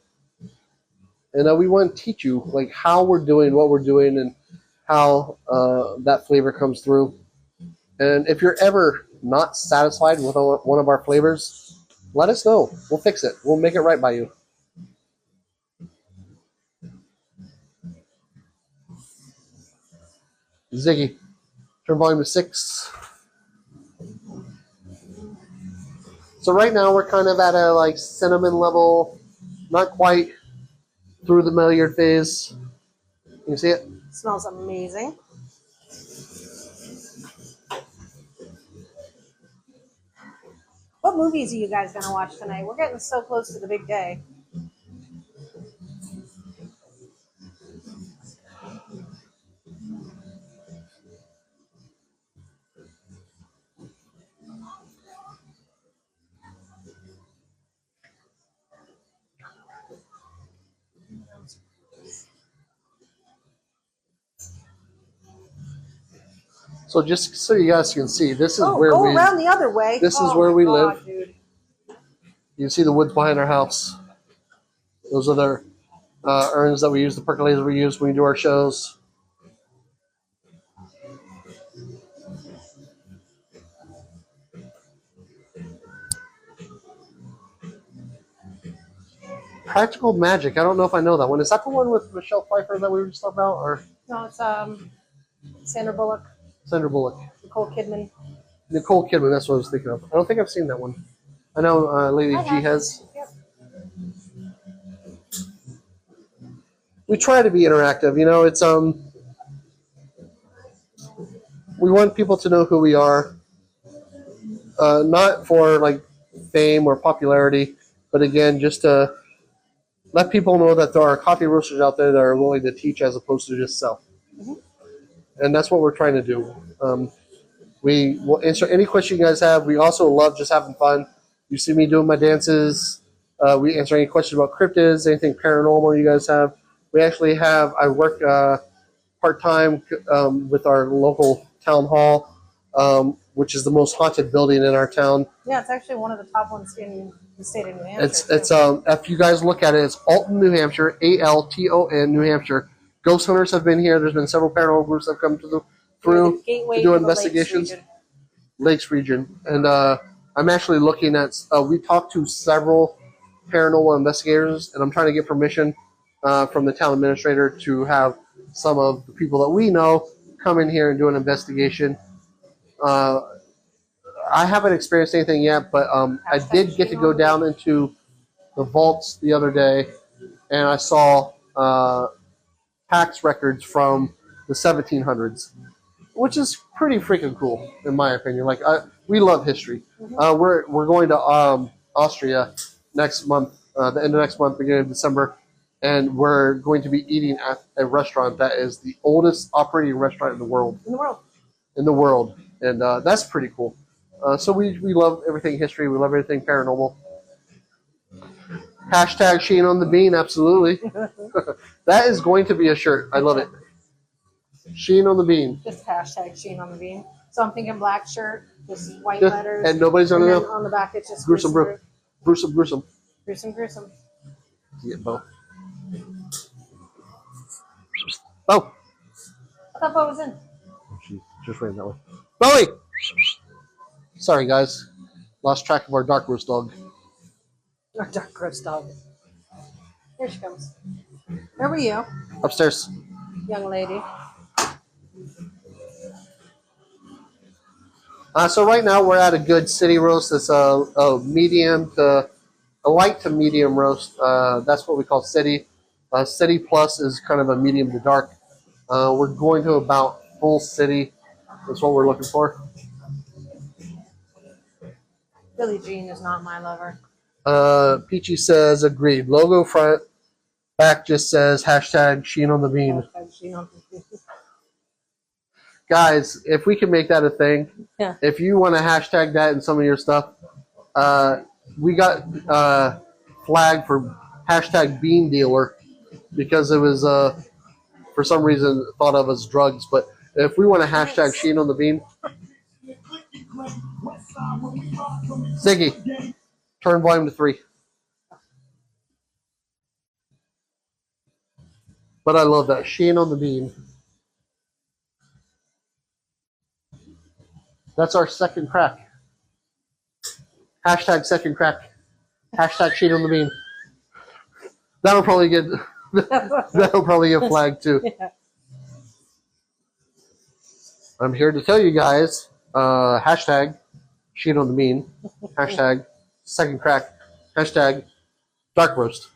And we want to teach you like how we're doing, what we're doing, and how that flavor comes through. And if you're ever not satisfied with one of our flavors, let us know. We'll fix it. We'll make it right by you. Ziggy, turn volume to 6. So right now we're kind of at a like cinnamon level, not quite through the Maillard phase. You see it? Smells amazing. What movies are you guys going to watch tonight? We're getting so close to the big day. So just so you guys can see, this is where go around the other way. This is where we live. Dude. You can see the woods behind our house. Those are the urns that we use, the percolators we use when we do our shows. Practical Magic. I don't know if I know that one. Is that the one with Michelle Pfeiffer that we were just talking about? Or no, it's Sandra Bullock. Sandra Bullock. Nicole Kidman. Nicole Kidman, that's what I was thinking of. I don't think I've seen that one. I know Lady G has. Yep. We try to be interactive. It's we want people to know who we are. Not for like fame or popularity, but again, just to let people know that there are coffee roasters out there that are willing to teach as opposed to just sell. Mm-hmm. And that's what we're trying to do. We will answer any question you guys have. We also love just having fun. You see me doing my dances. We answer any questions about cryptids, anything paranormal you guys have. We actually I work part-time with our local town hall, which is the most haunted building in our town. Yeah, it's actually one of the top ones in the state of New Hampshire. It's if you guys look at it, it's Alton, New Hampshire, Alton, New Hampshire. Ghost hunters have been here. There's been several paranormal groups that have come through to do investigations. Lakes region. And I'm actually looking at, we talked to several paranormal investigators, and I'm trying to get permission from the town administrator to have some of the people that we know come in here and do an investigation. I haven't experienced anything yet, but I did get to go down into the vaults the other day, and I saw tax records from the 1700s, which is pretty freaking cool, in my opinion. Like, we love history. We're going to Austria next month, the end of next month, beginning of December, and we're going to be eating at a restaurant that is the oldest operating restaurant in the world. And that's pretty cool. So we love everything history. We love everything paranormal. Hashtag Sheen on the Bean, absolutely. That is going to be a shirt. I love it. Sheen on the Bean. Just hashtag Sheen on the Bean. So I'm thinking black shirt, just white letters. And nobody's going to know. On the back, it's just Gruesome Brew. Gruesome. Gruesome. Yeah, Bo. Oh. I thought Bo was in. She just ran that way. Bowie! Sorry, guys. Lost track of our dark roast dog. Our dark roast dog. Here she comes. Where were you? Upstairs. Young lady. So right now we're at a good city roast. It's a medium to a light to medium roast. That's what we call city. City plus is kind of a medium to dark. We're going to about full city. That's what we're looking for. Billie Jean is not my lover. Peachy says agreed. Logo front, back just says hashtag Sheen on the Bean. Hashtag Sheen on the Bean. Guys, if we can make that a thing, if you want to hashtag that in some of your stuff, we got flagged for hashtag bean dealer because it was for some reason thought of as drugs. But if we want to hashtag Sheen on the Bean, Ziggy, turn volume to 3. But I love that Sheen on the Bean. That's our second crack. Hashtag second crack. Hashtag Sheen on the Bean. That'll probably get flagged too. Yeah. I'm here to tell you guys, hashtag Sheen on the Bean, hashtag second crack, hashtag dark roast.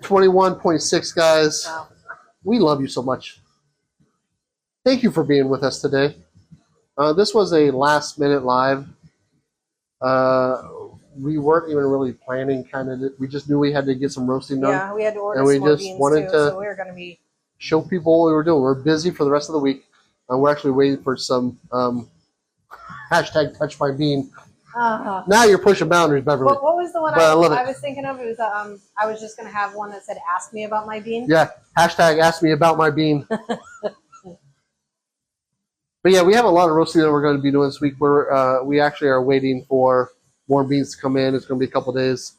$21.6 guys. Wow. We love you so much. Thank you for being with us today. This was a last minute live. We weren't even really planning we just knew we had to get some roasting done. Yeah, we had to order and we some more just beans wanted too, to so we're going to be show people what we were doing. We're busy for the rest of the week. We're actually waiting for some hashtag touch my bean. Now you're pushing boundaries, Beverly. What was the one But I love I it. was thinking of? It was I was just going to have one that said "Ask me about my bean." Yeah, hashtag ask me about my bean. But yeah, we have a lot of roasting that we're going to be doing this week. We actually are waiting for more beans to come in. It's going to be a couple days.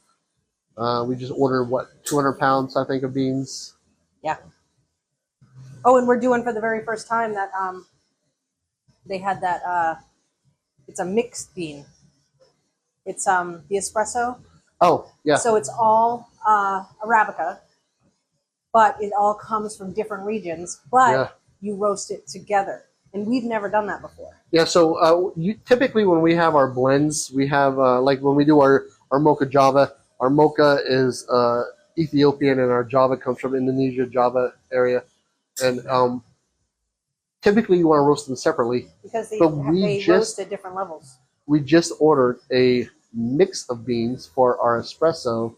We just ordered 200 pounds, I think, of beans. Yeah. Oh, and we're doing for the very first time that they had that. It's a mixed bean. It's the espresso. Oh yeah. So it's all Arabica, but it all comes from different regions. But you roast it together, and we've never done that before. Yeah. So typically when we have our blends, we have like when we do our mocha Java. Our mocha is Ethiopian, and our Java comes from Indonesia, Java area, and typically you want to roast them separately. Because they just roast at different levels. We just ordered a mix of beans for our espresso.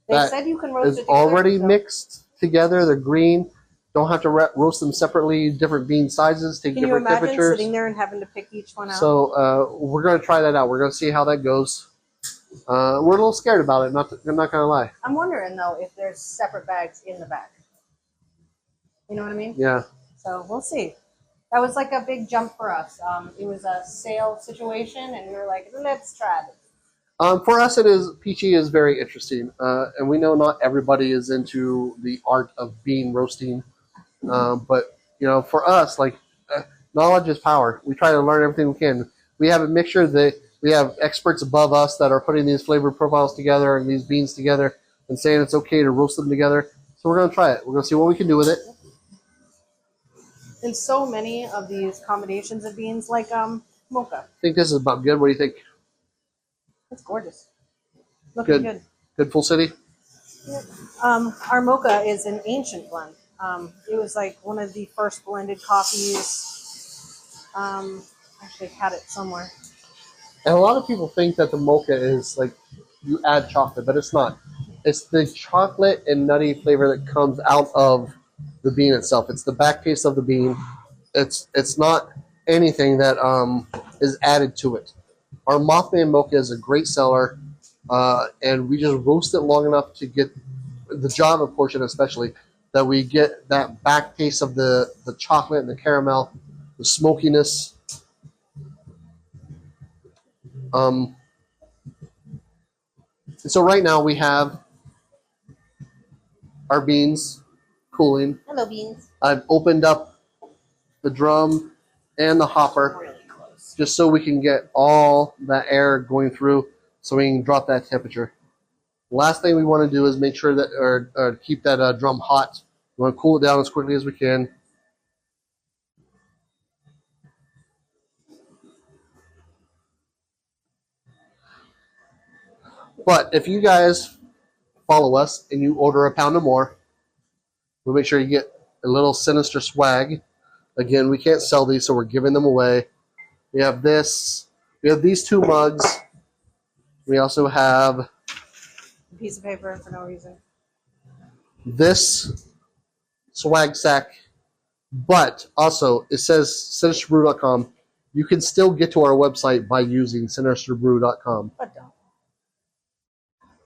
They said you can roast is it already so. mixed together. They're green. Don't have to roast them separately. Different bean sizes, take different temperatures. Can you imagine sitting there and having to pick each one out? So we're going to try that out. We're going to see how that goes. We're a little scared about it. I'm not going to lie. I'm wondering though if there's separate bags in the back. You know what I mean? Yeah. So we'll see. That was like a big jump for us. It was a sale situation, and we were like, let's try this. For us, it is peachy is very interesting, and we know not everybody is into the art of bean roasting, but for us, like knowledge is power. We try to learn everything we can. We have a mixture that we have experts above us that are putting these flavor profiles together and these beans together and saying it's okay to roast them together. So we're gonna try it. We're gonna see what we can do with it. And so many of these combinations of beans, like mocha. I think this is about good. What do you think? It's gorgeous. Looking good. Good full city. Yep. Our mocha is an ancient blend. It was like one of the first blended coffees. Actually had it somewhere. And a lot of people think that the mocha is like you add chocolate, but it's not. It's the chocolate and nutty flavor that comes out of the bean itself. It's the back taste of the bean. It's not anything that is added to it. Our Mothman mocha is a great seller, and we just roast it long enough to get the Java portion, especially that we get that back taste of the chocolate and the caramel, the smokiness. And so right now we have our beans cooling. Hello, beans. I've opened up the drum and the hopper Really close. just so we can get all that air going through so we can drop that temperature. Last thing we want to do is make sure that or keep that drum hot. We want to cool it down as quickly as we can. But if you guys follow us and you order a pound or more, we'll make sure you get a little sinister swag. Again, we can't sell these, so we're giving them away. We have this. We have these 2 mugs. We also have A piece of paper for no reason. this swag sack. But also, it says sinisterbrew.com. You can still get to our website by using sinisterbrew.com. But don't.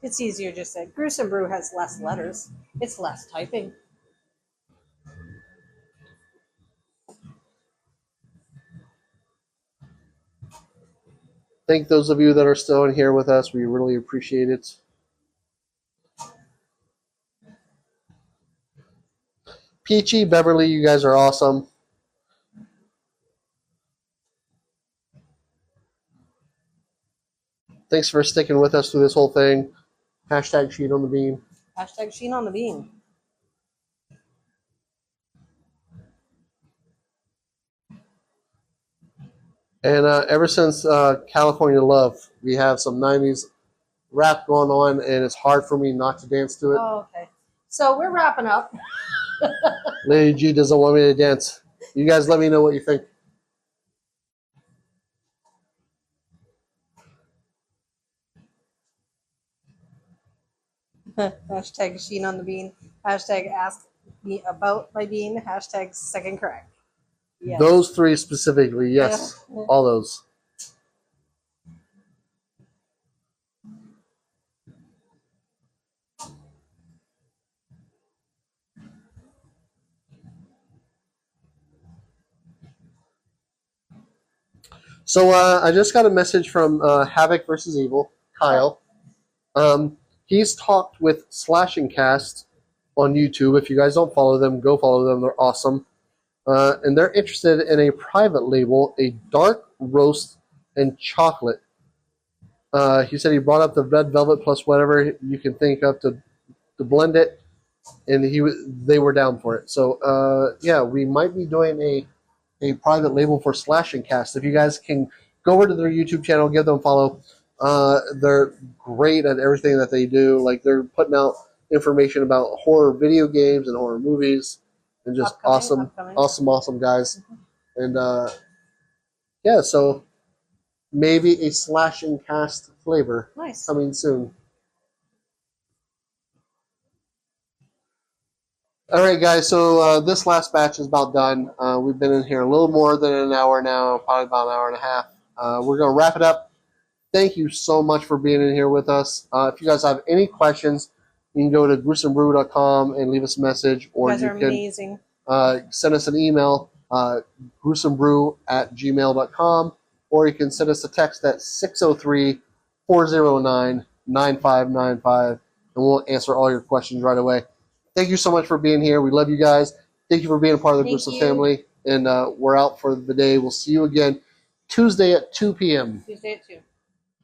It's easier just to. Gruesome Brew has less letters. It's less typing. Thank those of you that are still in here with us. We really appreciate it. Peachy, Beverly, you guys are awesome. Thanks for sticking with us through this whole thing. Hashtag Sheen on the Bean. Hashtag Sheen on the bean. And ever since California Love, we have some 90s rap going on, and it's hard for me not to dance to it. Oh, okay. So we're wrapping up. Lady G doesn't want me to dance. You guys let me know what you think. Hashtag Sheen on the bean. Hashtag ask me about my bean. Hashtag second crack. Yes. Those 3 specifically, yes. Yeah. All those. So I just got a message from Havoc versus Evil, Kyle. He's talked with Slash and Cast on YouTube. If you guys don't follow them, go follow them. They're awesome. And they're interested in a private label, a dark roast and chocolate. He said he brought up the red velvet plus whatever you can think of to blend it, and they were down for it. So yeah, we might be doing a private label for Slash and Cast. If you guys can go over to their YouTube channel, give them a follow. They're great at everything that they do. Like, they're putting out information about horror video games and horror movies, and just awesome guys. And yeah, so maybe a Slash and Cast flavor coming soon. All right, guys, so this last batch is about done. We've been in here a little more than an hour now, probably about an hour and a half. We're going to wrap it up. Thank you so much for being in here with us. If you guys have any questions, you can go to gruesomebrew.com and leave us a message, or you can send us an email, gruesomebrew@gmail.com, or you can send us a text at 603 409-9595, and we'll answer all your questions right away. Thank you so much for being here. We love you guys. Thank you for being a part of the Gruesome family. And we're out for the day. We'll see you again Tuesday at 2 p.m. Tuesday at 2.